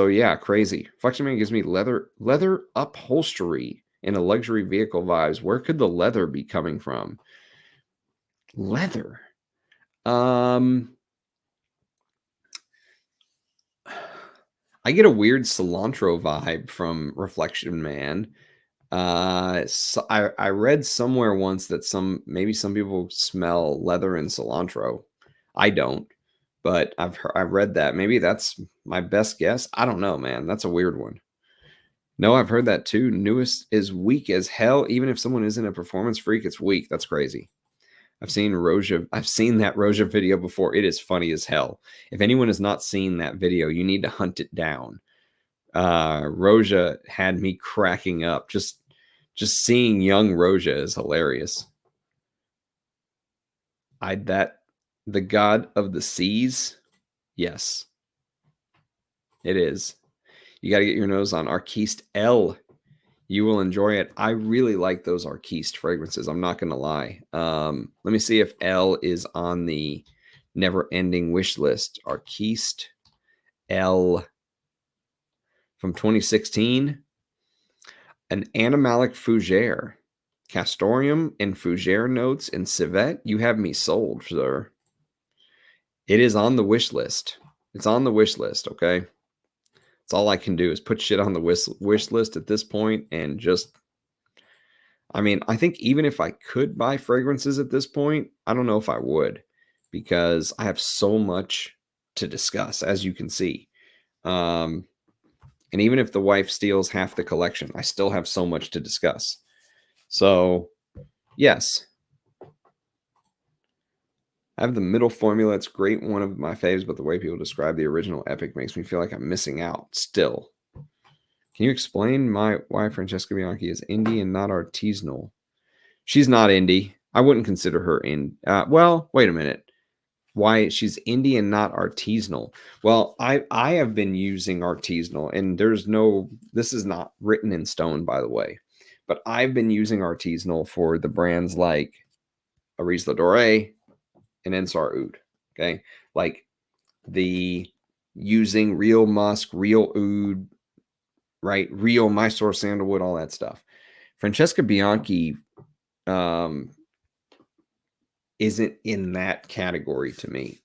yeah, crazy. Flexion Man gives me leather upholstery in a luxury vehicle vibes. Where could the leather be coming from? Leather. I get a weird cilantro vibe from Reflection Man. So I read somewhere once that maybe some people smell leather and cilantro. I don't, but I've read that. Maybe that's my best guess. I don't know, man. That's a weird one. No, I've heard that too. Newest is weak as hell. Even if someone isn't a performance freak, it's weak. That's crazy. I've seen that Roja video before. It is funny as hell. If anyone has not seen that video, you need to hunt it down. Roja had me cracking up. Just seeing young Roja is hilarious. The god of the seas. Yes, it is. You got to get your nose on Arquiste L. You will enjoy it. I really like those Arquiste fragrances. I'm not going to lie. Let me see if L is on the never-ending wish list. Arquiste L from 2016. An animalic fougere. Castoreum and fougere notes in civet. You have me sold, sir. It is on the wish list. It's on the wish list, okay? That's all I can do is put shit on the wish list at this point and just... I mean, I think even if I could buy fragrances at this point, I don't know if I would, because I have so much to discuss, as you can see. And even if the wife steals half the collection, I still have so much to discuss. So, yes. I have the middle formula. It's great. One of my faves, but the way people describe the original Epic makes me feel like I'm missing out still. Can you explain why Francesca Bianchi is indie and not artisanal? She's not indie. I wouldn't consider her well, wait a minute. Why she's indie and not artisanal? Well, I have been using artisanal, and this is not written in stone, by the way, but I've been using artisanal for the brands like Aris Ladore and Ensar Oud. Okay, like the using real musk, real oud, right? Real Mysore sandalwood, all that stuff. Francesca Bianchi isn't in that category to me.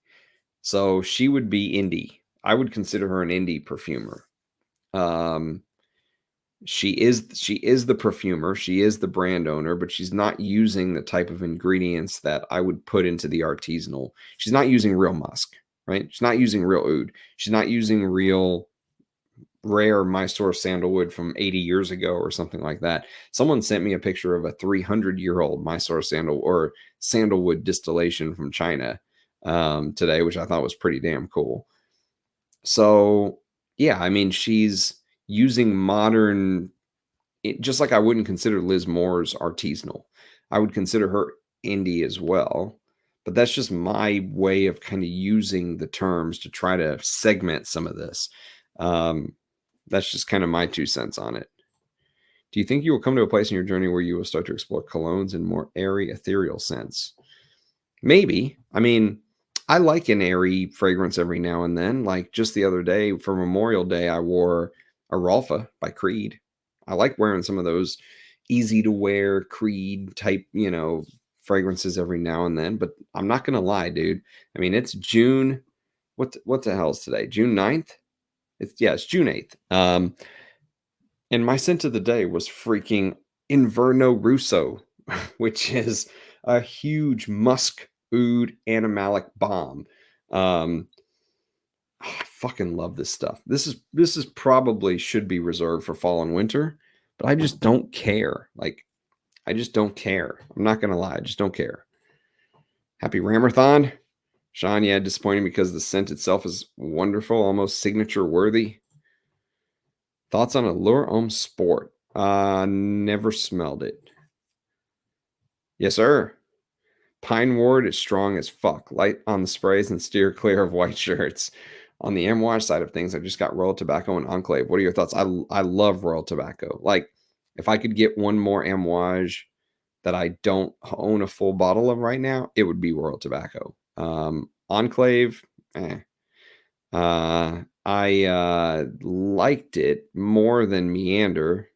So she would be indie. I would consider her an indie perfumer. She is the perfumer. She is the brand owner, but she's not using the type of ingredients that I would put into the artisanal. She's not using real musk, right? She's not using real oud. She's not using real rare Mysore sandalwood from 80 years ago or something like that. Someone sent me a picture of a 300-year-old Mysore sandalwood distillation from China today, which I thought was pretty damn cool. So yeah, I mean, she's using modern, just like I wouldn't consider Liz Moore's artisanal. I would consider her indie as well, but that's just my way of kind of using the terms to try to segment some of this. That's just kind of my 2 cents on it. Do you think you will come to a place in your journey where you will start to explore colognes in more airy, ethereal sense? Maybe. I mean, I like an airy fragrance every now and then. Like just the other day for Memorial Day, I wore a Rolfa by Creed. I like wearing some of those easy to wear Creed type, fragrances every now and then. But I'm not going to lie, dude. I mean, it's June. What the hell is today? June 9th? It's June 8th. And my scent of the day was freaking Inverno Russo, which is a huge musk oud animalic bomb. I fucking love this stuff. This is probably should be reserved for fall and winter, but I just don't care. Like, I just don't care. I'm not gonna lie, I just don't care. Happy Ramathon. Sean, yeah, disappointing because the scent itself is wonderful, almost signature worthy. Thoughts on Allure Homme Sport? Never smelled it. Yes, sir. Pine Ward is strong as fuck. Light on the sprays and steer clear of white shirts. On the Amouage side of things, I just got Royal Tobacco and Enclave. What are your thoughts? I love Royal Tobacco. Like, if I could get one more Amouage that I don't own a full bottle of right now, it would be Royal Tobacco. Enclave, I liked it more than Meander.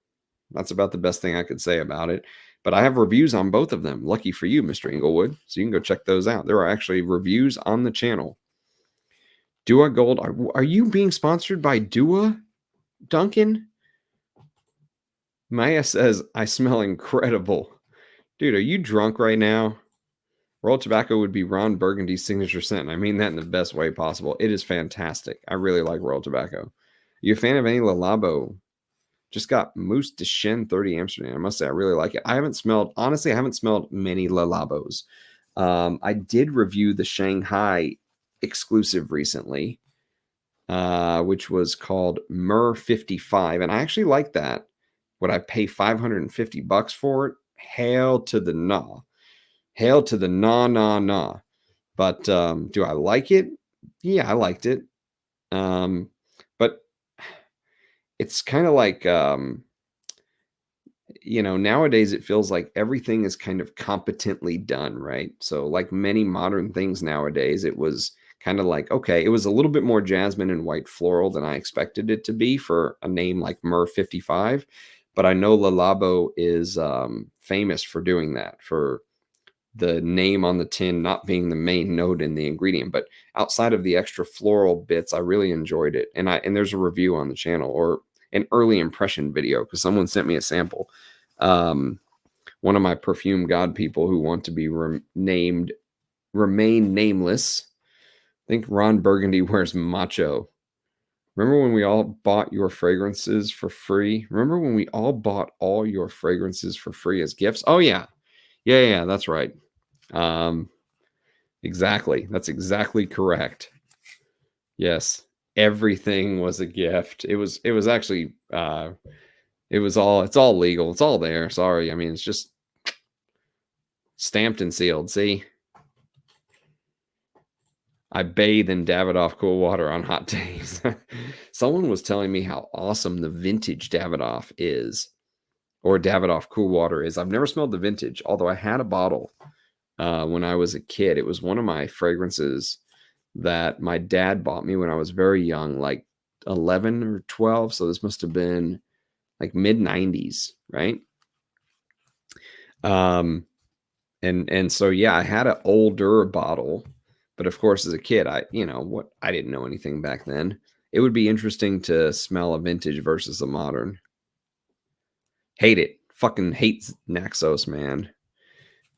That's about the best thing I could say about it. But I have reviews on both of them. Lucky for you, Mr. Inglewood. So you can go check those out. There are actually reviews on the channel. Dua Gold. Are you being sponsored by Dua, Duncan? Maya says, I smell incredible. Dude, are you drunk right now? Royal Tobacco would be Ron Burgundy's signature scent. And I mean that in the best way possible. It is fantastic. I really like Royal Tobacco. Are you a fan of any Le Labo? Just got Mousse de Chêne 30 Amsterdam. I must say, I really like it. I haven't smelled many Le Labos. I did review the Shanghai exclusive recently, which was called Myrrh 55. And I actually like that. Would I pay $550 for it? Hail to the nah. Hail to the nah. But do I like it? Yeah, I liked it. But it's kind of like, nowadays it feels like everything is kind of competently done, right? So like many modern things nowadays, it was kind of like, okay, it was a little bit more jasmine and white floral than I expected it to be for a name like Myrrh 55. But I know Le Labo is famous for doing that, for the name on the tin not being the main note in the ingredient. But outside of the extra floral bits, I really enjoyed it. And there's a review on the channel, or an early impression video, because someone sent me a sample. One of my perfume god people who want to be remain nameless. I think Ron Burgundy wears macho. Remember when we all bought your fragrances for free? Remember when we all bought all your fragrances for free as gifts? Oh yeah. Yeah, that's right. Exactly. That's exactly correct. Yes. Everything was a gift. It was actually it's all legal. It's all there. Sorry. I mean, it's just stamped and sealed. See? I bathe in Davidoff cool water on hot days. Someone was telling me how awesome the vintage Davidoff is, or Davidoff cool water is. I've never smelled the vintage, although I had a bottle when I was a kid. It was one of my fragrances that my dad bought me when I was very young, like 11 or 12. So this must have been like mid 90s, right? And so yeah, I had an older bottle, but of course as a kid, I didn't know anything back then. It would be interesting to smell a vintage versus a modern. Hate it. Fucking hate Naxos, man.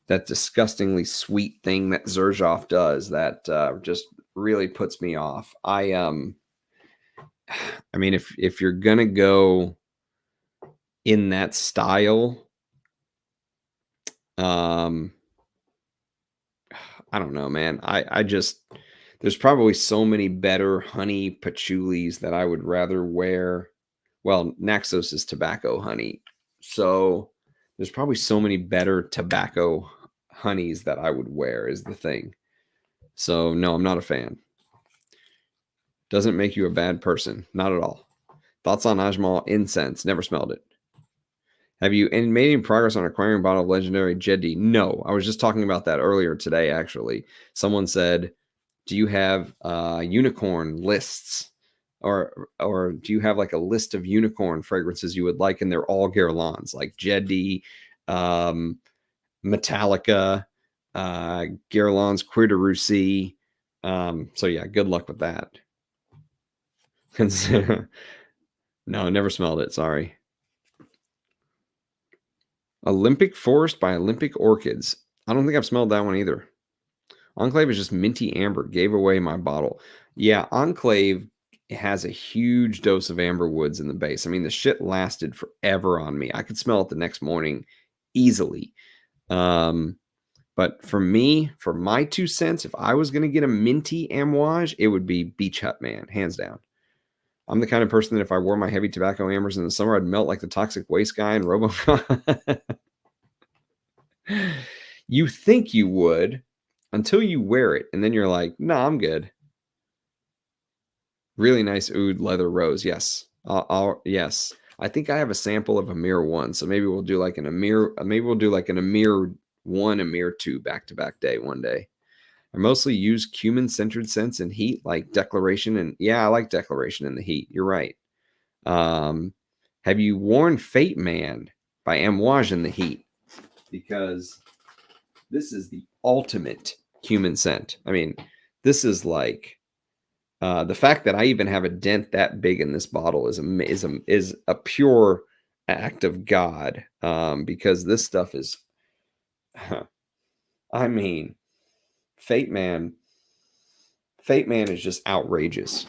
That disgustingly sweet thing that Xerjoff does that just really puts me off. I mean, if you're gonna go in that style, I don't know, man. I just, there's probably so many better honey patchoulis that I would rather wear. Well, Naxos is tobacco honey, so there's probably so many better tobacco honeys that I would wear is the thing. So no, I'm not a fan. Doesn't make you a bad person, not at all. Thoughts on Ajmal incense? Never smelled it. Have you made any progress on acquiring a bottle of legendary Jedi? No, I was just talking about that earlier today, actually. Someone said, do you have unicorn lists? Or do you have like a list of unicorn fragrances you would like? And they're all Guerlains, like Jedi, Metallica, Guerlain's Cuir de Russie. So yeah, good luck with that. No, never smelled it. Sorry. Olympic Forest by Olympic Orchids. I don't think I've smelled that one either. Enclave is just minty amber. Gave away my bottle. Yeah, Enclave has a huge dose of amber woods in the base. I mean, the shit lasted forever on me. I could smell it the next morning easily. But for me, for my 2 cents, if I was going to get a minty amouage, it would be Beach Hut, man, hands down. I'm the kind of person that if I wore my heavy tobacco ambers in the summer, I'd melt like the toxic waste guy in RoboCop. You think you would until you wear it, and then you're like, no, I'm good. Really nice oud leather rose. Yes. Yes. I think I have a sample of Amir 1, so maybe we'll do like an Amir 1, Amir 2 back-to-back day one day. I mostly use cumin-centered scents in heat, like Declaration, and yeah, I like Declaration in the heat. You're right. Have you worn Fate Man by Amouage in the heat? Because this is the ultimate cumin scent. I mean, this is like The fact that I even have a dent that big in this bottle is a pure act of God, because this stuff is, I mean, Fate Man. Fate Man is just outrageous.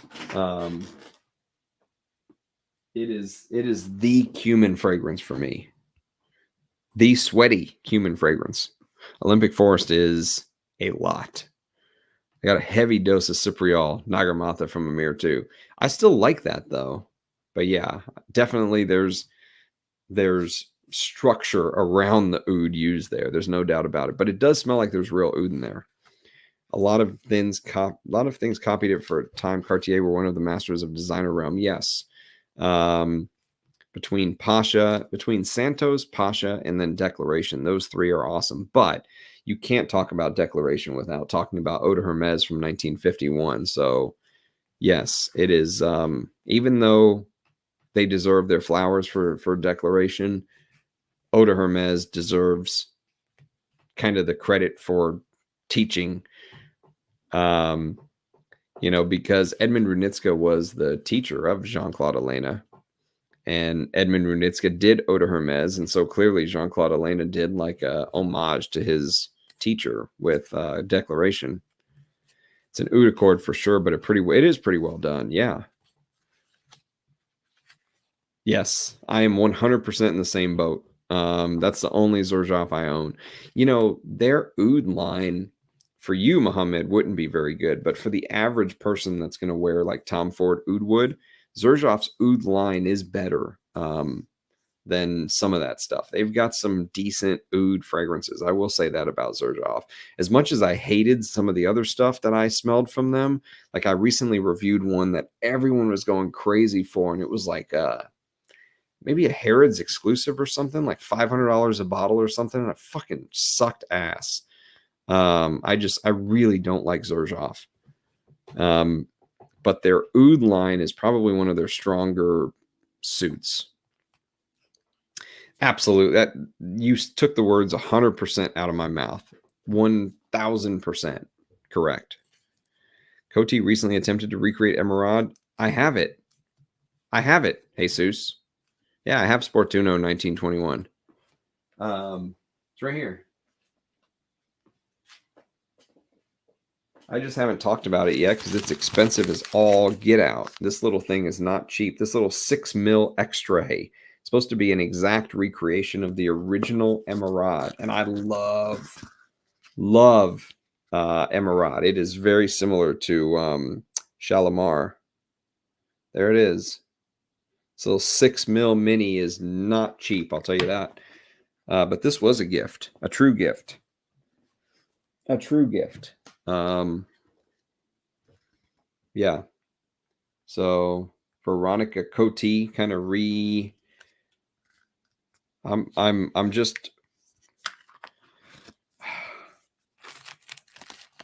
It is the cumin fragrance for me. The sweaty cumin fragrance. Olympic Forest is a lot. I got a heavy dose of Cypriol, Nagarmatha from Amir too. I still like that though. But yeah, definitely there's structure around the oud used there. There's no doubt about it. But it does smell like there's real oud in there. A lot of things copied it for a time. Cartier were one of the masters of designer realm. Yes. Between Santos, Pasha, and then Declaration. Those three are awesome. But you can't talk about Declaration without talking about Eau de Hermes from 1951. So, yes, it is. Even though they deserve their flowers for Declaration, Eau de Hermes deserves kind of the credit for teaching. Because Edmund Runitska was the teacher of Jean-Claude Elena. And Edmund Runitska did Eau de Hermes, and so clearly Jean-Claude Elena did like a homage to his teacher with Declaration. It's an oud accord for sure, but it is pretty well done. Yeah. Yes, I am 100% in the same boat. That's the only Xerjoff I own. Their oud line for you, Muhammad, wouldn't be very good, but for the average person that's going to wear like Tom Ford oud wood, Xerjoff's oud line is better than some of that stuff. They've got some decent oud fragrances. I will say that about Xerjoff. As much as I hated some of the other stuff that I smelled from them, like I recently reviewed one that everyone was going crazy for, and it was like maybe a Harrods exclusive or something, like $500 a bottle or something, and it fucking sucked ass. I really don't like Xerjoff. But their oud line is probably one of their stronger suits. Absolutely. That you took the words 100% out of my mouth. 1000% correct. Coty recently attempted to recreate Emerald. I have it. Jesus. Yeah, I have Sportuno 1921. It's right here. I just haven't talked about it yet because it's expensive as all get out. This little thing is not cheap. This little 6 mil extra it's supposed to be an exact recreation of the original Emerald. And I love Emerald. It is very similar to Shalimar. There it is. So 6 mil mini is not cheap, I'll tell you that. But this was a gift, a true gift. A true gift. Yeah. So Veronica Coty kind of I'm just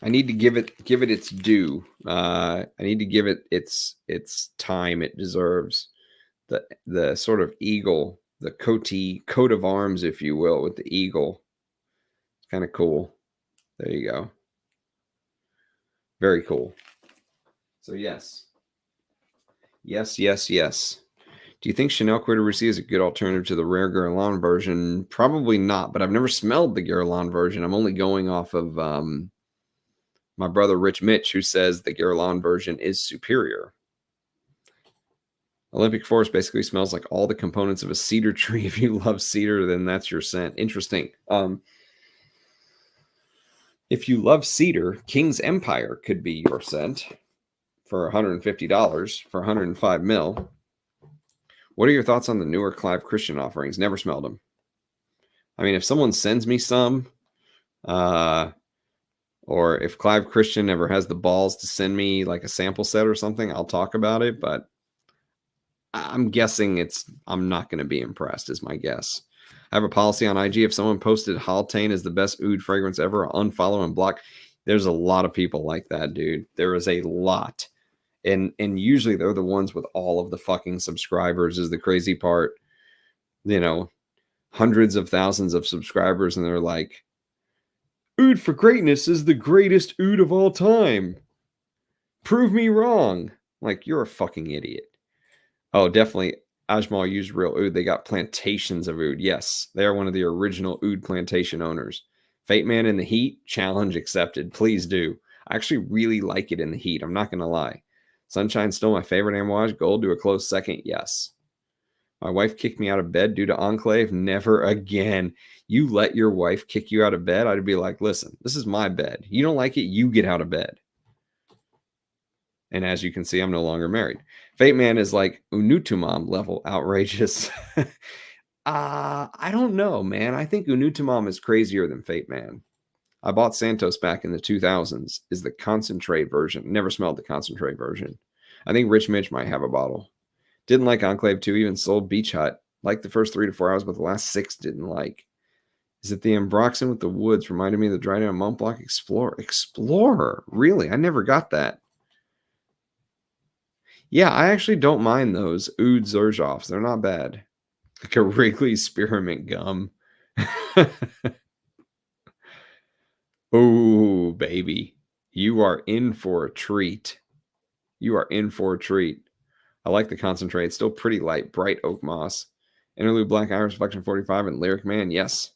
I need to give it its due. I need to give it its time it deserves. The sort of eagle, the Coty coat of arms, if you will, with the eagle. It's kind of cool. There you go. Very cool. So yes. Do you think Chanel Courtoisie is a good alternative to the rare Guerlain version? Probably not, but I've never smelled the Guerlain version. I'm only going off of my brother Rich Mitch, who says the Guerlain version is superior. Olympic Forest basically smells like all the components of a cedar tree. If you love cedar, then that's your scent. Interesting. If you love cedar, King's Empire could be your scent for $150 for 105 mil. What are your thoughts on the newer Clive Christian offerings? Never smelled them. I mean, if someone sends me some, or if Clive Christian ever has the balls to send me like a sample set or something, I'll talk about it. But I'm guessing I'm not going to be impressed, is my guess. I have a policy on IG. If someone posted Haltane as the best oud fragrance ever, I'll unfollow and block. There's a lot of people like that, dude. There is a lot. And usually they're the ones with all of the fucking subscribers is the crazy part. Hundreds of thousands of subscribers, and they're like, Oud for Greatness is the greatest oud of all time. Prove me wrong. Like, you're a fucking idiot. Oh, definitely. Ajmal used real oud. They got plantations of oud. Yes, they are one of the original oud plantation owners. Fate Man in the heat, challenge accepted. Please do. I actually really like it in the heat. I'm not going to lie. Sunshine still my favorite amouage. Gold to a close second. Yes. My wife kicked me out of bed due to Enclave. Never again. You let your wife kick you out of bed? I'd be like, listen, this is my bed. You don't like it? You get out of bed. And as you can see, I'm no longer married. Fate Man is like Unutumam level outrageous. I don't know, man. I think Unutumam is crazier than Fate Man. I bought Santos back in the 2000s. Is the concentrate version. Never smelled the concentrate version. I think Rich Mitch might have a bottle. Didn't like Enclave 2, even sold Beach Hut. Liked the first 3 to 4 hours, but the last 6 didn't like. Is it the Ambroxan with the woods? Reminded me of the Dry Down Mont Blanc Explorer. Explorer? Really? I never got that. Yeah, I actually don't mind those Oud Zerzhofs. They're not bad. Like a Wrigley Spearmint gum. Oh, baby. You are in for a treat. You are in for a treat. I like the concentrate. It's still pretty light. Bright oak moss. Interlude Black Iris Reflection 45 and Lyric Man. Yes.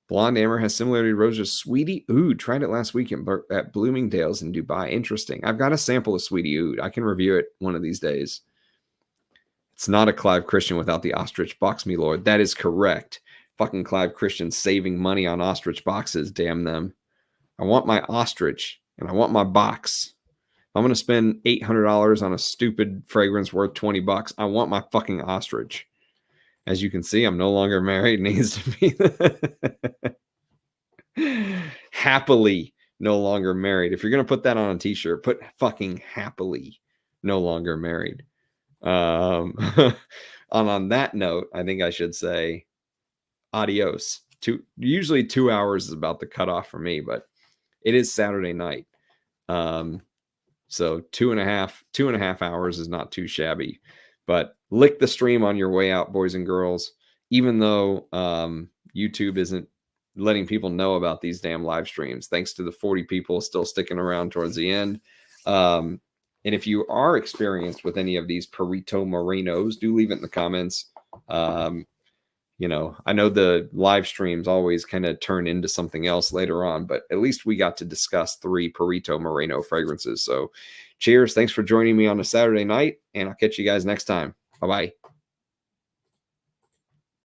Blonde Amber has similarity to Rose's Sweetie Oud. Tried it last week at Bloomingdale's in Dubai. Interesting. I've got a sample of Sweetie Oud. I can review it one of these days. It's not a Clive Christian without the ostrich box, me lord. That is correct. Fucking Clive Christian saving money on ostrich boxes. Damn them. I want my ostrich and I want my box. I'm going to spend $800 on a stupid fragrance worth $20. I want my fucking ostrich. As you can see, I'm no longer married. It needs to be happily no longer married. If you're going to put that on a t-shirt, put fucking happily no longer married. On that note, I think I should say adios. Usually 2 hours is about the cutoff for me, but it is Saturday night. So 2.5 hours is not too shabby. But lick the stream on your way out, boys and girls. Even though YouTube isn't letting people know about these damn live streams, thanks to the 40 people still sticking around towards the end. And if you are experienced with any of these Perito Morenos, do leave it in the comments. You know, I know the live streams always kind of turn into something else later on, but at least we got to discuss 3 Perito Moreno fragrances. So cheers. Thanks for joining me on a Saturday night, and I'll catch you guys next time. Bye-bye.